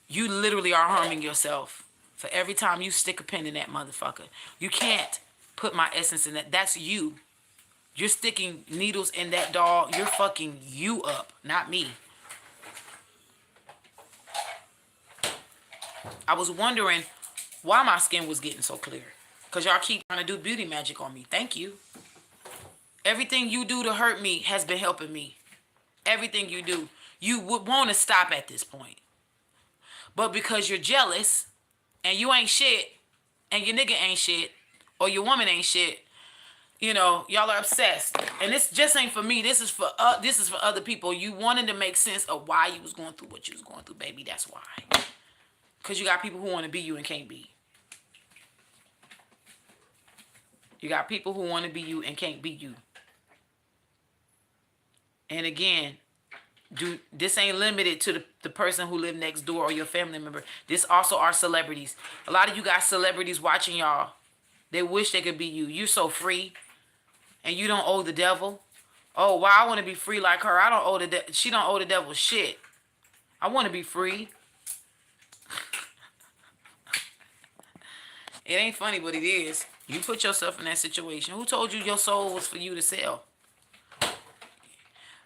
You literally are harming yourself for every time you stick a pin in that motherfucker. You can't put my essence in that. That's you. You're sticking needles in that doll. You're fucking you up, not me. I was wondering why my skin was getting so clear. Because y'all keep trying to do beauty magic on me. Thank you. Everything you do to hurt me has been helping me. Everything you do. You would want to stop at this point. But because you're jealous, and you ain't shit, and your nigga ain't shit, or your woman ain't shit, y'all are obsessed. And this just ain't for me. This is for other people. You wanted to make sense of why you was going through what you was going through, baby. That's why. Because you got people who want to be you and can't be. You got people who want to be you and can't be you. And again, this ain't limited to the person who live next door or your family member. This also are celebrities. A lot of you got celebrities watching y'all. They wish they could be you. You're so free. And you don't owe the devil. Oh, well, I want to be free like her. I don't owe she don't owe the devil shit. I want to be free. It ain't funny, but it is. You put yourself in that situation. Who told you your soul was for you to sell?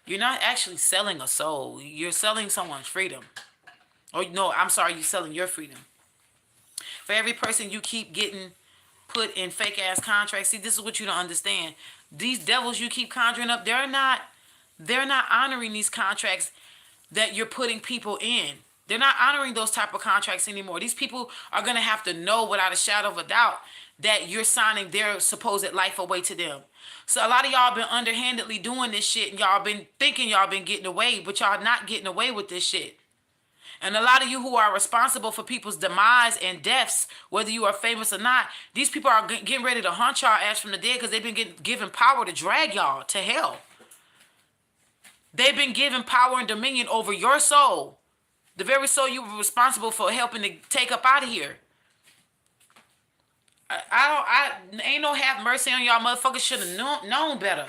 You're not actually selling a soul. You're selling someone's freedom. Or no, I'm sorry, you're selling your freedom. For every person you keep getting put in fake ass contracts, see, this is what you don't understand. These devils you keep conjuring up, they're not honoring these contracts that you're putting people in. They're not honoring those type of contracts anymore. These people are going to have to know without a shadow of a doubt that you're signing their supposed life away to them. So a lot of y'all been underhandedly doing this shit, and y'all been thinking y'all been getting away, but y'all not getting away with this shit. And a lot of you who are responsible for people's demise and deaths, whether you are famous or not, these people are getting ready to haunt y'all ass from the dead because they've been given power to drag y'all to hell. They've been given power and dominion over your soul. The very soul you were responsible for helping to take up out of here. I ain't no have mercy on y'all motherfuckers. Should have known better.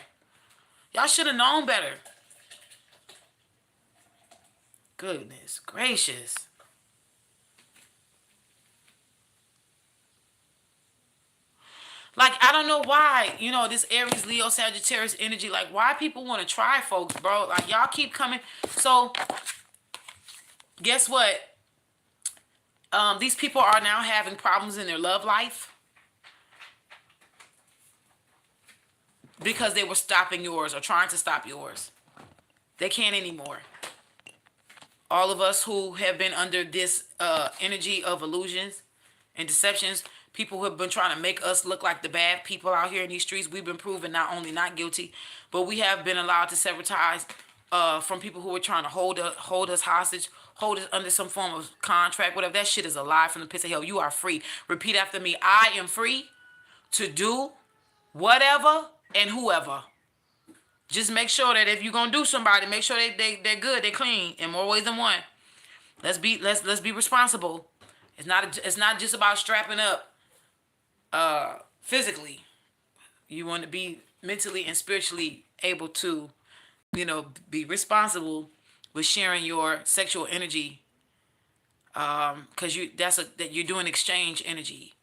Y'all should have known better. Goodness gracious. Like, I don't know why, this Aries, Leo, Sagittarius energy, like, why people want to try folks, bro? Like, y'all keep coming. So, guess what? These people are now having problems in their love life because they were stopping yours or trying to stop yours. They can't anymore. All of us who have been under this energy of illusions and deceptions, people who have been trying to make us look like the bad people out here in these streets, we've been proven not only not guilty, but we have been allowed to sever ties from people who were trying to hold us hostage, hold us under some form of contract, whatever. That shit is a lie from the pits of hell. You are free. Repeat after me. I am free to do whatever and whoever. Just make sure that if you're gonna do somebody, make sure they're good, they're clean in more ways than one. Let's be responsible. It's not just about strapping up physically. You want to be mentally and spiritually able to, be responsible with sharing your sexual energy. Because that you're doing exchange energy.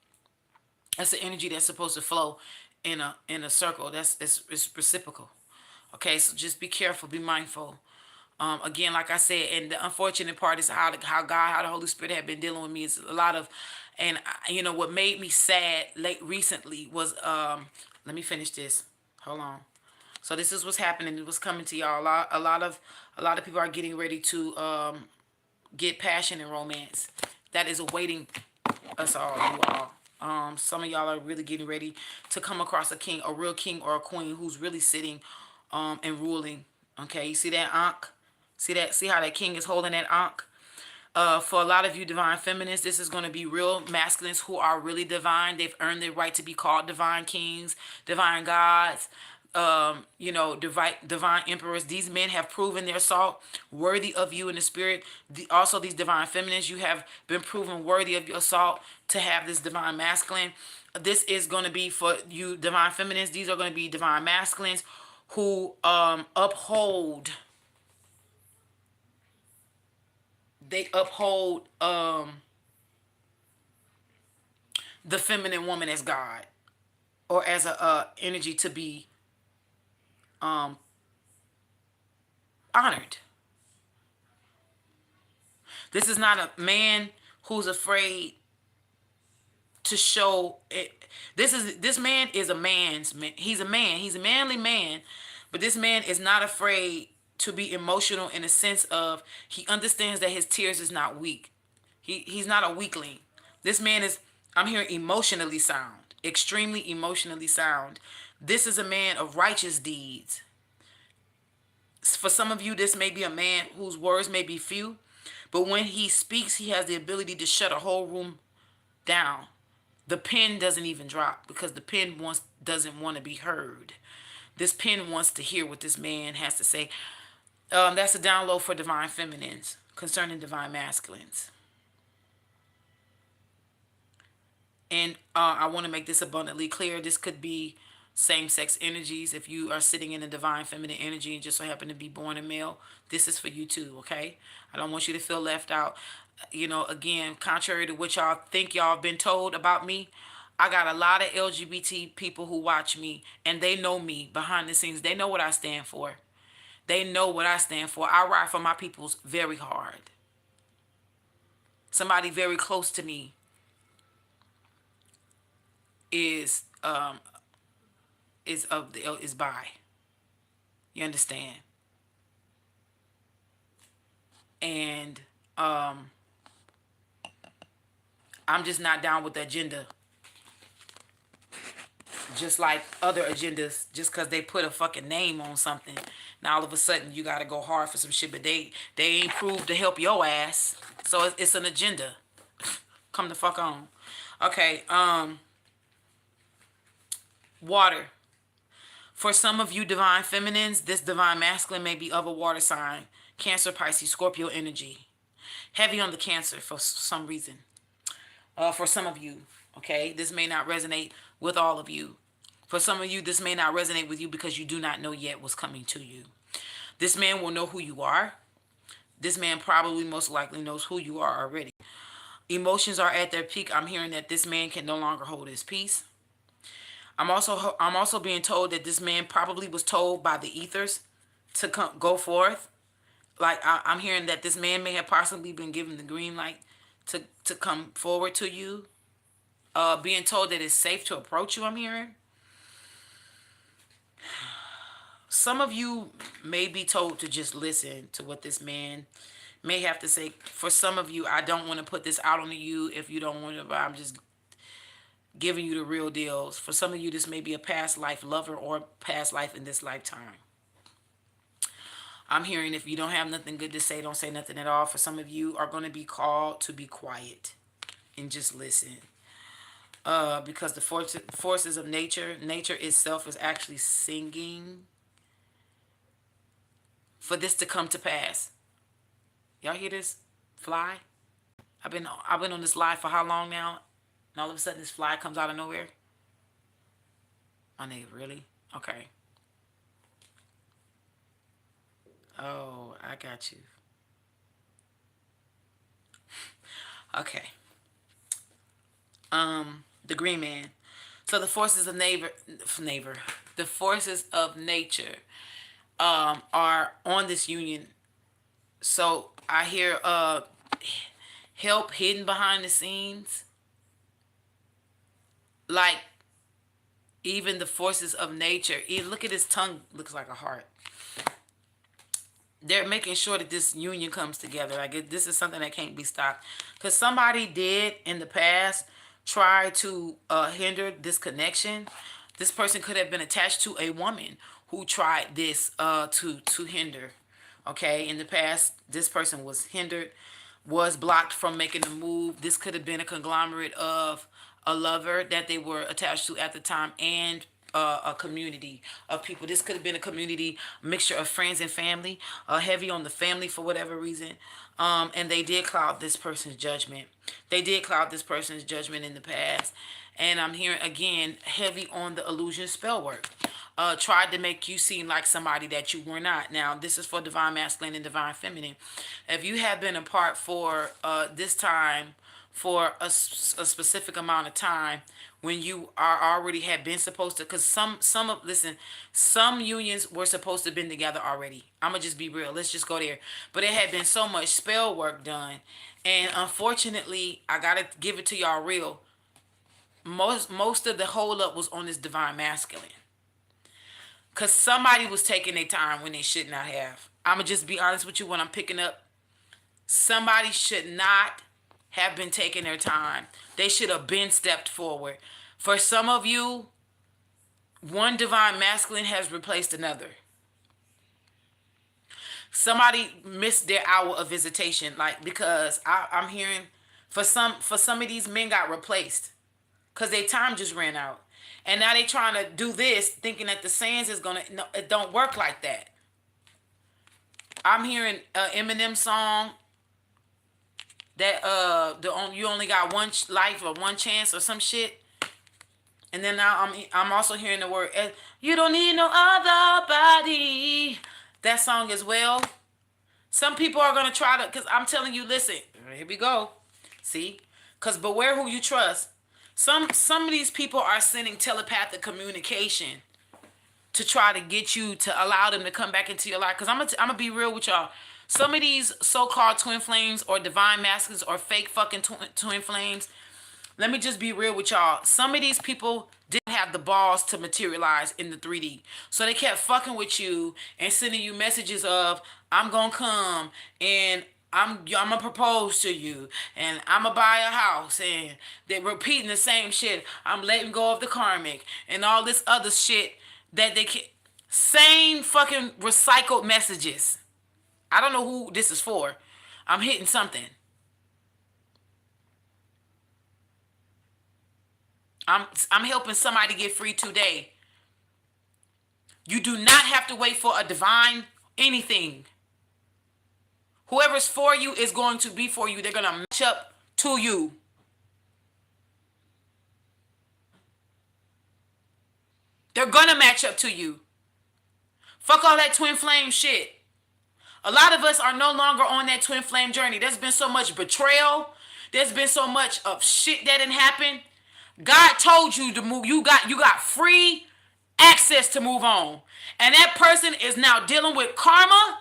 That's the energy that's supposed to flow in a circle. It's reciprocal. Okay, so just be careful, be mindful. Again, like I said, and the unfortunate part is how the Holy Spirit had been dealing with me. It's a lot of, and what made me sad recently was, let me finish this. Hold on. So this is what's happening. It was coming to y'all. A lot of people are getting ready to get passion and romance. That is awaiting us all, you all. Some of y'all are really getting ready to come across a real king or a queen who's really sitting and ruling. Okay, you see that ankh? See how that king is holding that ankh? For a lot of you divine feminists, this is going to be real masculines who are really divine. They've earned the right to be called divine kings, divine gods, divine emperors. These men have proven their salt worthy of you in the spirit. Also, these divine feminists, you have been proven worthy of your salt to have this divine masculine. This is going to be for you divine feminists. These are going to be divine masculines who uphold the feminine woman as God or as a energy to be honored. This is not a man who's afraid to show it. This man is a man's man. He's a man. He's a manly man, but this man is not afraid to be emotional in the sense of he understands that his tears is not weak. He's not a weakling. This man is, I'm hearing, emotionally sound, extremely emotionally sound. This is a man of righteous deeds. For some of you, this may be a man whose words may be few, but when he speaks, he has the ability to shut a whole room down. The pen doesn't even drop because the pen doesn't want to be heard. This pen wants to hear what this man has to say. That's a download for divine feminines concerning divine masculines. And I want to make this abundantly clear. This could be same-sex energies. If you are sitting in a divine feminine energy and just so happen to be born a male, this is for you too, okay? I don't want you to feel left out. Again, contrary to what y'all think y'all have been told about me, I got a lot of LGBT people who watch me, and they know me behind the scenes. They know what I stand for. They know what I stand for. I ride for my peoples very hard. Somebody very close to me is is bi. You understand? And I'm just not down with the agenda. Just like other agendas, just because they put a fucking name on something, now all of a sudden you gotta go hard for some shit, but they ain't proved to help your ass. So it's an agenda. Come the fuck on. Okay, water. For some of you divine feminines, this divine masculine may be of a water sign. Cancer, Pisces, Scorpio energy. Heavy on the Cancer for some reason. For some of you, okay? This may not resonate with all of you. For some of you, this may not resonate with you because you do not know yet what's coming to you. This man will know who you are. This man probably most likely knows who you are already. Emotions are at their peak. I'm hearing that this man can no longer hold his peace. I'm also being told that this man probably was told by the ethers to go forth. Like I'm hearing that this man may have possibly been given the green light to come forward to you. Being told that it's safe to approach you. I'm hearing. Some of you may be told to just listen to what this man may have to say. For some of you, I don't want to put this out on you if you don't want to, but I'm just giving you the real deals. For some of you, this may be a past life lover or past life in this lifetime. I'm hearing if you don't have nothing good to say, don't say nothing at all. For some of you are going to be called to be quiet and just listen. Because the forces of nature itself is actually singing for this to come to pass. Y'all hear this fly? I've been on this live for how long now? And all of a sudden this fly comes out of nowhere. My nigga, really? Okay. Oh, I got you. Okay. The green man. So the forces of the forces of nature are on this union. So I hear help hidden behind the scenes. Like even the forces of nature. Look at his tongue, looks like a heart. They're making sure that this union comes together. Like this is something that can't be stopped. Because somebody did in the past try to hinder this connection. This person could have been attached to a woman who tried this to hinder. Okay, in the past, this person was hindered, was blocked from making a move. This could have been a conglomerate of a lover that they were attached to at the time and a community of people. This could have been a community mixture of friends and family, heavy on the family for whatever reason. And they did cloud this person's judgment. They did cloud this person's judgment in the past. And I'm hearing again heavy on the illusion spell work. Tried to make you seem like somebody that you were not. Now, this is for divine masculine and divine feminine. If you have been apart for this time, for a specific amount of time, when you are already had been supposed to, because some unions were supposed to have been together already. I'm gonna just be real. Let's just go there. But it had been so much spell work done, and unfortunately, I gotta give it to y'all real. Most of the hold up was on this divine masculine. Because somebody was taking their time when they should not have. I'm going to just be honest with you when I'm picking up. Somebody should not have been taking their time. They should have been stepped forward. For some of you, one divine masculine has replaced another. Somebody missed their hour of visitation. Like, because I'm hearing for some of these men got replaced. Because their time just ran out. And now they trying to do this, thinking that the sands is gonna. No, it don't work like that. I'm hearing Eminem song that you only got one life or one chance or some shit. And then now I'm also hearing the word you don't need no other body. That song as well. Some people are gonna try to, because I'm telling you, listen, here we go. See, because beware who you trust. Some of these people are sending telepathic communication to try to get you to allow them to come back into your life. Because I'm gonna be real with y'all. Some of these so-called twin flames or divine masculines or fake fucking twin flames, let me just be real with y'all. Some of these people didn't have the balls to materialize in the 3D. So they kept fucking with you and sending you messages of, I'm gonna come and I'm gonna propose to you and I'm gonna buy a house, and they're repeating the same shit. I'm letting go of the karmic and all this other shit that they can. Same fucking recycled messages. I don't know who this is for. I'm hitting something. I'm helping somebody get free today. You do not have to wait for a divine anything. Whoever's for you is going to be for you. They're going to match up to you. They're going to match up to you. Fuck all that twin flame shit. A lot of us are no longer on that twin flame journey. There's been so much betrayal. There's been so much of shit that didn't happen. God told you to move. You got free access to move on. And that person is now dealing with karma,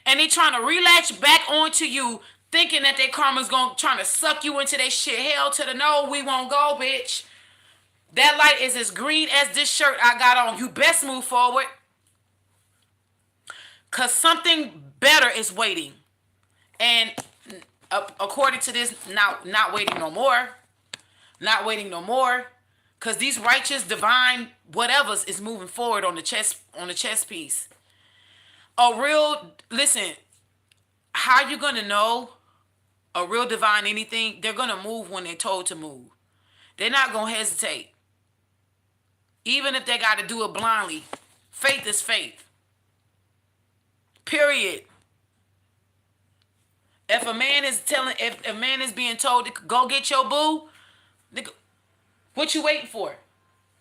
and they trying to relatch back onto you, thinking that their karma's trying to suck you into their shit. Hell to the no, we won't go, bitch. That light is as green as this shirt I got on. You best move forward. Cause something better is waiting. And according to this, not waiting no more. Not waiting no more. Cause these righteous, divine whatevers is moving forward on the chess piece. Listen, how you gonna know a real divine anything? They're gonna move when they're told to move. They're not gonna hesitate. Even if they gotta do it blindly. Faith is faith. Period. If a man is being told to go get your boo, what you waiting for?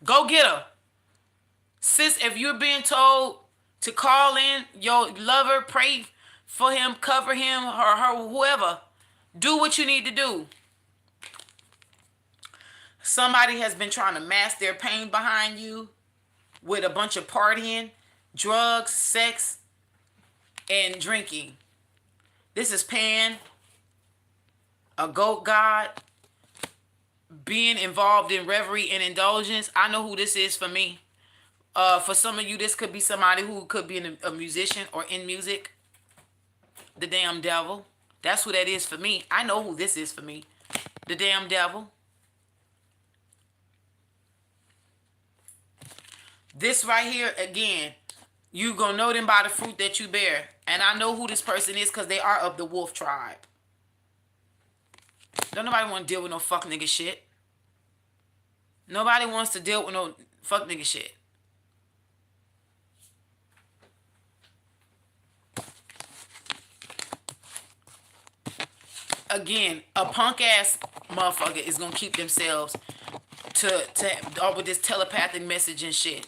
Go get her. Sis, if you're being told to call in your lover, pray for him, cover him, or her, whoever, do what you need to do. Somebody has been trying to mask their pain behind you with a bunch of partying, drugs, sex, and drinking. This is Pan, a goat god, being involved in reverie and indulgence. I know who this is for me. For some of you, this could be somebody who could be a musician or in music. The damn devil. That's who that is for me. I know who this is for me. The damn devil. This right here, again, you gonna know them by the fruit that you bear. And I know who this person is because they are of the wolf tribe. Don't nobody want to deal with no fuck nigga shit. Nobody wants to deal with no fuck nigga shit. Again, a punk ass motherfucker is gonna keep themselves to with this telepathic message and shit.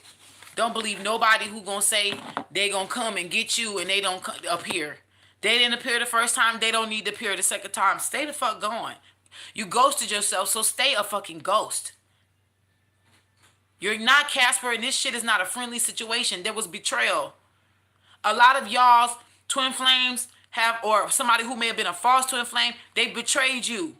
Don't believe nobody who gonna say they gonna come and get you and they don't appear. They didn't appear the first time. They don't need to appear the second time. Stay the fuck going. You ghosted yourself, so stay a fucking ghost. You're not Casper, and this shit is not a friendly situation. There was betrayal. A lot of y'all's twin flames or somebody who may have been a false twin flame, they betrayed you.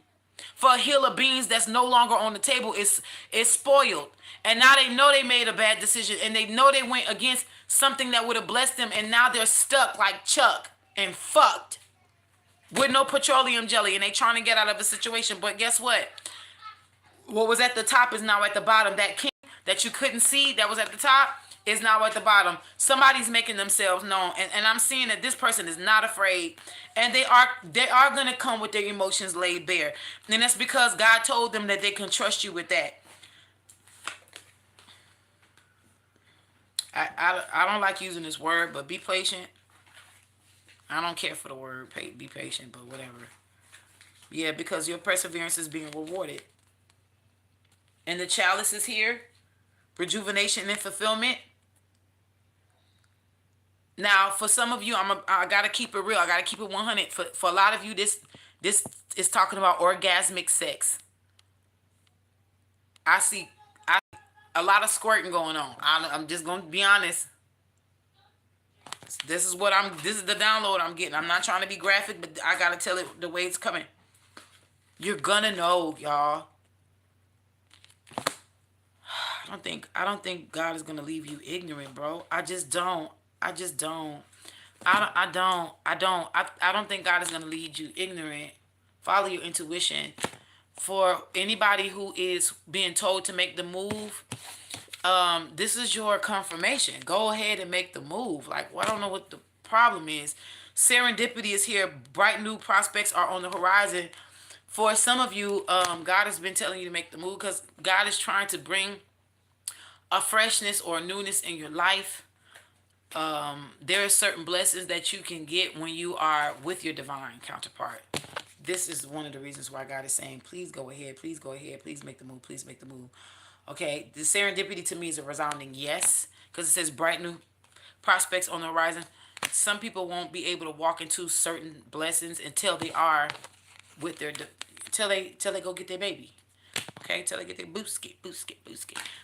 For a hill of beans that's no longer on the table is spoiled. And now they know they made a bad decision, and they know they went against something that would have blessed them, and now they're stuck like Chuck and fucked with no petroleum jelly, and they trying to get out of the situation. But guess what? What was at the top is now at the bottom. That king that you couldn't see that was at the top is now at the bottom. Somebody's making themselves known, and I'm seeing that this person is not afraid, and they are going to come with their emotions laid bare, and that's because God told them that they can trust you with that. I don't like using this word, but be patient. I don't care for the word be patient, but whatever. Yeah, because your perseverance is being rewarded. And the chalice is here. Rejuvenation and fulfillment. Now, for some of you, I gotta keep it real. I gotta keep it 100. For a lot of you, this is talking about orgasmic sex. I see a lot of squirting going on. I'm just gonna be honest. This is the download I'm getting. I'm not trying to be graphic, but I gotta tell it the way it's coming. You're gonna know, y'all. I don't think God is gonna leave you ignorant, bro. I just don't. I just don't. I don't think God is gonna lead you ignorant. Follow your intuition. For anybody who is being told to make the move, this is your confirmation. Go ahead and make the move. Like, well, I don't know what the problem is. Serendipity is here. Bright new prospects are on the horizon. For some of you, God has been telling you to make the move because God is trying to bring a freshness or a newness in your life. There are certain blessings that you can get when you are with your divine counterpart. This is one of the reasons why God is saying, please go ahead, please go ahead, please make the move, please make the move. Okay, the serendipity to me is a resounding yes, because it says bright new prospects on the horizon. Some people won't be able to walk into certain blessings until they are with their, till they go get their baby. Okay, till they get their booski.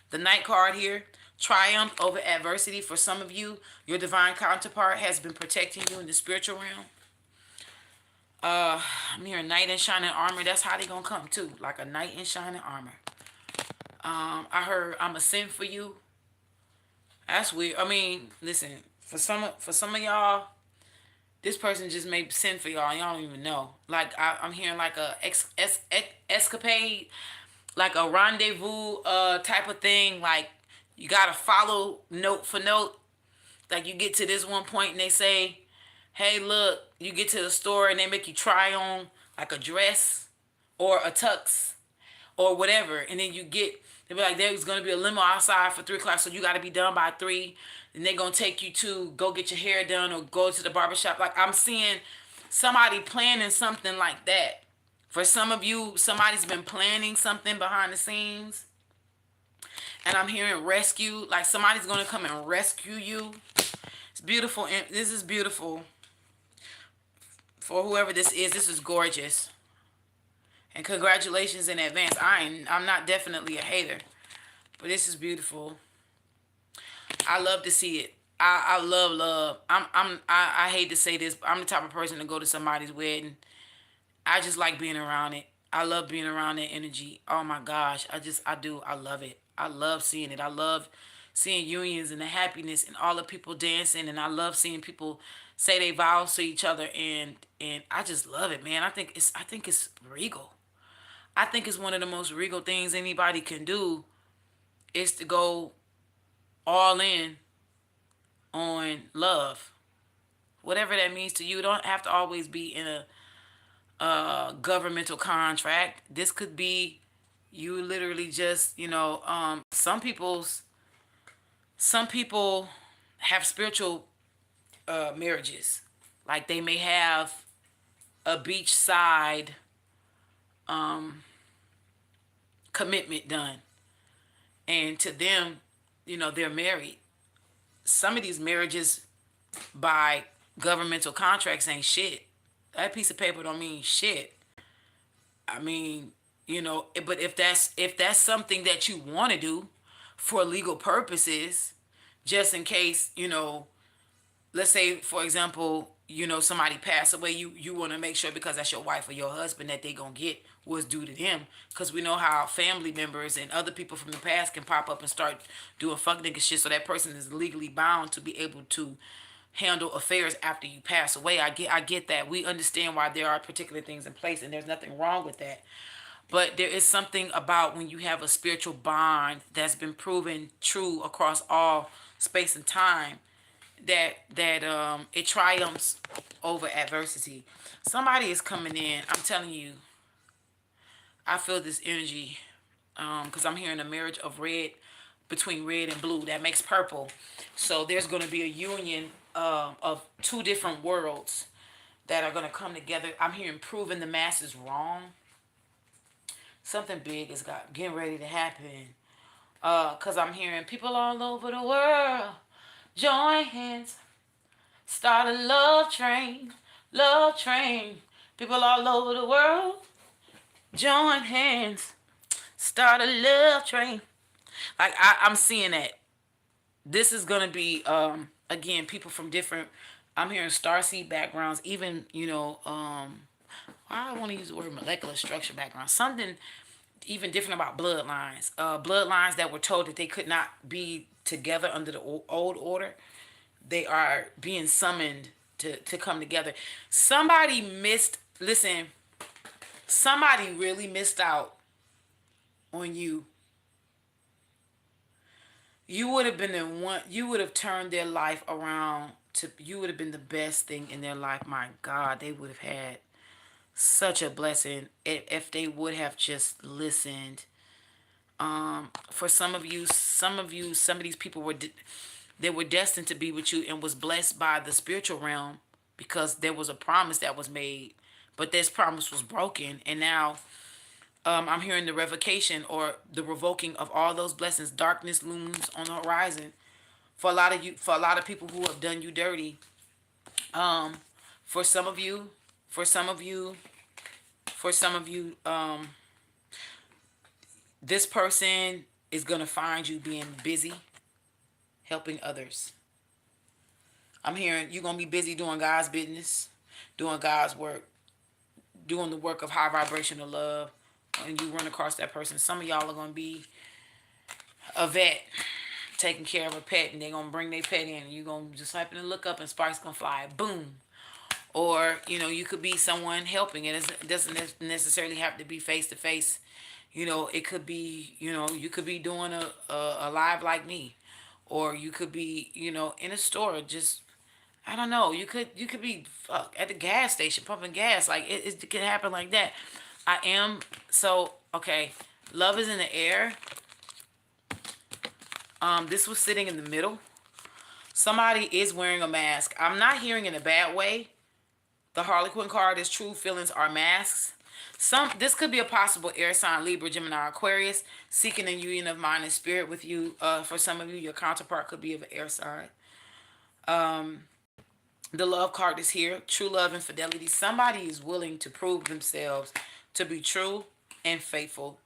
The Knight card here, triumph over adversity. For some of you, your divine counterpart has been protecting you in the spiritual realm. I'm hearing knight in shining armor. That's how they gonna come too, like a knight in shining armor. I heard I'm a sin for you. That's weird. I mean, listen, for some of y'all, this person just may sin for y'all. Y'all don't even know. Like I'm hearing like a escapade, like a rendezvous type of thing. Like you gotta follow note for note. Like you get to this one point and they say, hey, look, you get to the store and they make you try on like a dress or a tux or whatever. And then they be like, there's going to be a limo outside for 3 o'clock. So you got to be done by 3. And they're going to take you to go get your hair done or go to the barbershop. Like I'm seeing somebody planning something like that. For some of you, somebody's been planning something behind the scenes. And I'm hearing rescue. Like somebody's going to come and rescue you. It's beautiful. And this is beautiful. For whoever this is gorgeous. And congratulations in advance. I'm not definitely a hater. But this is beautiful. I love to see it. I love. I hate to say this, but I'm the type of person to go to somebody's wedding. I just like being around it. I love being around that energy. Oh my gosh. I do. I love it. I love seeing it. I love seeing unions and the happiness and all the people dancing, and I love seeing people say they vows to each other, and I just love it, man. I think it's regal. I think it's one of the most regal things anybody can do is to go all in on love. Whatever that means to you. It don't have to always be in a governmental contract. This could be you literally just, some people have spiritual marriages. Like they may have a beachside commitment done. And to them, they're married. Some of these marriages by governmental contracts ain't shit. That piece of paper don't mean shit. I mean, but if that's something that you want to do for legal purposes, just in case, let's say for example, somebody passed away, you want to make sure because that's your wife or your husband that they gonna get what's due to them, because we know how family members and other people from the past can pop up and start doing fuck nigga shit, so that person is legally bound to be able to handle affairs after you pass away. I get that. We understand why there are particular things in place, and there's nothing wrong with that. But there is something about when you have a spiritual bond that's been proven true across all space and time, that it triumphs over adversity. Somebody is coming in. I'm telling you, I feel this energy because I'm hearing a marriage of red between red and blue that makes purple. So there's going to be a union of two different worlds that are going to come together. I'm hearing proving the masses wrong. Something big is getting ready to happen. Because I'm hearing people all over the world join hands, start a love train, love train. People all over the world join hands, Start a love train. Like I'm seeing that. This is gonna be again people from different. I'm hearing starseed backgrounds, even I want to use the word molecular structure background. Something even different about bloodlines. Bloodlines that were told that they could not be together under the old order. They are being summoned to come together. Somebody missed. Listen, somebody really missed out on you. You would have been the one. You would have turned their life around. You would have been the best thing in their life. My God, they would have had such a blessing if they would have just listened. For some of these people they were destined to be with you and was blessed by the spiritual realm because there was a promise that was made, but this promise was broken, and now I'm hearing the revocation or the revoking of all those blessings. Darkness looms on the horizon for a lot of you, for a lot of people who have done you dirty. Um, for some of you, for some of you, for some of you, this person is gonna find you being busy helping others. I'm hearing you're gonna be busy doing God's business, doing God's work, doing the work of high vibrational love. And you run across that person. Some of y'all are gonna be a vet taking care of a pet, and they're gonna bring their pet in, and you're gonna just happen to look up, and sparks gonna fly, boom. Or you could be someone helping. It doesn't necessarily have to be face to face. It could be you could be doing a live like me, or you could be in a store, just I don't know. You could be at the gas station pumping gas. Like it can happen like that. I am so okay. Love is in the air. This was sitting in the middle. Somebody is wearing a mask. I'm not hearing in a bad way. The Harlequin card is true feelings are masks. This could be a possible air sign: Libra, Gemini, Aquarius, seeking a union of mind and spirit with you. For some of you, your counterpart could be of an air sign. The love card is here: true love and fidelity. Somebody is willing to prove themselves to be true and faithful.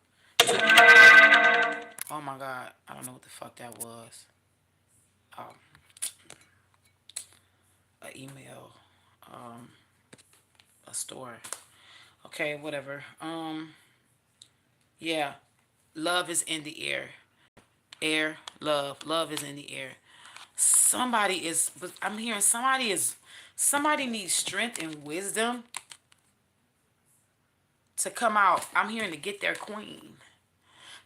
Oh my God, I don't know what the fuck that was. Um, an email, a store. Okay, whatever. Yeah, love is in the air. Air, love is in the air. I'm hearing somebody needs strength and wisdom to come out. I'm hearing to get their queen.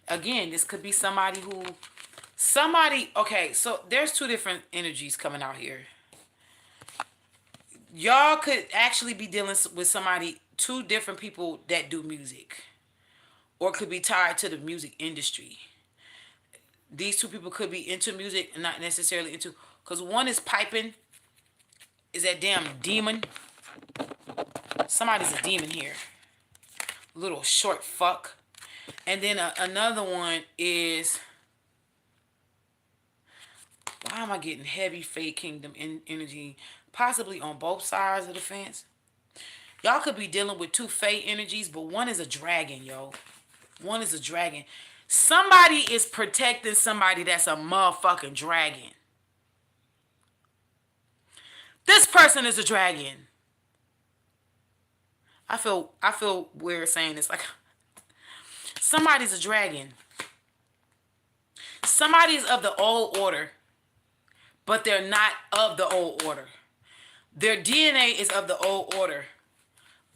Again, this could be okay, so there's two different energies coming out here. Y'all could actually be dealing with two different people that do music, or could be tied to the music industry. These two people could be into music and not necessarily into, because one is piping, is that damn demon. Somebody's a demon here. Little short fuck. And then another one is, why am I getting heavy fake kingdom energy? Possibly on both sides of the fence. Y'all could be dealing with two fake energies, but one is a dragon, yo. One is a dragon. Somebody is protecting somebody that's a motherfucking dragon. This person is a dragon. I feel weird saying this. Like, somebody's a dragon. Somebody's of the old order, but they're not of the old order. Their DNA is of the old order,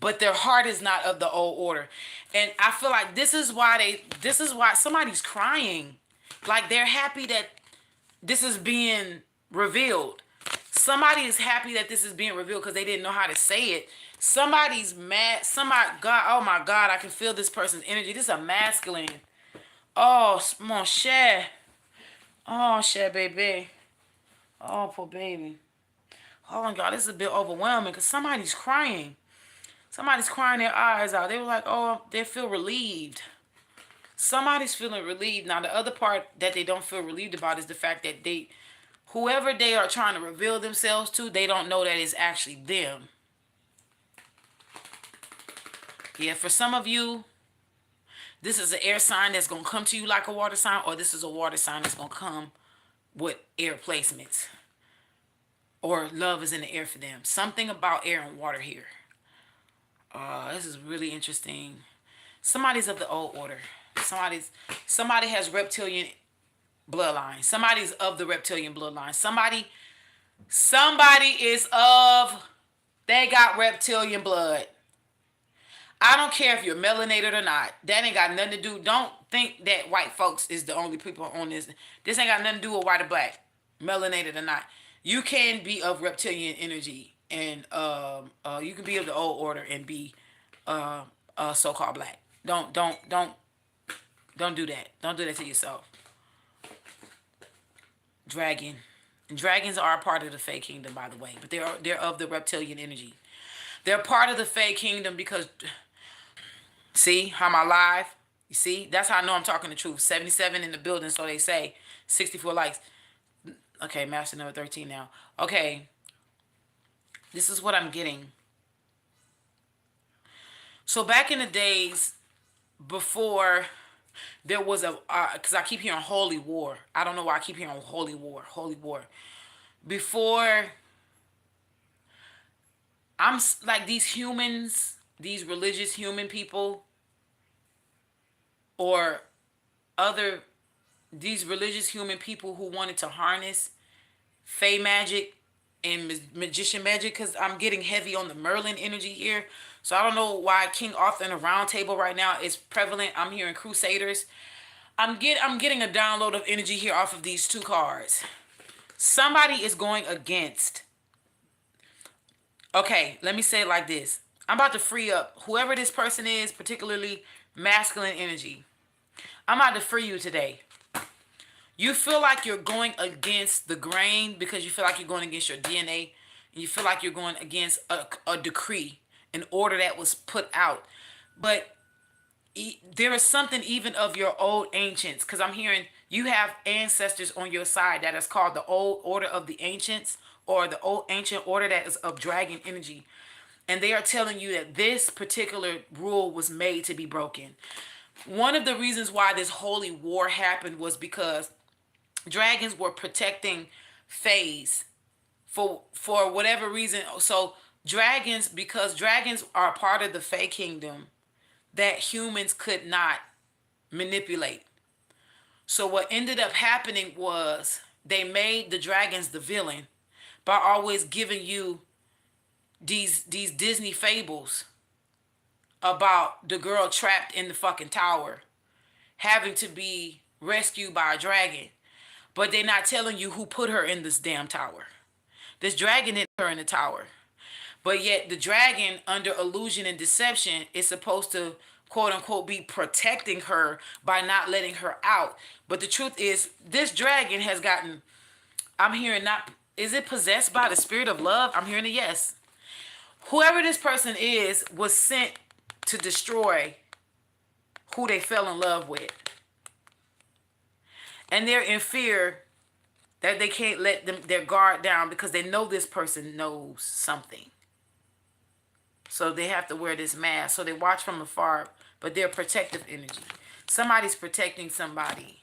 but their heart is not of the old order. And I feel like this is why somebody's crying. Like, they're happy that this is being revealed. Somebody is happy that this is being revealed because they didn't know how to say it. Somebody's mad. God, oh my God, I can feel this person's energy. This is a masculine. Oh, mon cher. Oh, cher baby. Oh, poor baby. Oh my God, this is a bit overwhelming because somebody's crying. Somebody's crying their eyes out. They were like, oh, they feel relieved. Somebody's feeling relieved. Now, the other part that they don't feel relieved about is the fact that whoever they are trying to reveal themselves to, they don't know that it's actually them. Yeah, for some of you, this is an air sign that's going to come to you like a water sign, or this is a water sign that's going to come with air placements, or love is in the air for them. Something about air and water here. This is really interesting. Somebody's of the old order. Somebody has reptilian bloodline. Somebody's of the reptilian bloodline. Somebody is of, they got reptilian blood. I don't care if you're melanated or not. That ain't got nothing to do. Don't think that white folks is the only people on this. This ain't got nothing to do with white or black, melanated or not. You can be of reptilian energy, and you can be of the old order and be so-called black. Don't do that. Don't do that to yourself. Dragon. And dragons are a part of the Fae Kingdom, by the way, but they're of the reptilian energy. They're part of the Fae Kingdom because, see how I'm alive? You see? That's how I know I'm talking the truth. 77 in the building, so they say. 64 likes. Okay, master number 13 now. Okay. This is what I'm getting. So back in the days before there was a, because I keep hearing holy war. I don't know why I keep hearing holy war, holy war. Before, like these humans, these religious human people, or these religious human people who wanted to harness Fey magic and magician magic, because I'm getting heavy on the Merlin energy here. So I don't know why King Arthur in a round table right now is prevalent. I'm hearing Crusaders. I'm getting a download of energy here off of these two cards. Somebody is going against. Okay, let me say it like this. I'm about to free up whoever this person is, particularly masculine energy. I'm about to free you today. You feel like you're going against the grain because you feel like you're going against your DNA. And you feel like you're going against a decree, an order that was put out. But there is something even of your old ancients, because I'm hearing you have ancestors on your side that is called the old order of the ancients, or the old ancient order that is of dragon energy. And they are telling you that this particular rule was made to be broken. One of the reasons why this holy war happened was because dragons were protecting fays for whatever reason. So dragons, because dragons are part of the Fae Kingdom that humans could not manipulate. So what ended up happening was they made the dragons the villain by always giving you these Disney fables about the girl trapped in the fucking tower having to be rescued by a dragon. But they're not telling you who put her in this damn tower. This dragon didn't put her in the tower. But yet the dragon, under illusion and deception, is supposed to, quote unquote, be protecting her by not letting her out. But the truth is, this dragon has gotten, I'm hearing not, is it possessed by the spirit of love? I'm hearing a yes. Whoever this person is was sent to destroy who they fell in love with. And they're in fear that they can't let their guard down because they know this person knows something. So they have to wear this mask. So they watch from afar, but they're protective energy. Somebody's protecting somebody.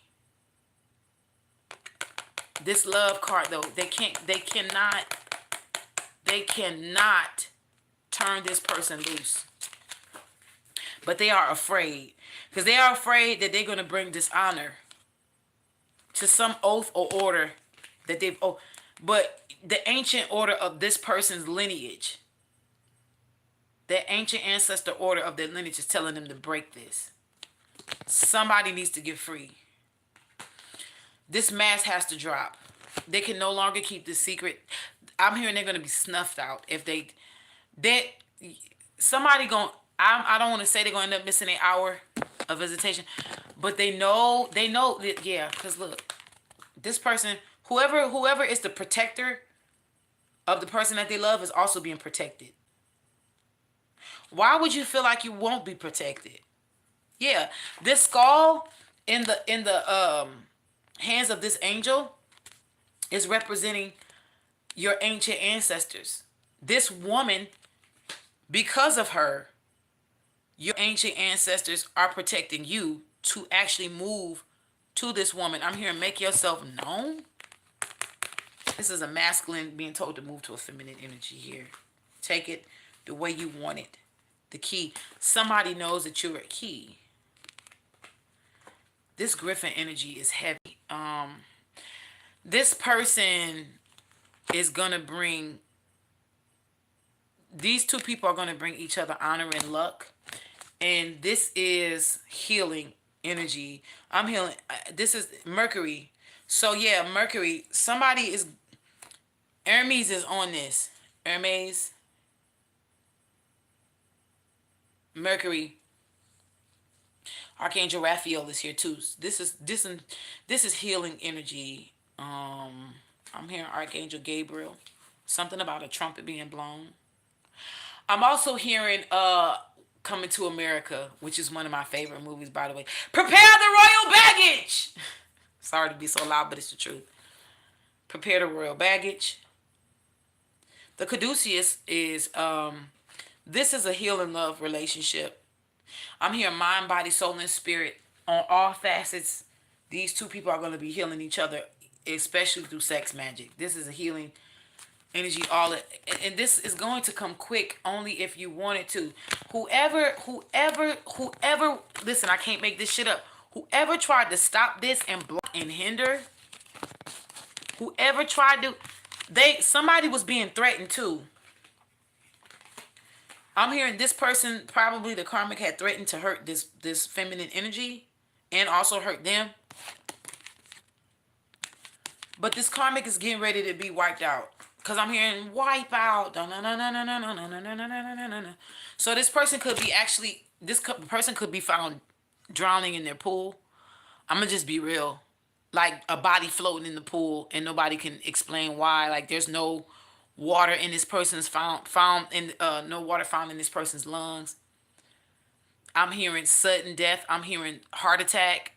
This love card, though, they cannot turn this person loose. But they are afraid. Because they are afraid that they're going to bring dishonor to some oath or order that they've... Oh, but the ancient order of this person's lineage, the ancient ancestor order of their lineage is telling them to break this. Somebody needs to get free. This mask has to drop. They can no longer keep this secret. I'm hearing they're going to be snuffed out if somebody going... I don't want to say they're going to end up missing an hour of visitation, but they know that, yeah, because look, this person, whoever is the protector of the person that they love is also being protected. Why would you feel like you won't be protected? Yeah, this skull in the hands of this angel is representing your ancient ancestors. This woman, because of her, Your ancient ancestors are protecting you to actually move to this woman. I'm here, make yourself known. This is a masculine being told to move to a feminine energy here. Take it the way you want it. The key. Somebody knows that you're a key. This Griffin energy is heavy. This person is gonna bring, these two people are gonna bring each other honor and luck. And this is healing energy. I'm healing. This is Mercury. So yeah, Mercury. Somebody is, Hermes is on this. Hermes, Mercury, Archangel Raphael is here too. This is healing energy. I'm hearing Archangel Gabriel. Something about a trumpet being blown. I'm also hearing Coming to America, which is one of my favorite movies, by the way. Prepare the royal baggage. Sorry to be so loud, but it's the truth. Prepare the royal baggage. The caduceus is this is a healing love relationship. I'm here, mind, body, soul, and spirit on all facets. These two people are going to be healing each other, especially through sex magic. This is a healing energy, and this is going to come quick only if you want it to. Whoever, listen, I can't make this shit up. Whoever tried to stop this and block and hinder, whoever tried to, somebody was being threatened too. I'm hearing this person, probably the karmic, had threatened to hurt this feminine energy and also hurt them. But this karmic is getting ready to be wiped out. Because I'm hearing wipe out. So this person could be actually, person could be found drowning in their pool. I'm going to just be real. Like a body floating in the pool and nobody can explain why. Like there's no water in this person's no water found in this person's lungs. I'm hearing sudden death. I'm hearing heart attack.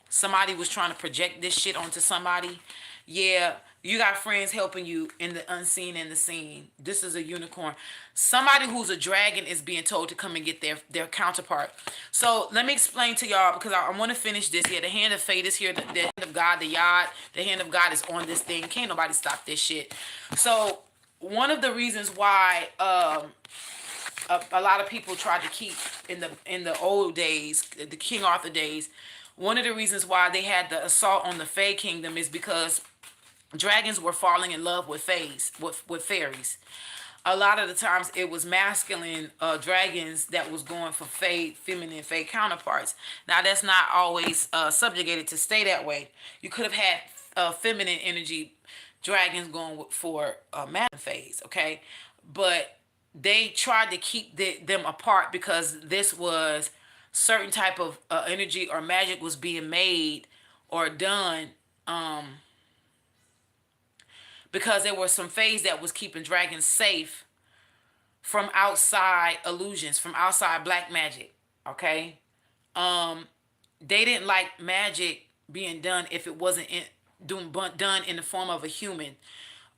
Somebody was trying to project this shit onto somebody. Yeah, you got friends helping you in the unseen and the seen. This is a unicorn. Somebody who's a dragon is being told to come and get their counterpart. So let me explain to y'all, because I want to finish this here. The hand of fate is here. The hand of God, the yod. The hand of God is on this thing. Can't nobody stop this shit. So one of the reasons why a lot of people tried to keep in the old days, the King Arthur days, one of the reasons why they had the assault on the Fae Kingdom is because dragons were falling in love with fays, with fairies. A lot of the times it was masculine dragons that was going for feminine fae counterparts. Now that's not always subjugated to stay that way. You could have had feminine energy dragons going for masculine fays, okay? But they tried to keep them apart because this was certain type of energy or magic was being made or done, because there were some phase that was keeping dragons safe from outside illusions, from outside black magic. Okay, they didn't like magic being done if it wasn't done in the form of a human,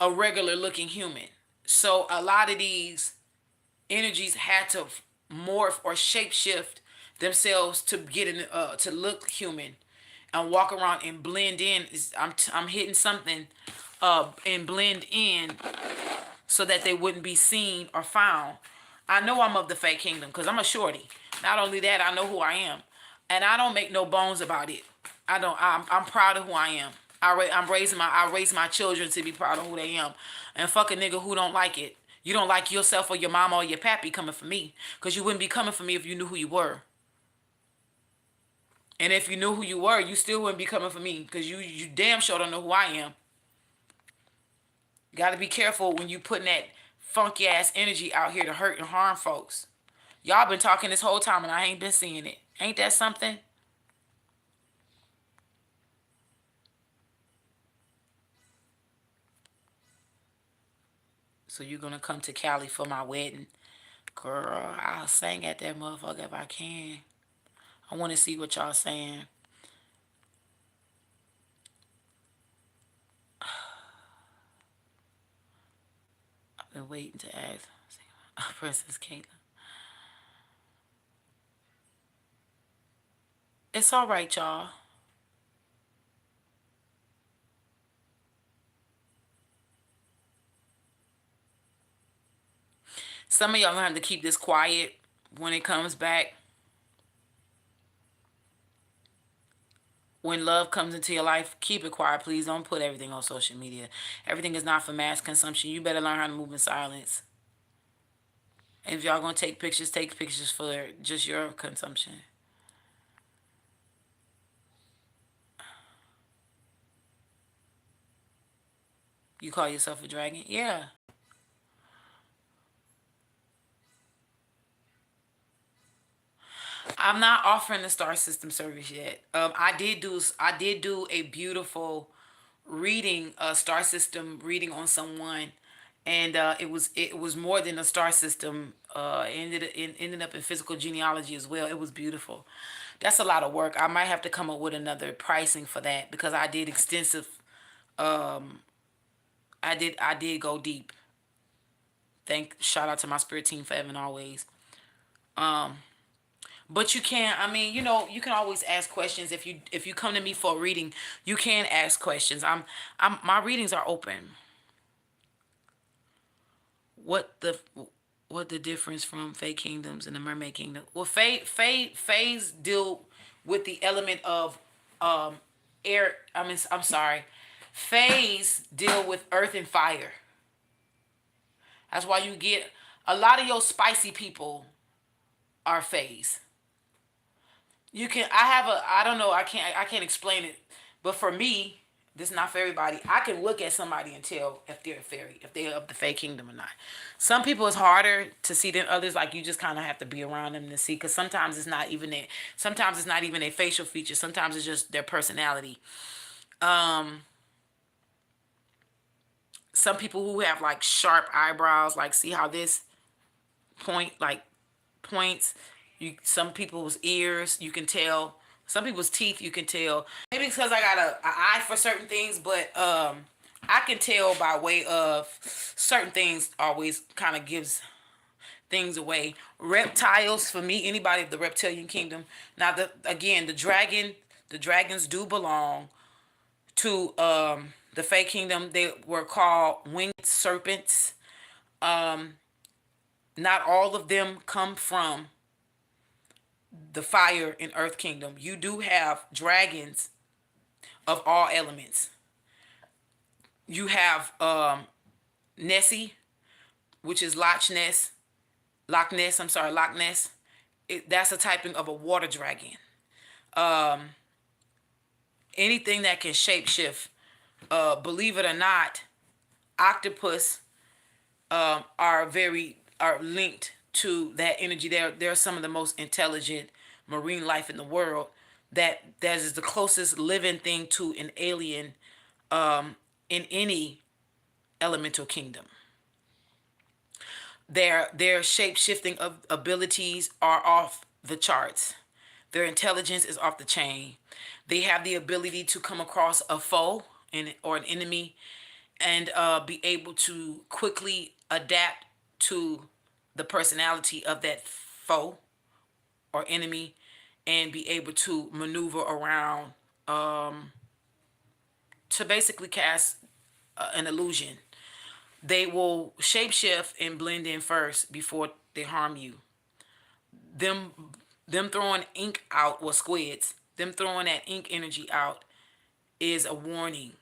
a regular looking human. So a lot of these energies had to morph or shapeshift themselves to get in, to look human and walk around and blend in. I'm hitting something, and blend in so that they wouldn't be seen or found. I know I'm of the Fae Kingdom because I'm a shorty. Not only that, I know who I am, and I don't make no bones about it. I don't. I'm proud of who I am. I raise my children to be proud of who they am, and fuck a nigga who don't like it. You don't like yourself or your mama or your pappy coming for me, because you wouldn't be coming for me if you knew who you were. And if you knew who you were, you still wouldn't be coming for me, because you damn sure don't know who I am. Got to be careful when you putting that funky ass energy out here to hurt and harm folks. Y'all been talking this whole time and I ain't been seeing it. Ain't that something? So you're gonna come to Cali for my wedding? Girl, I'll sing at that motherfucker if I can. I want to see what y'all saying. I've been waiting to ask. Princess Caitlin. It's all right, y'all. Some of y'all gonna have to keep this quiet when it comes back. When love comes into your life, keep it quiet, please. Don't put everything on social media. Everything is not for mass consumption. You better learn how to move in silence. And if y'all gonna take pictures for just your consumption. You call yourself a dragon? Yeah. I'm not offering the star system service yet. I did do a beautiful reading, a star system reading on someone, and it was more than a star system. Ended up in physical genealogy as well. It was beautiful. That's a lot of work. I might have to come up with another pricing for that because I did extensive. I did go deep. Shout out to my spirit team forever and always. But you can, I mean, you can always ask questions if you come to me for a reading. You can ask questions. My readings are open. What the what the difference from Fey Kingdoms and the Mermaid Kingdom? Well, Fays deal with the element of air. I'm sorry. Fays deal with earth and fire. That's why you get a lot of your spicy people are Fays. You can I don't know, I can't explain it. But for me, this is not for everybody. I can look at somebody and tell if they're a fairy, if they're of the Fey Kingdom or not. Some people it's harder to see than others. Like you just kind of have to be around them to see, because sometimes it's not even it. Sometimes it's not even a facial feature. Sometimes it's just their personality. Some people who have like sharp eyebrows, like see how this point like points. Some people's ears you can tell. Some people's teeth you can tell. Maybe it's because I got a eye for certain things, but I can tell by way of certain things. Always kind of gives things away. Reptiles for me, anybody of the reptilian kingdom. Now the dragons do belong to the Fey kingdom. They were called winged serpents. Not all of them come from the fire and earth kingdom. You do have dragons of all elements. You have Nessie, which is Loch Ness. I'm sorry, Loch Ness. That's a typing of a water dragon. Anything that can shapeshift. Believe it or not, octopus are linked to that energy. They're some of the most intelligent marine life in the world. That is the closest living thing to an alien in any elemental kingdom. Their shape shifting of abilities are off the charts. Their intelligence is off the chain. They have the ability to come across a foe or an enemy and be able to quickly adapt to the personality of that foe or enemy and be able to maneuver around to basically cast an illusion. They will shapeshift and blend in first before they harm you. Them them throwing ink out, or squids, them throwing that ink energy out is a warning.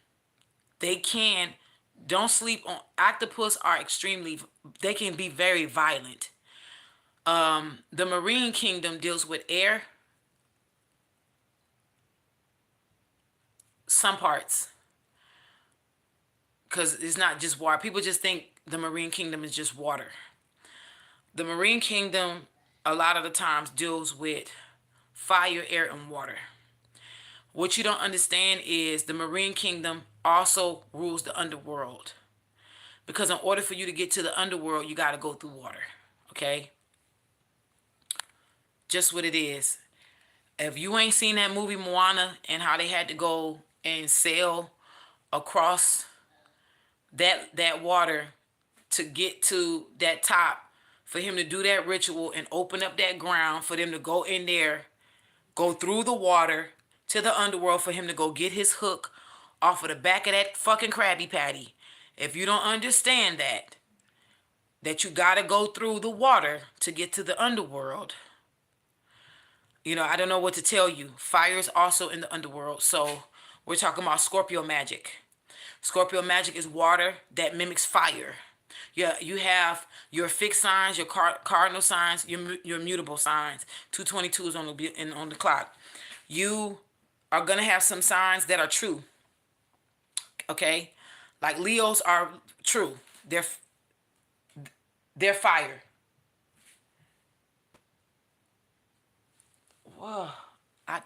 They can Don't sleep on octopus are extremely they can be very violent. The marine kingdom deals with air, some parts, because it's not just water. People just think the marine kingdom is just water. The marine kingdom a lot of the times deals with fire, air, and water. What you don't understand is the marine kingdom also rules the underworld. Because in order for you to get to the underworld, you got to go through water. Okay? Just what it is. If you ain't seen that movie Moana and how they had to go and sail across that water to get to that top, for him to do that ritual and open up that ground for them to go in there, go through the water to the underworld for him to go get his hook off of the back of that fucking Krabby Patty. If you don't understand that you gotta go through the water to get to the underworld, I don't know what to tell you. Fire is also in the underworld. So we're talking about Scorpio magic. Scorpio magic is water that mimics fire. Yeah, you have your fixed signs, your cardinal signs, your mutable signs. 222 is on the clock. You are gonna have some signs that are true. Okay, like Leos are true. They're fire. Whoa, I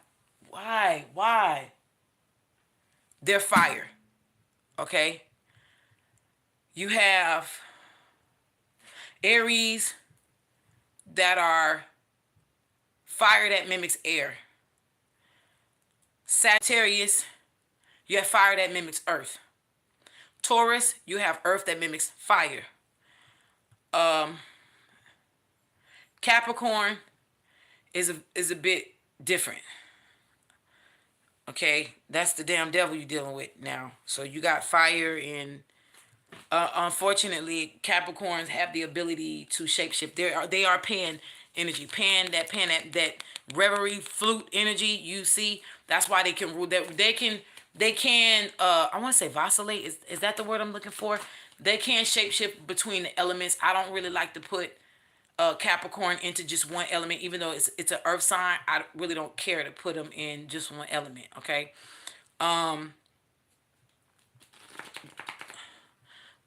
why? They're fire. Okay. You have Aries that are fire that mimics air. Sagittarius, you have fire that mimics earth. Taurus, you have earth that mimics fire. Capricorn is a bit different. Okay, that's the damn devil you're dealing with now. So you got fire, and unfortunately, Capricorns have the ability to shapeshift. They are pan energy, pan that reverie flute energy. You see, that's why they can rule. That they can. I want to say vacillate. Is that the word I'm looking for? They can shapeshift between the elements. I don't really like to put Capricorn into just one element, even though it's an earth sign. I really don't care to put them in just one element. Okay.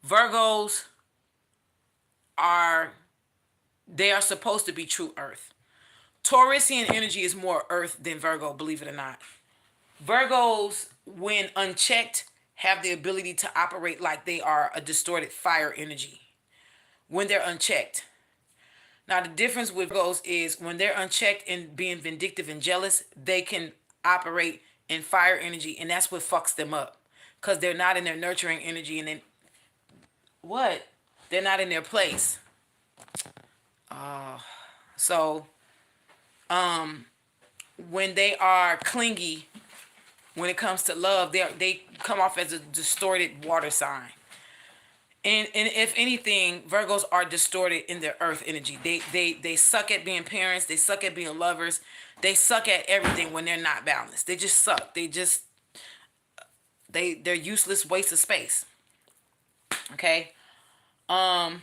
Virgos are they are supposed to be true earth. Taurusian energy is more earth than Virgo, believe it or not. Virgos, when unchecked, have the ability to operate like they are a distorted fire energy when they're unchecked. Now, the difference with Virgos is when they're unchecked and being vindictive and jealous, they can operate in fire energy, and that's what fucks them up because they're not in their nurturing energy, and then what? They're not in their place. So, when they are clingy, when it comes to love, they come off as a distorted water sign. And if anything, Virgos are distorted in their earth energy. They suck at being parents. They suck at being lovers. They suck at everything when they're not balanced. They just suck. They're useless waste of space. Okay. That's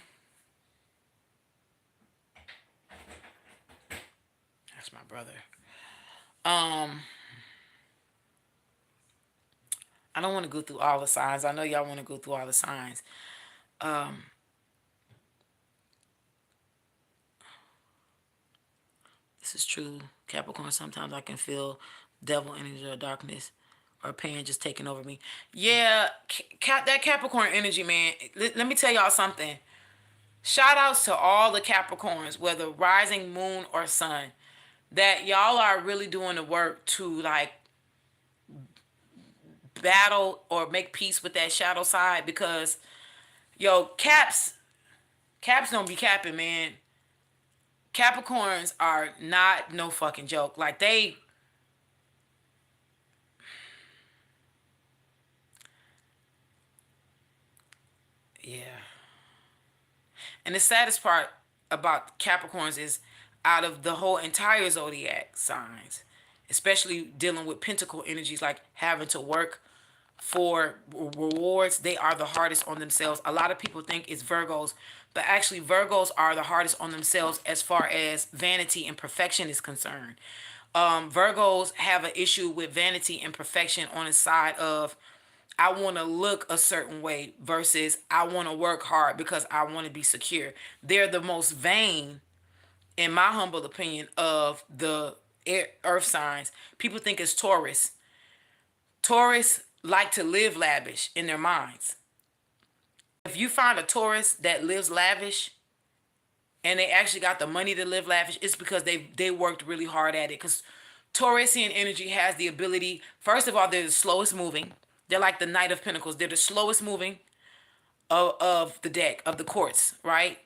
my brother. I don't want to go through all the signs. I know y'all want to go through all the signs. This is true. Capricorn, sometimes I can feel devil energy or darkness or pain just taking over me. Yeah, that Capricorn energy, man. Let me tell y'all something. Shout outs to all the Capricorns, whether rising moon or sun, that y'all are really doing the work to like battle or make peace with that shadow side because yo, caps don't be capping, man. Capricorns are not no fucking joke. Like yeah. And the saddest part about Capricorns is out of the whole entire zodiac signs, especially dealing with pentacle energies like having to work for rewards, they are the hardest on themselves. A lot of people think it's Virgos, but actually Virgos are the hardest on themselves as far as vanity and perfection is concerned. Virgos have an issue with vanity and perfection on the side of I want to look a certain way versus I want to work hard because I want to be secure. They're the most vain, in my humble opinion, of the earth signs. People think it's Taurus. Taurus like to live lavish in their minds. If you find a Taurus that lives lavish and they actually got the money to live lavish, it's because they worked really hard at it. Because Taurusian energy has the ability, first of all, they're the slowest moving. They're like the Knight of Pentacles. They're the slowest moving of the deck, of the courts, right?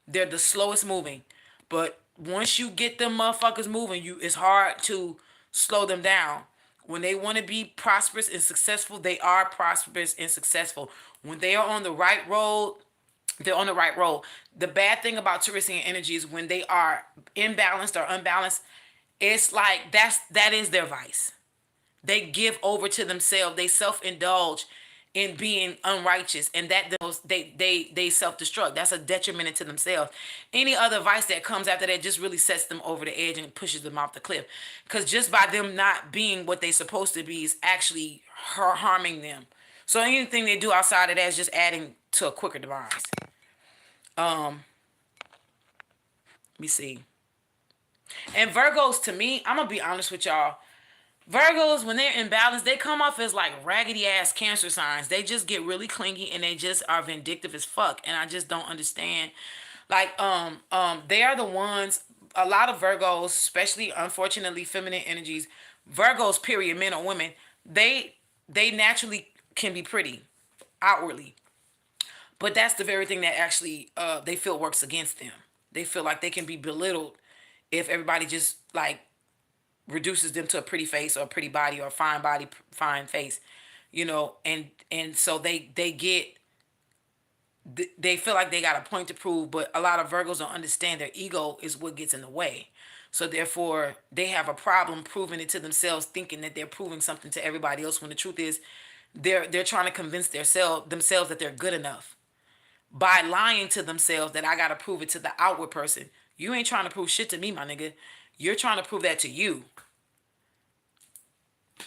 They're the slowest moving. But once you get them motherfuckers moving, it's hard to slow them down. When they want to be prosperous and successful, they are prosperous and successful. When they are on the right road, they're on the right road. The bad thing about Taurus energy is when they are imbalanced or unbalanced, it's like that is their vice. They give over to themselves. They self-indulge in being unrighteous, and that those they self-destruct. That's a detriment to themselves. Any other vice that comes after that just really sets them over the edge and pushes them off the cliff. Because just by them not being what they supposed to be is actually harming them. So anything they do outside of that is just adding to a quicker demise. Let me see. And Virgos, to me, I'm gonna be honest with y'all. Virgos, when they're imbalanced, they come off as like raggedy ass Cancer signs. They just get really clingy and they just are vindictive as fuck. And I just don't understand. Like, they are the ones. A lot of Virgos, especially unfortunately feminine energies, Virgos, period, men or women, they naturally can be pretty outwardly, but that's the very thing that actually they feel works against them. They feel like they can be belittled if everybody just like reduces them to a pretty face or a pretty body, fine face, and so they get they feel like they got a point to prove, but a lot of Virgos don't understand their ego is what gets in the way. So therefore, they have a problem proving it to themselves, thinking that they're proving something to everybody else. When the truth is, they're trying to convince themselves that they're good enough by lying to themselves that I gotta prove it to the outward person. You ain't trying to prove shit to me, my nigga. You're trying to prove that to you.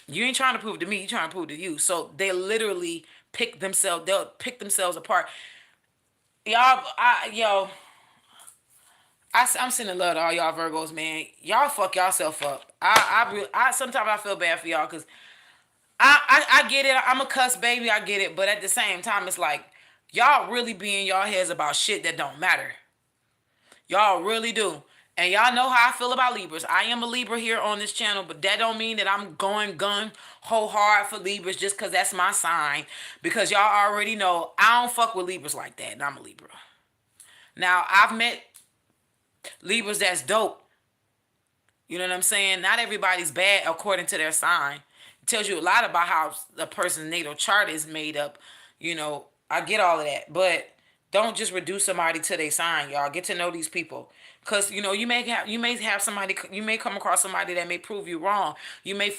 You ain't trying to prove it to me. You trying to prove it to you. So they literally they'll pick themselves apart. Y'all, I'm sending love to all y'all Virgos, man. Y'all fuck yourself up. Sometimes I feel bad for y'all because I get it. I'm a cuss baby. I get it. But at the same time, it's like y'all really be in y'all heads about shit that don't matter. Y'all really do. And y'all know how I feel about Libras. I am a Libra here on this channel, but that don't mean that I'm going gun whole hard for Libras just because that's my sign. Because y'all already know I don't fuck with Libras like that, and I'm a Libra. Now, I've met Libras that's dope. You know what I'm saying? Not everybody's bad according to their sign. It tells you a lot about how a person's natal chart is made up. I get all of that. But don't just reduce somebody to their sign, y'all. Get to know these people. Cause you may have somebody, you may come across somebody that may prove you wrong. You may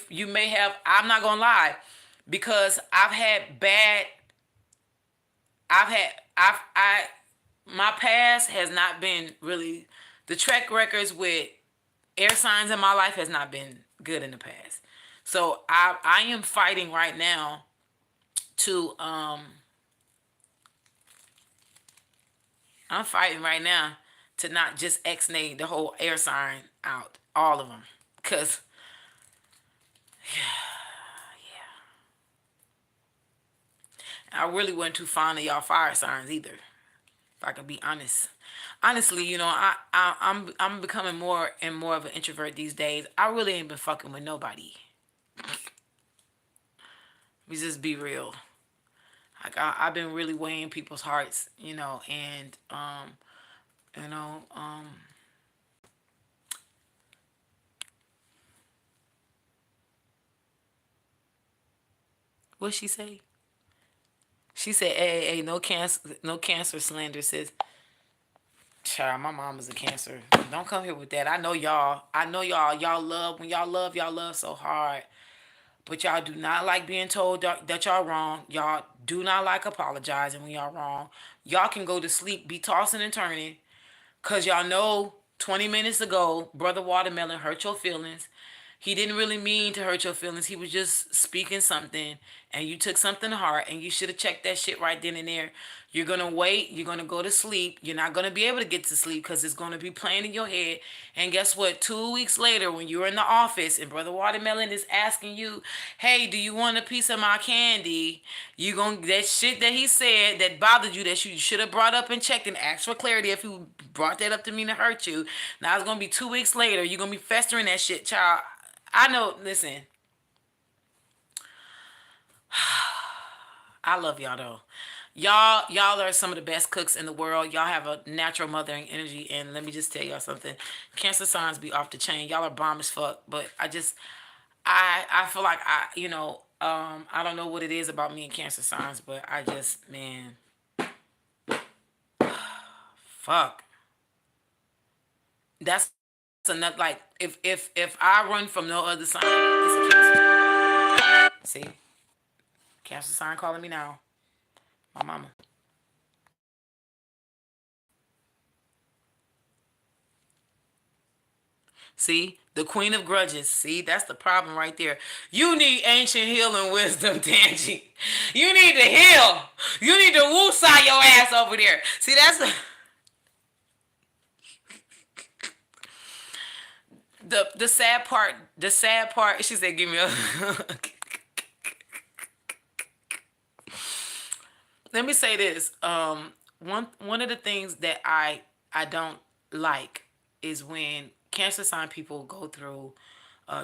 have, I'm not gonna lie, because I my past has not been really, the track records with air signs in my life has not been good in the past. So I am fighting right now to I'm fighting right now to not just X-nay the whole air sign out, all of them, cause I really wasn't too fond of y'all fire signs either. If I can be honest, honestly, I'm becoming more and more of an introvert these days. I really ain't been fucking with nobody. We just be real. Like I've been really weighing people's hearts, and you know, um, what she say? She said, "Hey, no cancer slander, sis." Child, my mom is a Cancer. Don't come here with that. I know y'all. Y'all love when y'all love so hard. But y'all do not like being told that y'all wrong. Y'all do not like apologizing when y'all wrong. Y'all can go to sleep, be tossing and turning, cause y'all know 20 minutes ago, Brother Watermelon hurt your feelings. He didn't really mean to hurt your feelings. He was just speaking something, and you took something to heart, and you should have checked that shit right then and there. You're gonna wait. You're gonna go to sleep. You're not gonna be able to get to sleep because it's gonna be playing in your head. And guess what? 2 weeks later, when you're in the office and Brother Watermelon is asking you, "Hey, do you want a piece of my candy?" You gonna that shit that he said that bothered you that you should have brought up and checked and asked for clarity if he brought that up to me to hurt you. Now it's gonna be 2 weeks later. You're gonna be festering that shit, child. I know. Listen, I love y'all though. Y'all are some of the best cooks in the world. Y'all have a natural mothering energy, and let me just tell y'all something. Cancer signs be off the chain. Y'all are bomb as fuck, but I feel like I don't know what it is about me and Cancer signs, but I just, man, fuck. That's enough. Like, if I run from no other sign, it's a Cancer. See, Cancer sign calling me now. My mama. See, the Queen of Grudges. See, that's the problem right there. You need ancient healing wisdom, Tangy. You need to heal. You need to woosah your ass over there. See, that's the sad part. The sad part. She said, "Give me a." Let me say this. One of the things that I don't like is when Cancer sign people go through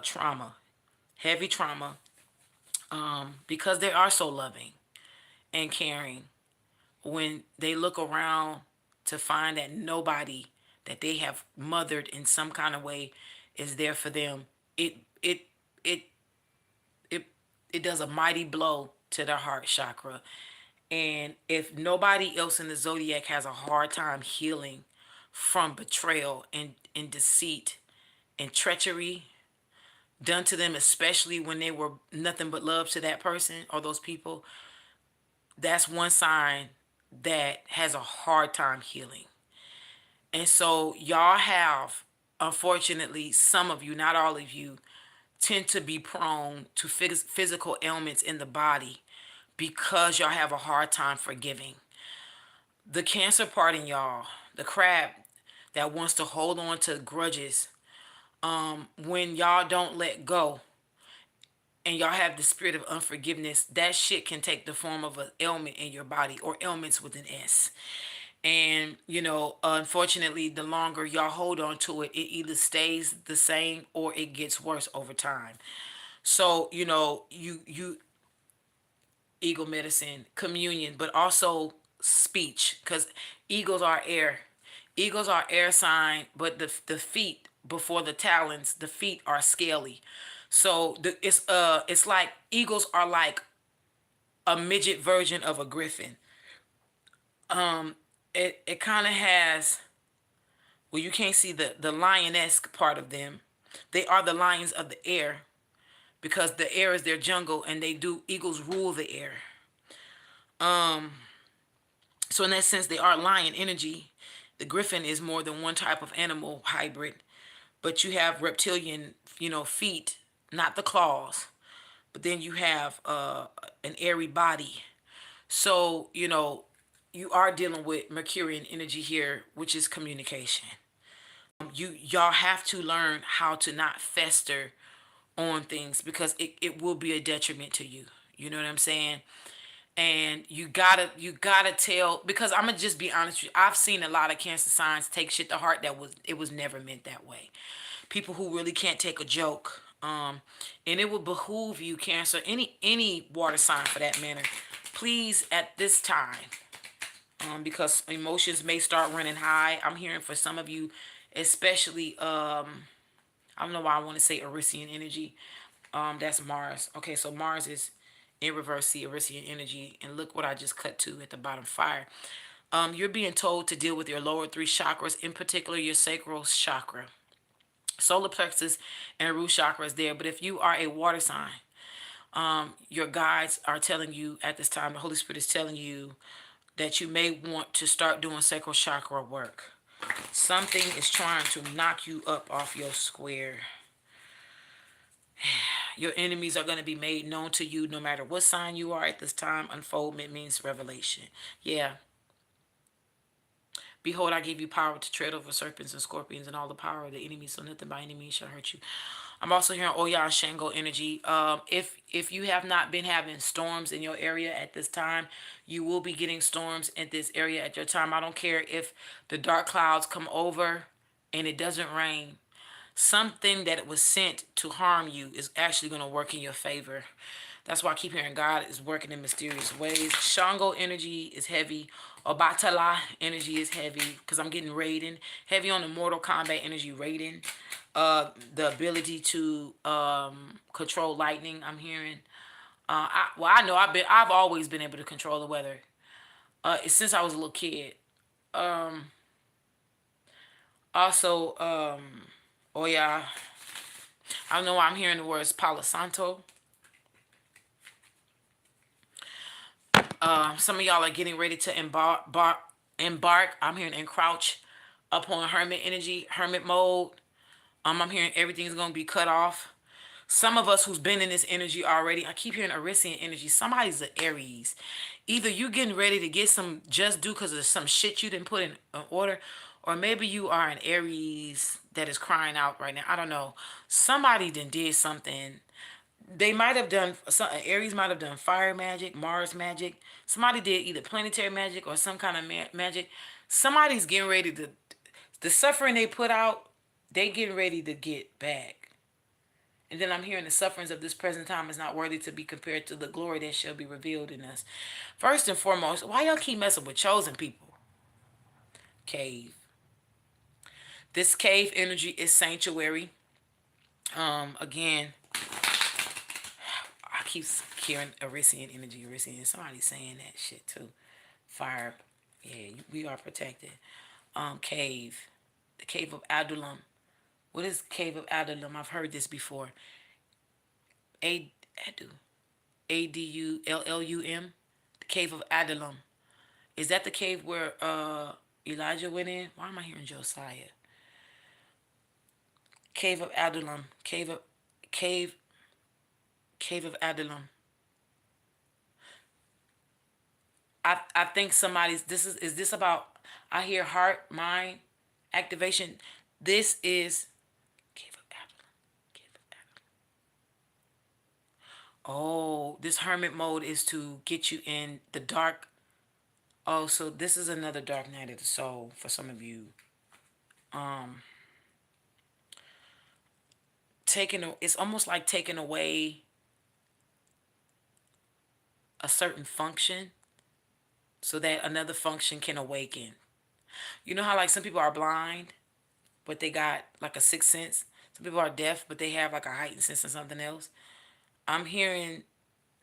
trauma, heavy trauma, because they are so loving and caring. When they look around to find that nobody that they have mothered in some kind of way is there for them, it it it it it does a mighty blow to their heart chakra. And if nobody else in the zodiac has a hard time healing from betrayal and deceit and treachery done to them, especially when they were nothing but love to that person or those people, that's one sign that has a hard time healing. And so y'all have, unfortunately, some of you, not all of you, tend to be prone to physical ailments in the body because y'all have a hard time forgiving. The Cancer part in y'all, the crab that wants to hold on to grudges, when y'all don't let go and y'all have the spirit of unforgiveness, that shit can take the form of an ailment in your body or ailments with an S. And, unfortunately, the longer y'all hold on to it, it either stays the same or it gets worse over time. So, you eagle medicine, communion, but also speech, because eagles are air. Eagles are air sign, but the feet before the talons, the feet are scaly. So it's like eagles are like a midget version of a griffin. It kind of has, well, you can't see the lioness part of them. They are the lions of the air because the air is their jungle and eagles rule the air. So in that sense, they are lion energy. The griffin is more than one type of animal hybrid, but you have reptilian, feet, not the claws, but then you have an airy body. So, you are dealing with Mercurian energy here, which is communication. Y'all have to learn how to not fester on things because it will be a detriment to you. You know what I'm saying? And you gotta tell, because I'm gonna just be honest with you. I've seen a lot of Cancer signs take shit to heart it was never meant that way. People who really can't take a joke. And it would behoove you, Cancer, any water sign for that matter, please at this time, because emotions may start running high. I'm hearing for some of you, especially I don't know why I want to say Arisian energy. That's Mars. Okay, so Mars is in reverse, see Arisian energy, and look what I just cut to at the bottom, fire. You're being told to deal with your lower three chakras, in particular your sacral chakra, solar plexus, and root chakra is there. But if you are a water sign, your guides are telling you at this time, the Holy Spirit is telling you that you may want to start doing sacral chakra work. Something is trying to knock you up off your square. Your enemies are going to be made known to you no matter what sign you are at this time. Unfoldment means revelation. Yeah. Behold, I give you power to tread over serpents and scorpions and all the power of the enemy, so nothing by any means shall hurt you. I'm also hearing Oya and Shango energy. If you have not been having storms in your area at this time, you will be getting storms in this area at your time. I don't care if the dark clouds come over and it doesn't rain. Something that was sent to harm you is actually going to work in your favor. That's why I keep hearing God is working in mysterious ways. Shango energy is heavy. Obatala energy is heavy because I'm getting Raiden. Heavy on the Mortal Kombat energy, Raiden. The ability to control lightning. I'm hearing. I know I've always been able to control the weather. Since I was a little kid. Um, Also, oh yeah, I don't know why I'm hearing the words Palo Santo. Some of y'all are getting ready to embark. I'm hearing encroach upon hermit energy, hermit mode. I'm hearing everything's gonna be cut off. Some of us who's been in this energy already, I keep hearing Arisian energy. Somebody's an Aries. Either you getting ready to get some just due because of some shit you didn't put in order, or maybe you are an Aries that is crying out right now. I don't know. Somebody did something. They might have done some. Aries might have done fire magic, Mars magic. Somebody did either planetary magic or some kind of magic. Somebody's getting ready to. The suffering they put out, they getting ready to get back. And then I'm hearing the sufferings of this present time is not worthy to be compared to the glory that shall be revealed in us. First and foremost, why y'all keep messing with chosen people? Cave. This cave energy is sanctuary. Again, I keep hearing Arisian energy, Arisian. Somebody's saying that shit too. Fire. Yeah, we are protected. Cave. The cave of Adullam. What is cave of Adullam? I've heard this before. Adu. Adullum. The cave of Adullam. Is that the cave where Elijah went in? Why am I hearing Josiah? Cave of Adullam. Cave Cave of Adullam. I think somebody's is this about I hear heart, mind, activation. This is Cave of Adullam. Cave of Adullam. Oh, this hermit mode is to get you in the dark. Oh, so this is another dark night of the soul for some of you. Um it's almost like taking away a certain function so that another function can awaken. You know how like some people are blind, but they got like a sixth sense. Some people are deaf, but they have like a heightened sense of something else. I'm hearing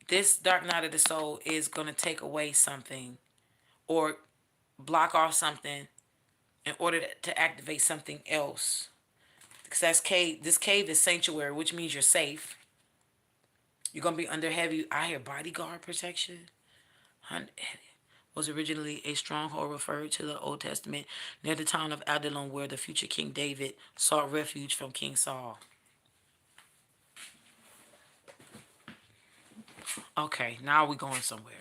this dark night of the soul is gonna take away something or block off something in order to activate something else. Because that's cave. This cave is sanctuary, which means you're safe. You're gonna be under heavy. I hear bodyguard protection. Was originally a stronghold referred to the Old Testament near the town of Adullam, where the future King David sought refuge from King Saul. Okay, now we're going somewhere.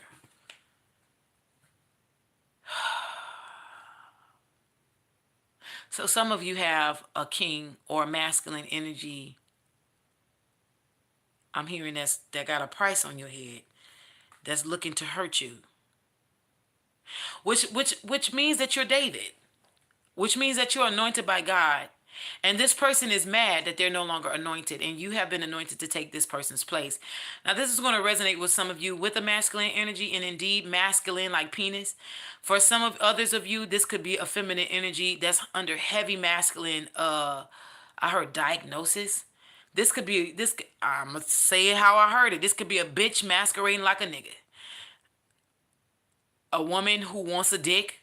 So some of you have a king or a masculine energy. I'm hearing that got a price on your head. That's looking to hurt you. Which means that you're David. Which means that you're anointed by God. And this person is mad that they're no longer anointed, and you have been anointed to take this person's place. Now, this is going to resonate with some of you with a masculine energy, and indeed masculine like penis. For some of others of you, this could be a feminine energy that's under heavy masculine. I heard diagnosis. This could be this. I'm gonna say it how I heard it. This could be a bitch masquerading like a nigga. A woman who wants a dick.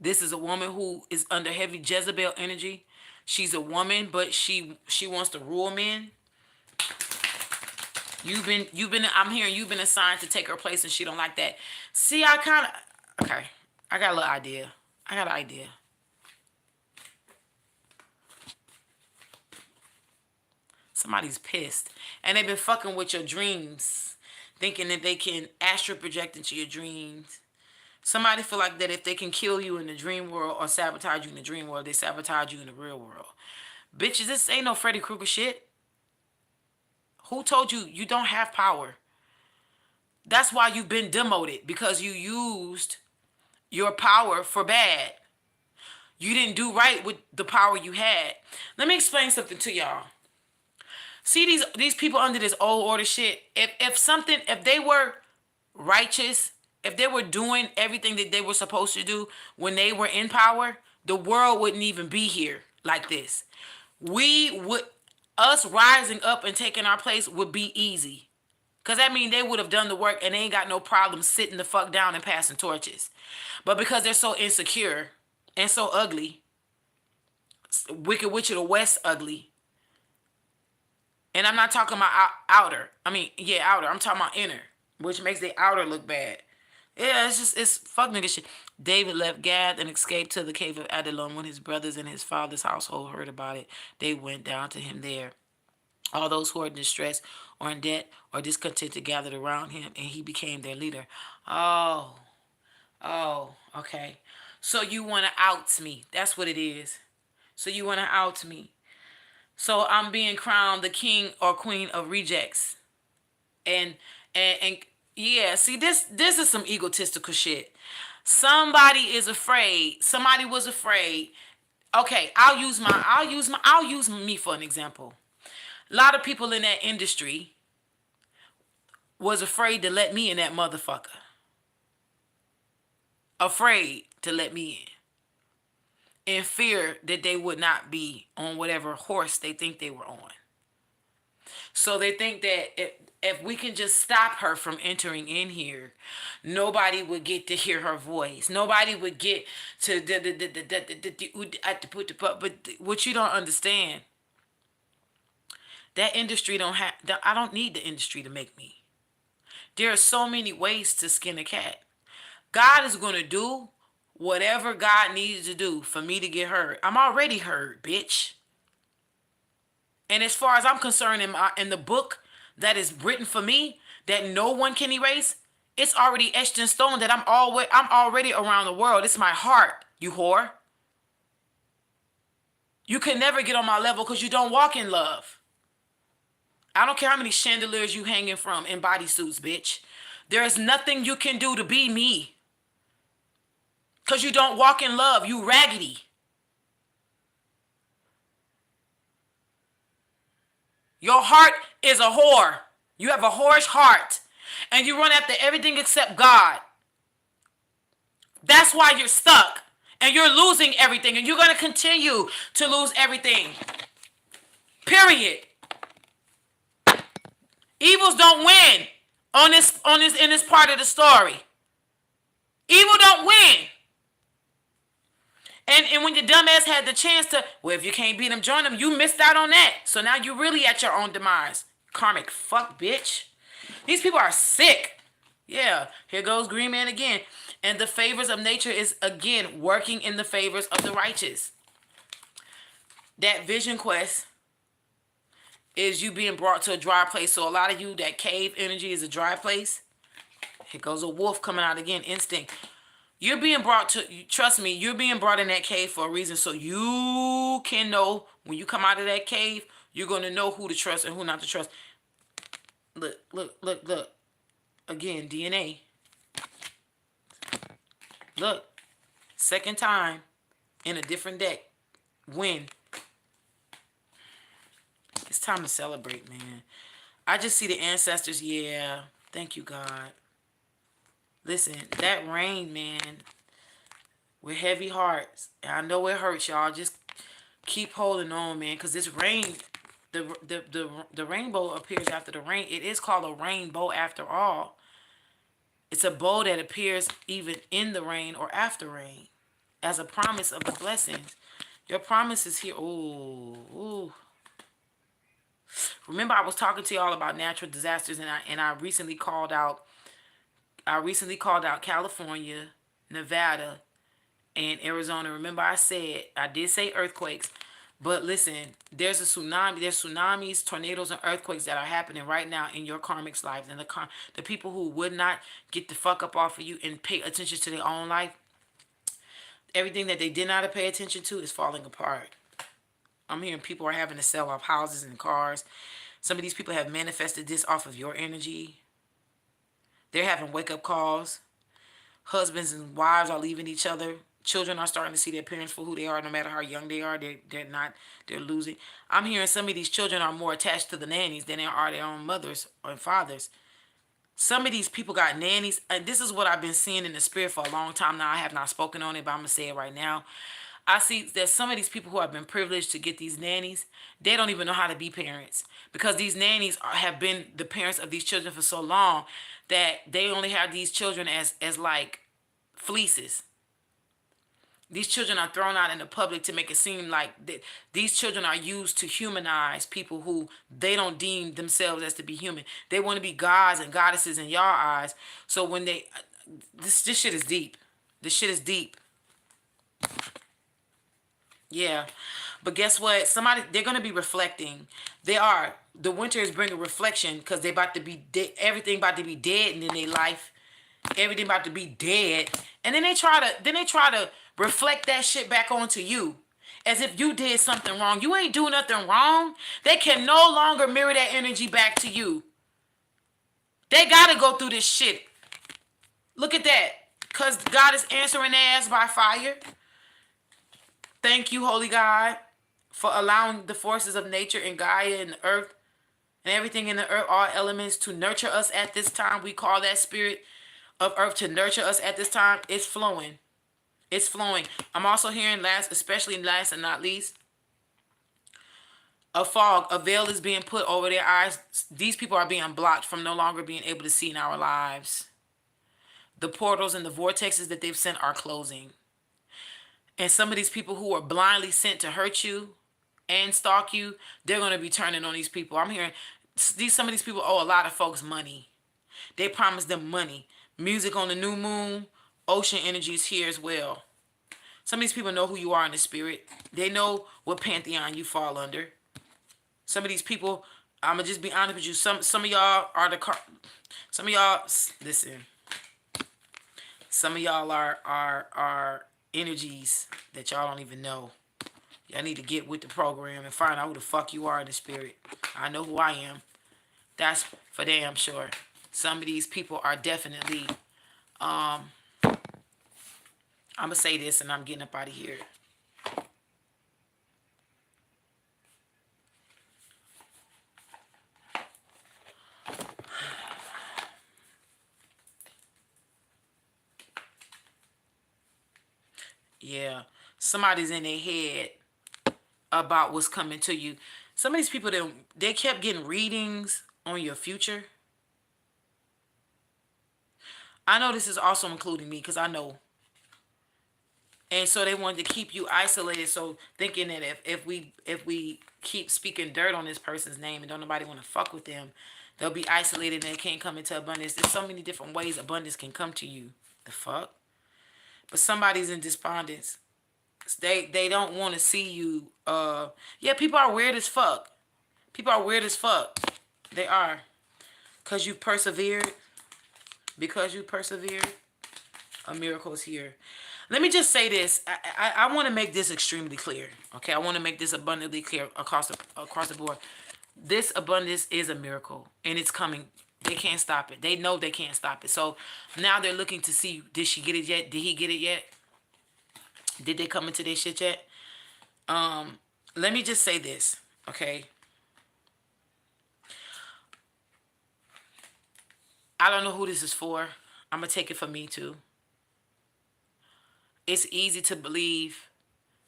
This is a woman who is under heavy Jezebel energy. She's a woman, but she wants to rule men. You've been I'm hearing you've been assigned to take her place and she don't like that. See, I kind of okay. I got a little idea. I got an idea. Somebody's pissed and they've been fucking with your dreams, thinking that they can astral project into your dreams. Somebody feel like that if they can kill you in the dream world or sabotage you in the dream world, they sabotage you in the real world. Bitches, this ain't no Freddy Krueger shit. Who told you you don't have power? That's why you've been demoted, because you used your power for bad. You didn't do right with the power you had. Let me explain something to y'all. See these people under this old order shit. If they were righteous, if they were doing everything that they were supposed to do when they were in power, the world wouldn't even be here like this. we would, us rising up and taking our place would be easy. Cause that mean they would have done the work and they ain't got no problem sitting the fuck down and passing torches. But because they're so insecure and so ugly, Wicked Witch of the West ugly. And I'm not talking about outer. I mean, yeah, outer. I'm talking about inner, which makes the outer look bad. Yeah, it's fuck nigga shit. David left Gath and escaped to the cave of Adullam. When his brothers and his father's household heard about it, they went down to him there. All those who are in distress or in debt or discontented gathered around him, and he became their leader. Oh, okay. So you want to out me. That's what it is. So you want to out me. So I'm being crowned the king or queen of rejects. And and yeah, see, this is some egotistical shit. Somebody is afraid. Somebody was afraid. Okay, I'll use me for an example. A lot of people in that industry was afraid to let me in that motherfucker. Afraid to let me in fear that they would not be on whatever horse they think they were on. So they think that if we can just stop her from entering in here, nobody would get to hear her voice. Nobody would get to but what you don't understand, that industry don't have, I don't need the industry to make me. There are so many ways to skin a cat. God is going to do whatever God needs to do for me to get heard. I'm already heard, bitch. And as far as I'm concerned, in the book that is written for me, that no one can erase, it's already etched in stone that I'm already around the world. It's my heart, you whore. You can never get on my level because you don't walk in love. I don't care how many chandeliers you hanging from in bodysuits, bitch. There is nothing you can do to be me. Because you don't walk in love. You raggedy. Your heart is a whore. You have a whorish heart. And you run after everything except God. That's why you're stuck. And you're losing everything. And you're going to continue to lose everything. Period. Evils don't win in this part of the story. Evil don't win. And when your dumbass had the chance to, well, if you can't beat them, join them, you missed out on that. So now you're really at your own demise. Karmic fuck, bitch. These people are sick. Yeah, here goes Green Man again. And the favors of nature is, again, working in the favors of the righteous. That vision quest is you being brought to a dry place. So a lot of you, that cave energy is a dry place. Here goes a wolf coming out again, instinct. You're being brought to, trust me, you're being brought in that cave for a reason. So you can know when you come out of that cave, you're going to know who to trust and who not to trust. Look. Again, DNA. Look. Second time in a different deck. Win. It's time to celebrate, man. I just see the ancestors. Yeah. Thank you, God. Listen, that rain, man, with heavy hearts. I know it hurts, y'all. Just keep holding on, man, because this rain, the rainbow appears after the rain. It is called a rainbow after all. It's a bow that appears even in the rain or after rain as a promise of the blessings. Your promise is here. Ooh. Remember, I was talking to y'all about natural disasters, and I recently called out California, Nevada, and Arizona. Remember, I did say earthquakes, but listen, there's a tsunami. There's tsunamis, tornadoes, and earthquakes that are happening right now in your karmic's life. And the people who would not get the fuck up off of you and pay attention to their own life, everything that they did not pay attention to is falling apart. I'm hearing people are having to sell off houses and cars. Some of these people have manifested this off of your energy. They're having wake-up calls. Husbands and wives are leaving each other. Children are starting to see their parents for who they are, no matter how young they are. They're losing. I'm hearing some of these children are more attached to the nannies than they are their own mothers or fathers. Some of these people got nannies. And this is what I've been seeing in the spirit for a long time now. I have not spoken on it, but I'm going to say it right now. I see that some of these people who have been privileged to get these nannies, they don't even know how to be parents because these nannies have been the parents of these children for so long that they only have these children as like fleeces. These children are thrown out in the public to make it seem like that these children are used to humanize people who they don't deem themselves as to be human. They want to be gods and goddesses in your eyes. So when they, this shit is deep. This shit is deep. Yeah. But guess what? They're going to be reflecting. They are. The winter is bringing reflection because they about to be everything about to be dead in their life. Everything about to be dead. And then they try to reflect that shit back onto you. As if you did something wrong. You ain't doing nothing wrong. They can no longer mirror that energy back to you. They got to go through this shit. Look at that. Because God is answering their ass by fire. Thank you, Holy God, for allowing the forces of nature and Gaia and the earth and everything in the earth, all elements, to nurture us at this time. We call that spirit of earth to nurture us at this time. It's flowing. It's flowing. I'm also hearing especially last and not least, a fog, a veil is being put over their eyes. These people are being blocked from no longer being able to see in our lives. The portals and the vortexes that they've sent are closing. And some of these people who are blindly sent to hurt you and stalk you, they're going to be turning on these people. I'm hearing some of these people owe a lot of folks money. They promised them money. Music on the new moon, ocean energy is here as well. Some of these people know who you are in the spirit. They know what pantheon you fall under. Some of these people, I'm going to just be honest with you. Some of y'all are some of y'all, listen. Some of y'all are energies that y'all don't even know. Y'all need to get with the program and find out who the fuck you are in the spirit. I know who I am. That's for damn sure. Some of these people are definitely, I'm going to say this and I'm getting up out of here. Yeah, somebody's in their head about what's coming to you. Some of these people, they kept getting readings on your future. I know this is also including me because I know. And so they wanted to keep you isolated. So thinking that if we keep speaking dirt on this person's name and don't nobody want to fuck with them, they'll be isolated and they can't come into abundance. There's so many different ways abundance can come to you. The fuck? But somebody's in despondence. They don't want to see you. Yeah, people are weird as fuck. People are weird as fuck. They are. Because you persevered. Because you persevered. A miracle is here. Let me just say this. I want to make this extremely clear. Okay, I want to make this abundantly clear across the board. This abundance is a miracle, and it's coming. They can't stop it. They know they can't stop it. So now they're looking to see, did she get it yet? Did he get it yet? Did they come into their shit yet? Let me just say this, okay? I don't know who this is for. I'm going to take it for me too. It's easy to believe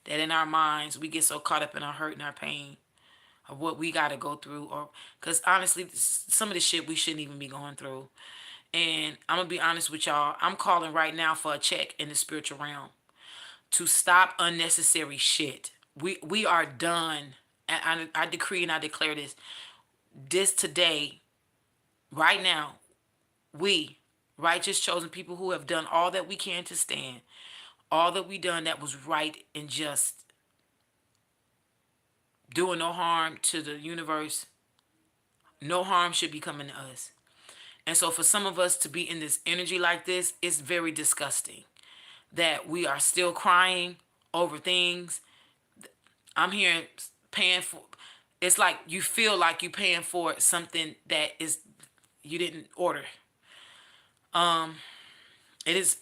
that in our minds we get so caught up in our hurt and our pain of what we got to go through, or because honestly some of the shit we shouldn't even be going through. And I'm gonna be honest with y'all, I'm calling right now for a check in the spiritual realm to stop unnecessary shit. We are done. And I decree and I declare this today, right now. We righteous chosen people who have done all that we can to stand, all that we done that was right and just, doing no harm to the universe. No harm should be coming to us. And so for some of us to be in this energy like this, it's very disgusting that we are still crying over things. I'm hearing paying for, it's like you feel like you're paying for something that is you didn't order. It's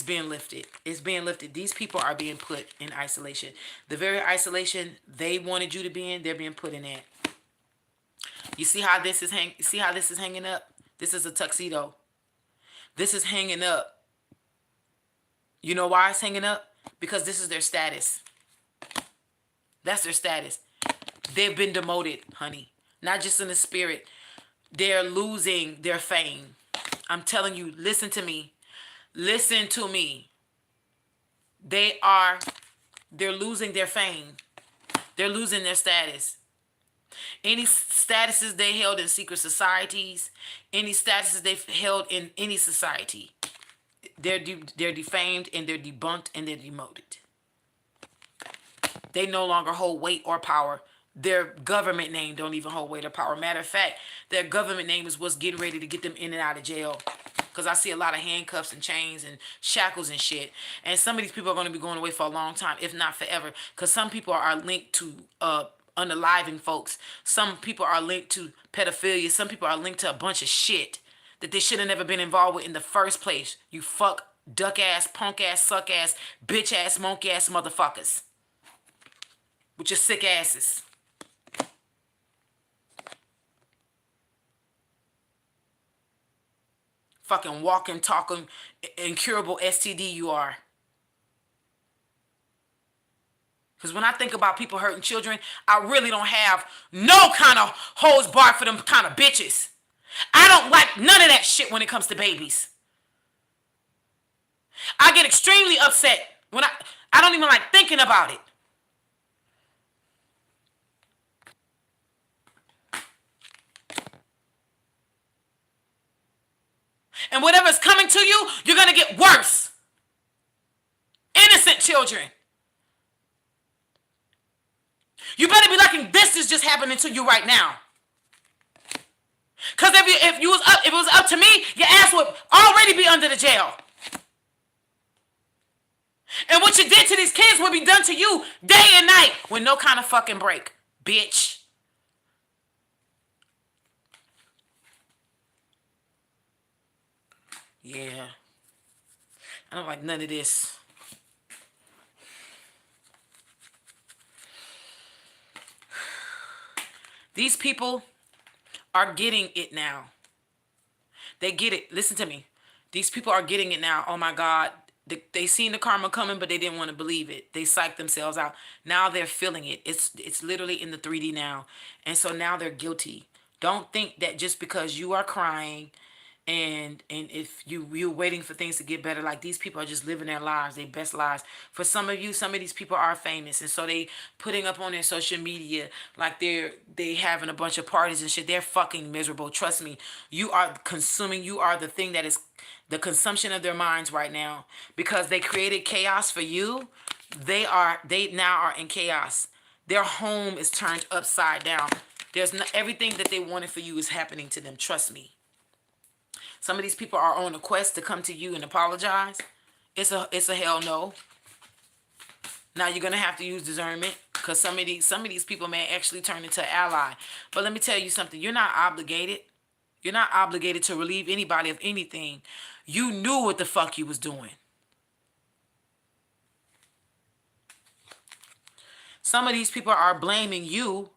being lifted. It's being lifted. These people are being put in isolation. The very isolation they wanted you to be in, they're being put in that. You see how this is hanging up? This is a tuxedo. This is hanging up. You know why it's hanging up? because this is their status. That's their status. They've been demoted, honey. Not just in the spirit. They're losing their fame. I'm telling you, listen to me. Listen to me. They're losing their fame. They're losing their status. Any statuses they held in secret societies, any statuses they've held in any society, they're defamed and they're debunked and they're demoted. They no longer hold weight or power. Their government name don't even hold weight or power. Matter of fact, their government name is what's getting ready to get them in and out of jail. Because I see a lot of handcuffs and chains and shackles and shit. And some of these people are going to be going away for a long time, if not forever. Because some people are linked to unaliving folks. Some people are linked to pedophilia. Some people are linked to a bunch of shit that they should have never been involved with in the first place. You fuck, duck ass, punk ass, suck ass, bitch ass, monkey ass motherfuckers. With your sick asses. Fucking walking, talking, incurable STD you are. Because when I think about people hurting children, I really don't have no kind of hose bar for them kind of bitches. I don't like none of that shit when it comes to babies. I get extremely upset when I don't even like thinking about it. And whatever's coming to you, you're going to get worse. Innocent children. You better be lucky this is just happening to you right now. Because if it was up to me, your ass would already be under the jail. And what you did to these kids would be done to you day and night with no kind of fucking break, bitch. Yeah. I don't like none of this. These people are getting it now. They get it. Listen to me. These people are getting it now. Oh my God. They seen the karma coming, but they didn't want to believe it. They psyched themselves out. Now they're feeling it. It's literally in the 3D now. And so now they're guilty. Don't think that just because you are crying and if you're waiting for things to get better, like these people are just living their lives, their best lives. For some of you, some of these people are famous, and so they putting up on their social media like they having a bunch of parties and shit. They're fucking miserable. Trust me, you are consuming. You are the thing that is the consumption of their minds right now, because they created chaos for you. They now are in chaos. Their home is turned upside down. There's no, everything that they wanted for you is happening to them. Trust me. Some of these people are on a quest to come to you and apologize. It's a hell no. Now you're gonna have to use discernment, because some of these people may actually turn into an ally. But let me tell you something. You're not obligated. You're not obligated to relieve anybody of anything. You knew what the fuck you was doing. Some of these people are blaming you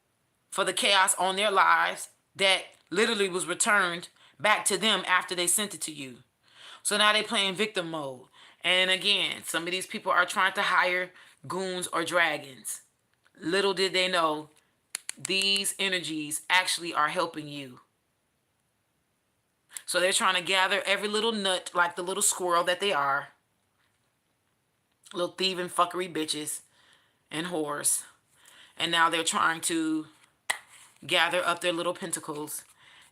for the chaos on their lives that literally was returned back to them after they sent it to you. So now they playing victim mode. And again, some of these people are trying to hire goons or dragons. Little did they know, these energies actually are helping you. So they're trying to gather every little nut like the little squirrel that they are. Little thieving fuckery bitches and whores. And now they're trying to gather up their little pentacles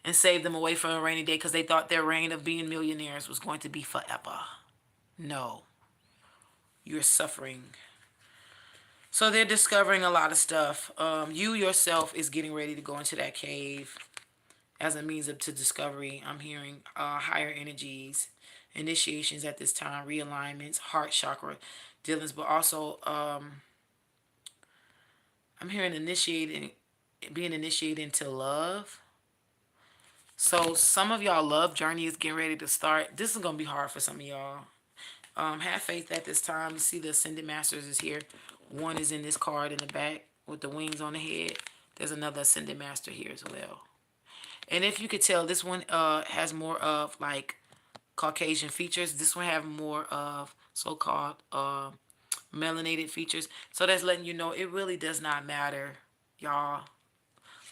and save them away from a rainy day, because they thought their reign of being millionaires was going to be forever. No. You're suffering. So they're discovering a lot of stuff. You yourself is getting ready to go into that cave as a means to discovery. I'm hearing higher energies, initiations at this time, realignments, heart chakra dealings, but also I'm hearing being initiated into love. So some of y'all love journey is getting ready to start. This is going to be hard for some of y'all. Have faith at this time. You see the Ascended Masters is here. One is in this card in the back with the wings on the head. There's another Ascended Master here as well. And if you could tell, this one has more of like Caucasian features. This one have more of so-called melanated features. So that's letting you know it really does not matter, y'all.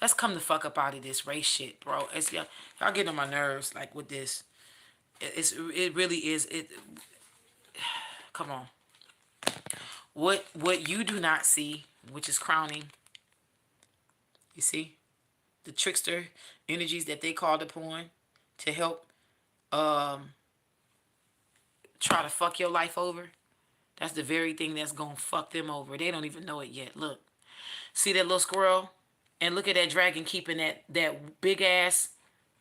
Let's come the fuck up out of this race shit, bro. It's y'all getting on my nerves like with this. It really is it. Come on. What you do not see, which is crowning. You see the trickster energies that they called upon to help um try to fuck your life over. That's the very thing that's gonna fuck them over. They don't even know it yet. Look, see that little squirrel, and look at that dragon keeping that big ass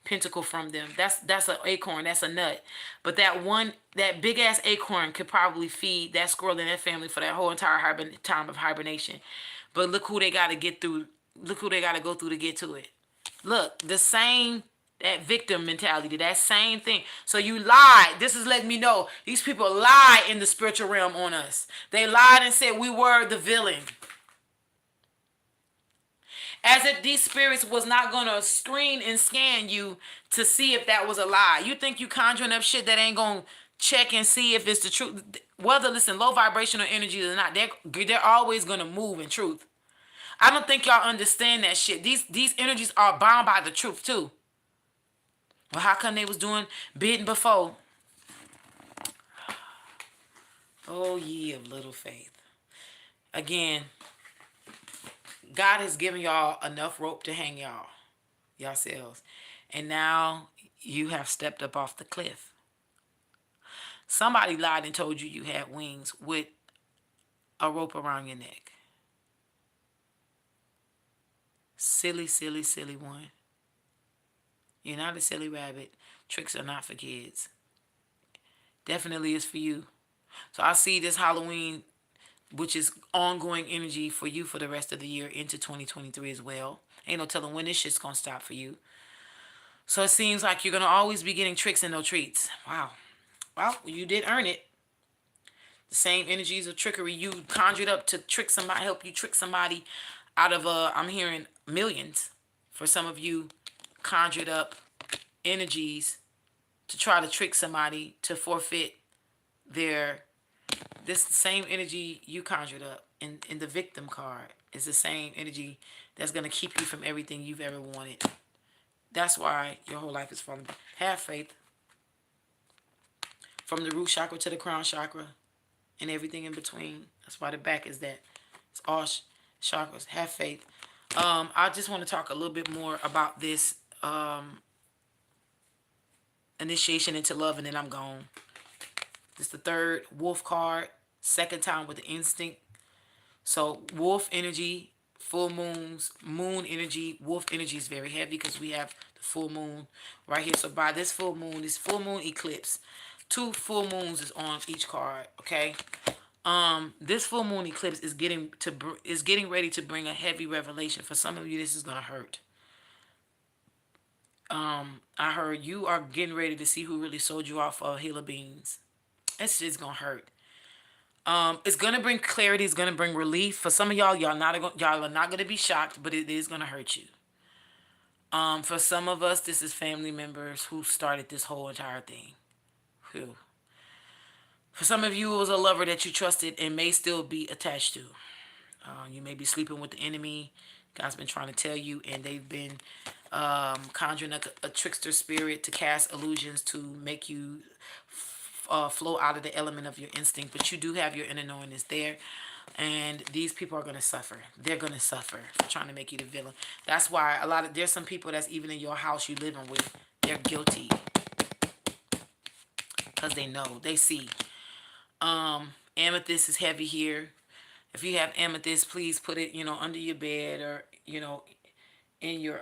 pentacle from them. That's an acorn. That's a nut. But that big ass acorn could probably feed that squirrel and that family for that whole entire time of hibernation. But look who they got to get through. Look who they got to go through to get to it. Look, the same, that victim mentality, that same thing. So you lied. This is letting me know these people lie in the spiritual realm on us. They lied and said we were the villain. As if these spirits was not gonna screen and scan you to see if that was a lie. You think you conjuring up shit that ain't gonna check and see if it's the truth. Whether listen, low vibrational energies or not, they're always gonna move in truth. I don't think y'all understand that shit. These energies are bound by the truth too. Well, how come they was doing bidding before? Oh, ye of little faith. Again, God has given y'all enough rope to hang yourselves. And now you have stepped up off the cliff. Somebody lied and told you you had wings with a rope around your neck. Silly, silly, silly one. You're not a silly rabbit. Tricks are not for kids. Definitely is for you. So I see this Halloween, which is ongoing energy for you for the rest of the year into 2023 as well. Ain't no telling when this shit's gonna stop for you. So it seems like you're gonna always be getting tricks and no treats. Wow. Well, you did earn it. The same energies of trickery you conjured up to trick somebody, help you trick somebody out of I'm hearing millions. For some of you, conjured up energies to try to trick somebody to forfeit their this same energy you conjured up in the victim card is the same energy that's going to keep you from everything you've ever wanted. That's why your whole life is falling. Have faith. From the root chakra to the crown chakra and everything in between. That's why the back is that. It's all chakras. Have faith. I just want to talk a little bit more about this initiation into love, and then I'm gone. This is the third wolf card. Second time with the instinct. So wolf energy, full moons, moon energy. Wolf energy is very heavy because we have the full moon right here. So by this full moon eclipse, 2 full moons is on each card. Okay. This full moon eclipse is getting ready to bring a heavy revelation. For some of you, this is gonna hurt. I heard you are getting ready to see who really sold you off for a hill of beans. It's just gonna hurt. It's gonna bring clarity. It's gonna bring relief. For some of y'all are not gonna be shocked, but it is gonna hurt you. For some of us, this is family members who started this whole entire thing. Whew. For some of you, it was a lover that you trusted and may still be attached to. You may be sleeping with the enemy. God's been trying to tell you, and they've been conjuring a trickster spirit to cast illusions to make you flow out of the element of your instinct. But you do have your inner knowing is there. And these people are going to suffer. They're going to suffer for trying to make you the villain. That's why there's some people that's even in your house you living with. They're guilty. Because they know. They see. Amethyst is heavy here. If you have amethyst, please put it, under your bed or, in your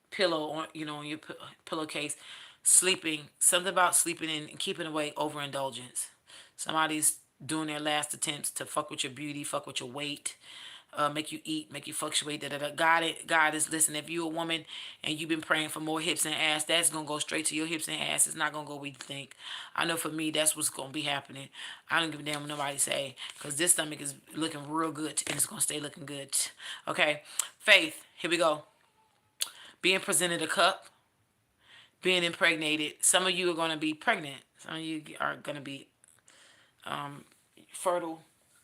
pillow, on your pillowcase. Sleeping. Something about sleeping and keeping away overindulgence. Somebody's doing their last attempts to fuck with your beauty, fuck with your weight, make you eat, make you fluctuate. God is listen. If you're a woman and you've been praying for more hips and ass, that's gonna go straight to your hips and ass. It's not gonna go where you think. I know for me, that's what's gonna be happening. I don't give a damn what nobody say, cause this stomach is looking real good and it's gonna stay looking good. Okay, faith. Here we go. Being presented a cup. Being impregnated. Some of you are gonna be pregnant. Some of you are gonna be fertile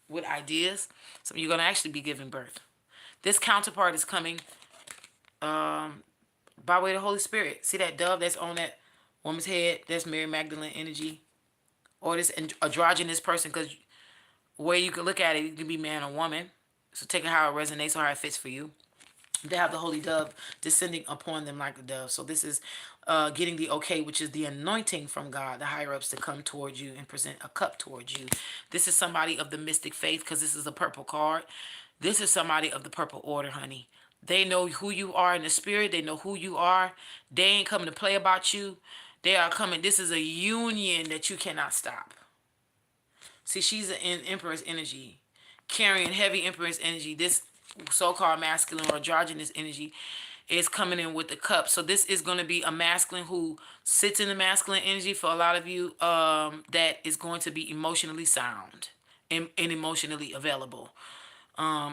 with ideas. So you're going to actually be giving birth. This counterpart is coming by way of the Holy Spirit. See that dove that's on that woman's head? That's Mary Magdalene energy. Or this androgynous person, because where you can look at it, you can be man or woman. So take it how it resonates or how it fits for you. They have the holy dove descending upon them like a dove. So this is getting the okay, which is the anointing from God, the higher ups, to come towards you and present a cup towards you. This is somebody of the mystic faith, because this is a purple card. This is somebody of the purple order, honey. They know who you are in the spirit. They know who you are. They ain't coming to play about you. They are coming. This is a union that you cannot stop. See, she's an empress energy, carrying heavy empress energy. This so-called masculine or androgynous energy is coming in with the cup. So this is going to be a masculine who sits in the masculine energy for a lot of you, that is going to be emotionally sound and emotionally available.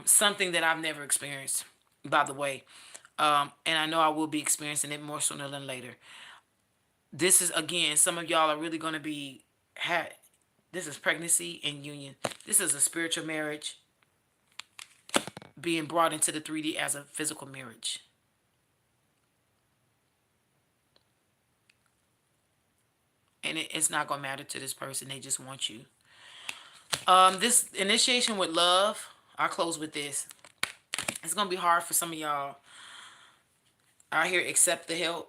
Something that I've never experienced, by the way. And I know I will be experiencing it more sooner than later. This is, again, some of y'all are really going to be... This is pregnancy and union. This is a spiritual marriage being brought into the 3D as a physical marriage. And it's not going to matter to this person. They just want you. This initiation with love, I'll close with this. It's going to be hard for some of y'all out here. Accept the help.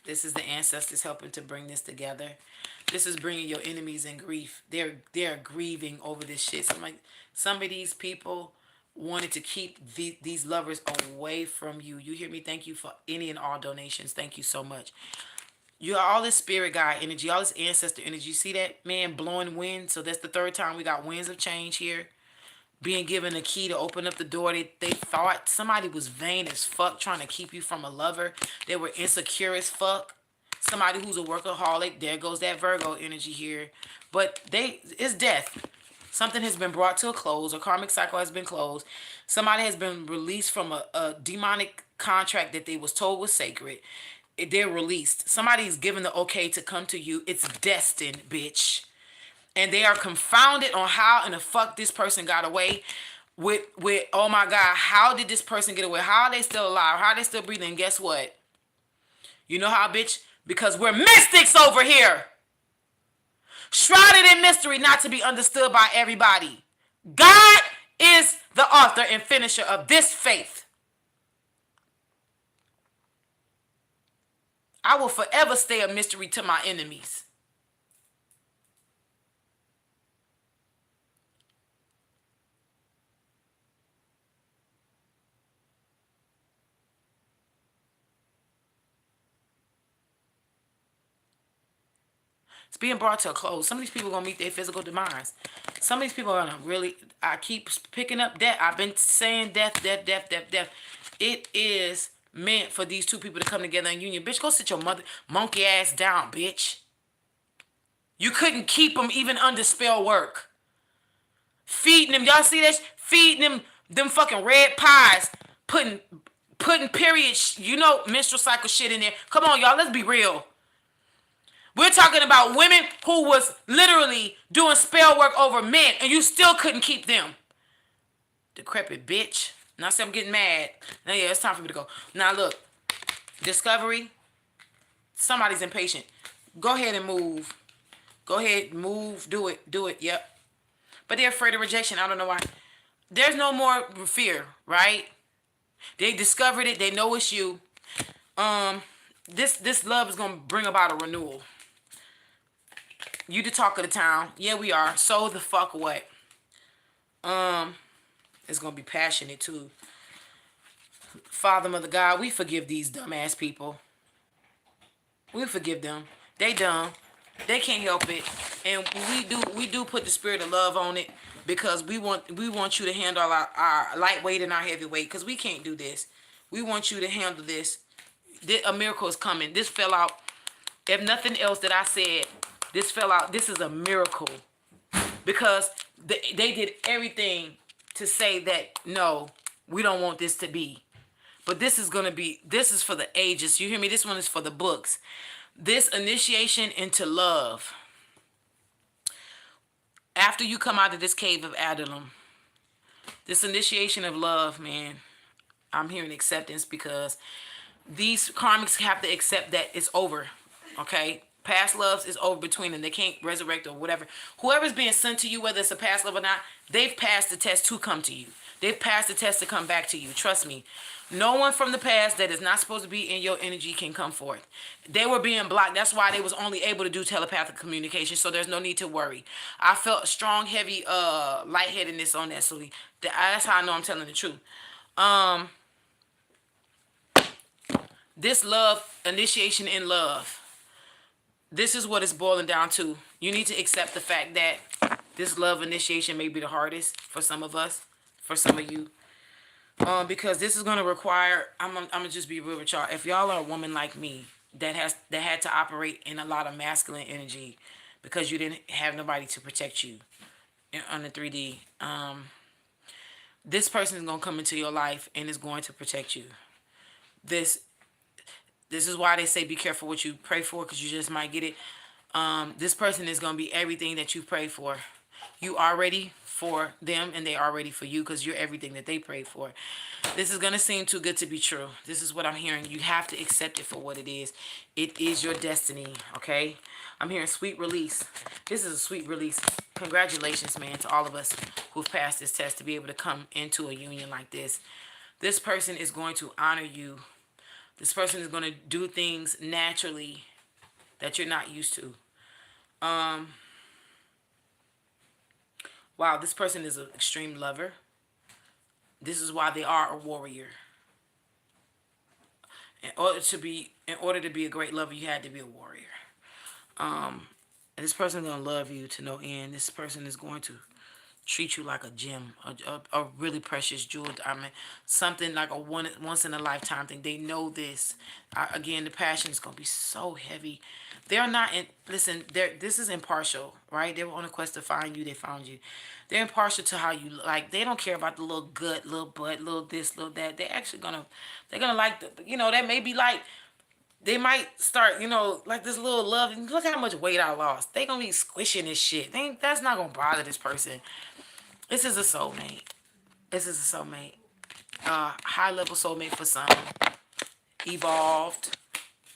This is the ancestors helping to bring this together. This is bringing your enemies in grief. They're grieving over this shit. Some of these people wanted to keep these lovers away from you. You hear me? Thank you for any and all donations. Thank you so much. You are all this spirit guide energy, all this ancestor energy. You see that man blowing wind? So that's the third time we got winds of change here. Being given a key to open up the door. They thought somebody was vain as fuck trying to keep you from a lover. They were insecure as fuck. Somebody who's a workaholic. There goes that Virgo energy here. But it's death. Something has been brought to a close. A karmic cycle has been closed. Somebody has been released from a demonic contract that they was told was sacred. They're released. Somebody's given the okay to come to you. It's destined, bitch. And they are confounded on how in the fuck this person got away with oh my God, how did this person get away? How are they still alive? How are they still breathing? And guess what? You know how, bitch? Because we're mystics over here. Shrouded in mystery, not to be understood by everybody. God is the author and finisher of this faith. I will forever stay a mystery to my enemies. It's being brought to a close. Some of these people are going to meet their physical demise. Some of these people are going to really... I keep picking up death. I've been saying death, death, death, death, death. It is meant for these two people to come together in union. Bitch, go sit your mother monkey ass down, bitch. You couldn't keep them even under spell work. Feeding them. Y'all see that? Feeding them fucking red pies. Putting period, menstrual cycle shit in there. Come on, y'all. Let's be real. We're talking about women who was literally doing spell work over men, and you still couldn't keep them. Decrepit bitch. Now, see, I'm getting mad. Now, yeah, it's time for me to go. Now, look. Discovery. Somebody's impatient. Go ahead and move. Go ahead, move. Do it. Do it. Yep. But they're afraid of rejection. I don't know why. There's no more fear, right? They discovered it. They know it's you. This love is going to bring about a renewal. You the talk of the town. Yeah, we are. So the fuck what? It's going to be passionate too. Father, Mother God, we forgive these dumbass people. We forgive them. They dumb. They can't help it. And we do put the spirit of love on it, because we want you to handle our lightweight and our heavyweight, because we can't do this. We want you to handle this. A miracle is coming. This fell out. If nothing else that I said, this fell out. This is a miracle, because they did everything to say that, no, we don't want this to be. But this is for the ages. You hear me? This one is for the books. This initiation into love, after you come out of this cave of Adullam, this initiation of love, man, I'm hearing acceptance, because these karmics have to accept that it's over. Okay? Past loves is over between them. They can't resurrect or whatever. Whoever's being sent to you, whether it's a past love or not, they've passed the test to come to you. They've passed the test to come back to you. Trust me. No one from the past that is not supposed to be in your energy can come forth. They were being blocked. That's why they was only able to do telepathic communication. So there's no need to worry. I felt strong, heavy, lightheadedness on that. So that's how I know I'm telling the truth. Um, this love, initiation in love, this is what it's boiling down to. You need to accept the fact that this love initiation may be the hardest for some of us, for some of you. Because this is gonna require. I'm gonna just be real with y'all. If y'all are a woman like me that had to operate in a lot of masculine energy because you didn't have nobody to protect you on the 3D, this person is gonna come into your life and is going to protect you. This this is why they say be careful what you pray for, because you just might get it. This person is gonna be everything that you pray for. You are ready for them, and they are ready for you, because you're everything that they prayed for. This is gonna seem too good to be true. This is what I'm hearing. You have to accept it for what it is. It is your destiny. Okay. I'm hearing sweet release. This is a sweet release. Congratulations, man, to all of us who've passed this test to be able to come into a union like this. This person is going to honor you. This person is going to do things naturally that you're not used to. Wow, this person is an extreme lover. This is why they are a warrior. In order to be a great lover, you had to be a warrior. And this person is gonna love you to no end. This person is going to treat you like a gem, a really precious jewel. I mean, something like a once in a lifetime thing. They know this. Again, the passion is gonna be so heavy. They're not in. Listen, this is impartial, right? They were on a quest to find you. They found you. They're impartial to how you like. They don't care about the little gut, little butt, little this, little that. They're gonna like the. That may be like. They might start, like this little love. Look how much weight I lost. They gonna be squishing this shit. That's not gonna bother this person. This is a soulmate. This is a soulmate. High level soulmate for some. Evolved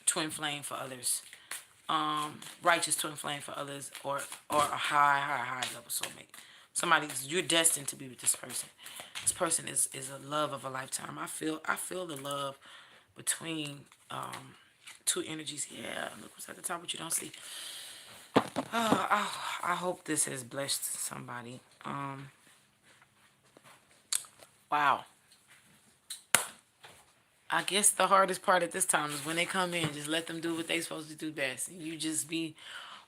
twin flame for others. Righteous twin flame for others, or a high level soulmate. You're destined to be with this person. This person is a love of a lifetime. I feel the love between two energies. Yeah, look what's at the top, what you don't see. I hope this has blessed somebody. Wow. I guess the hardest part at this time is when they come in, just let them do what they supposed to do best. And you just be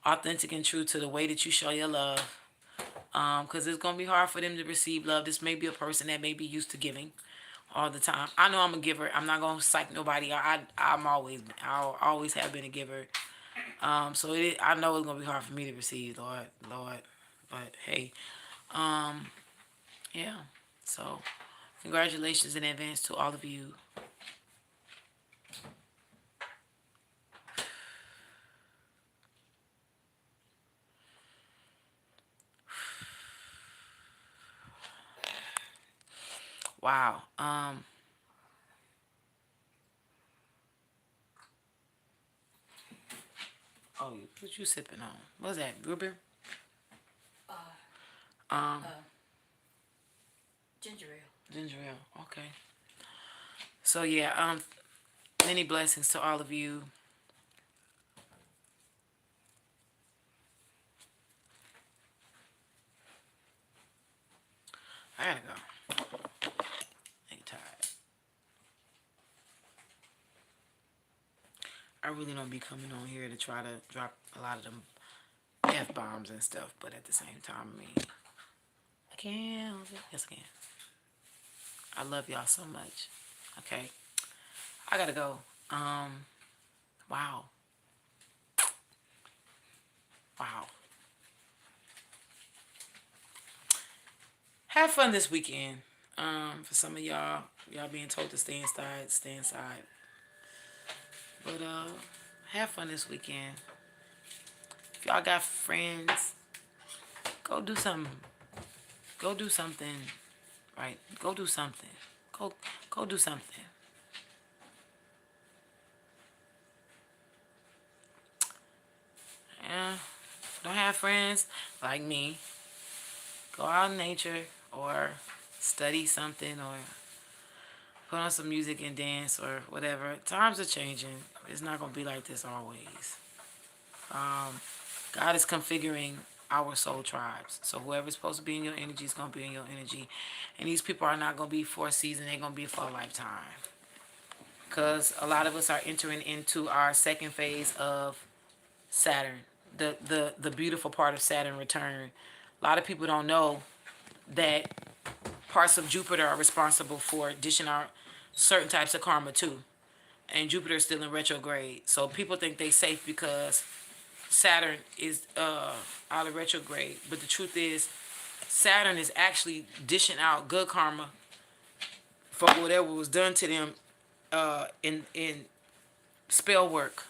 authentic and true to the way that you show your love. Because it's going to be hard for them to receive love. This may be a person that may be used to giving all the time. I know I'm a giver. I'm not going to psych nobody out. I'll always have been a giver. I know it's going to be hard for me to receive, Lord. But hey, yeah. So congratulations in advance to all of you. Wow. Oh, what you sipping on? What's that? Root beer? Um, Ginger ale. Ginger ale. Okay. So yeah. Many blessings to all of you. I gotta go. I'm tired. I really don't be coming on here to try to drop a lot of them F-bombs and stuff, but at the same time, I mean, I can. Yes, I can. I love y'all so much. Okay. I gotta go. Wow. Wow. Have fun this weekend. For some of y'all being told to stay inside, stay inside. But Have fun this weekend. If y'all got friends, go do something. Go do something. Right? Go do something. Go go do something. Yeah. Don't have friends like me. Go out in nature or study something or put on some music and dance or whatever. Times are changing. It's not gonna be like this always. God is configuring our soul tribes. So whoever's supposed to be in your energy is gonna be in your energy. And these people are not gonna be for a season, they're gonna be for a lifetime. Because a lot of us are entering into our second phase of Saturn. The beautiful part of Saturn return. A lot of people don't know that parts of Jupiter are responsible for dishing out certain types of karma too. And Jupiter is still in retrograde. So people think they safe because Saturn is out of retrograde. But the truth is, Saturn is actually dishing out good karma for whatever was done to them in spell work.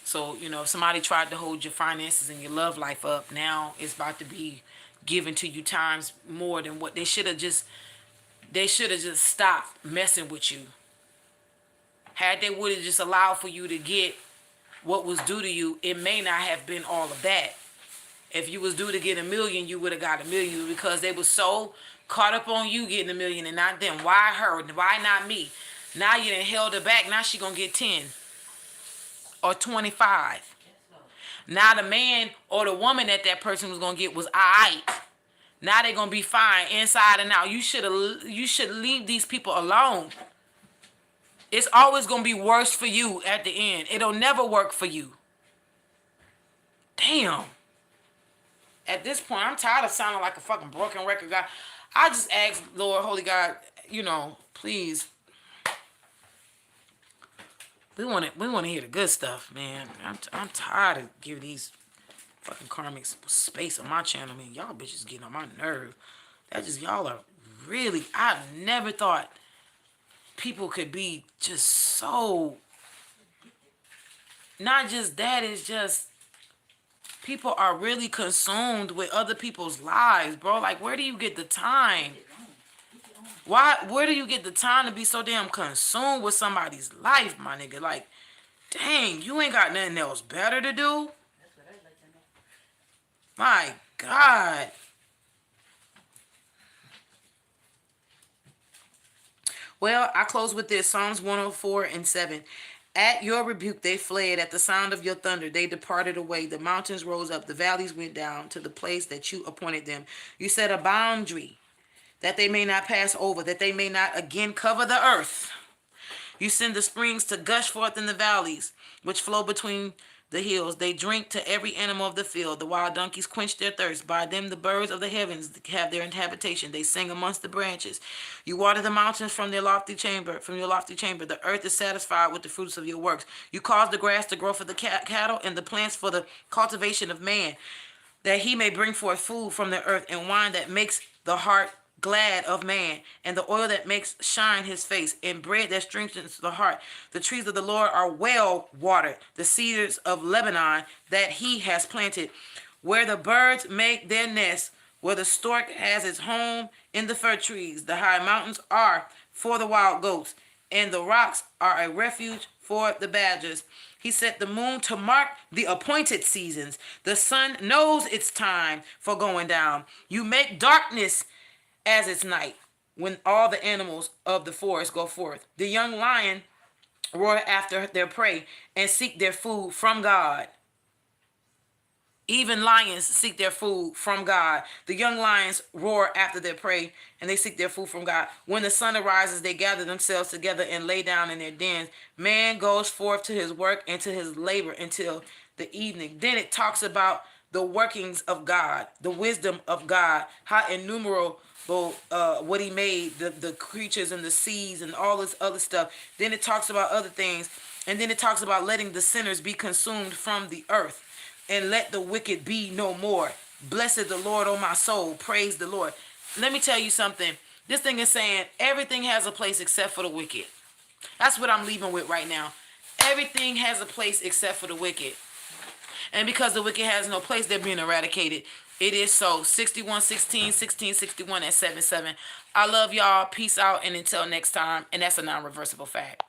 So, if somebody tried to hold your finances and your love life up, now it's about to be given to you times more than what they should have just stopped messing with you. Had they would have just allowed for you to get what was due to you, it may not have been all of that. If you was due to get 1 million, you would have got 1 million because they were so caught up on you getting 1 million and not them. Why her? Why not me? Now you done held her back. Now she gonna get 10 or 25. Now the man or the woman that person was gonna get was alright. Now they gonna be fine inside and out. You should leave these people alone. It's always gonna be worse for you at the end. It'll never work for you. Damn. At this point, I'm tired of sounding like a fucking broken record guy. I just ask, Lord, Holy God, please. We want to hear the good stuff, man. I'm tired of giving these fucking karmics space on my channel, man. Y'all bitches getting on my nerve. Y'all are really. I've never thought people could be just so. Not just that, it's just people are really consumed with other people's lives, bro. Like, where do you get the time? Where do you get the time to be so damn consumed with somebody's life, my nigga? Like, dang, you ain't got nothing else better to do? My God. Well, I close with this. Psalms 104:7. At your rebuke they fled. At the sound of your thunder they departed away. The mountains rose up. The valleys went down to the place that you appointed them. You set a boundary that they may not pass over, that they may not again cover the earth. You send the springs to gush forth in the valleys, which flow between the hills. They drink to every animal of the field. The wild donkeys quench their thirst. By them the birds of the heavens have their habitation. They sing amongst the branches. You water the mountains from their lofty chamber. From your lofty chamber, the earth is satisfied with the fruits of your works. You cause the grass to grow for the cattle and the plants for the cultivation of man, that he may bring forth food from the earth and wine that makes the heart glad of man, and the oil that makes shine his face, and bread that strengthens the heart. The trees of the Lord are well watered, the cedars of Lebanon that he has planted, where the birds make their nests, where the stork has its home in the fir trees. The high mountains are for the wild goats, and the rocks are a refuge for the badgers. He set the moon to mark the appointed seasons. The sun knows its time for going down. You make darkness as its night when all the animals of the forest go forth. The young lion roar after their prey and seek their food from God. Even lions seek their food from God. The young lions roar after their prey, and they seek their food from God. When the sun arises, they gather themselves together and lay down in their dens. Man goes forth to his work and to his labor until the evening. Then it talks about the workings of God, the wisdom of God, how innumerable what he made, the creatures and the seas and all this other stuff. Then it talks about other things. And then it talks about letting the sinners be consumed from the earth. And let the wicked be no more. Blessed the Lord, O my soul. Praise the Lord. Let me tell you something. This thing is saying everything has a place except for the wicked. That's what I'm leaving with right now. Everything has a place except for the wicked. And because the wicked has no place, they're being eradicated. It is so. 6116, 1661, and 77. I love y'all. Peace out. And until next time. And that's a non-reversible fact.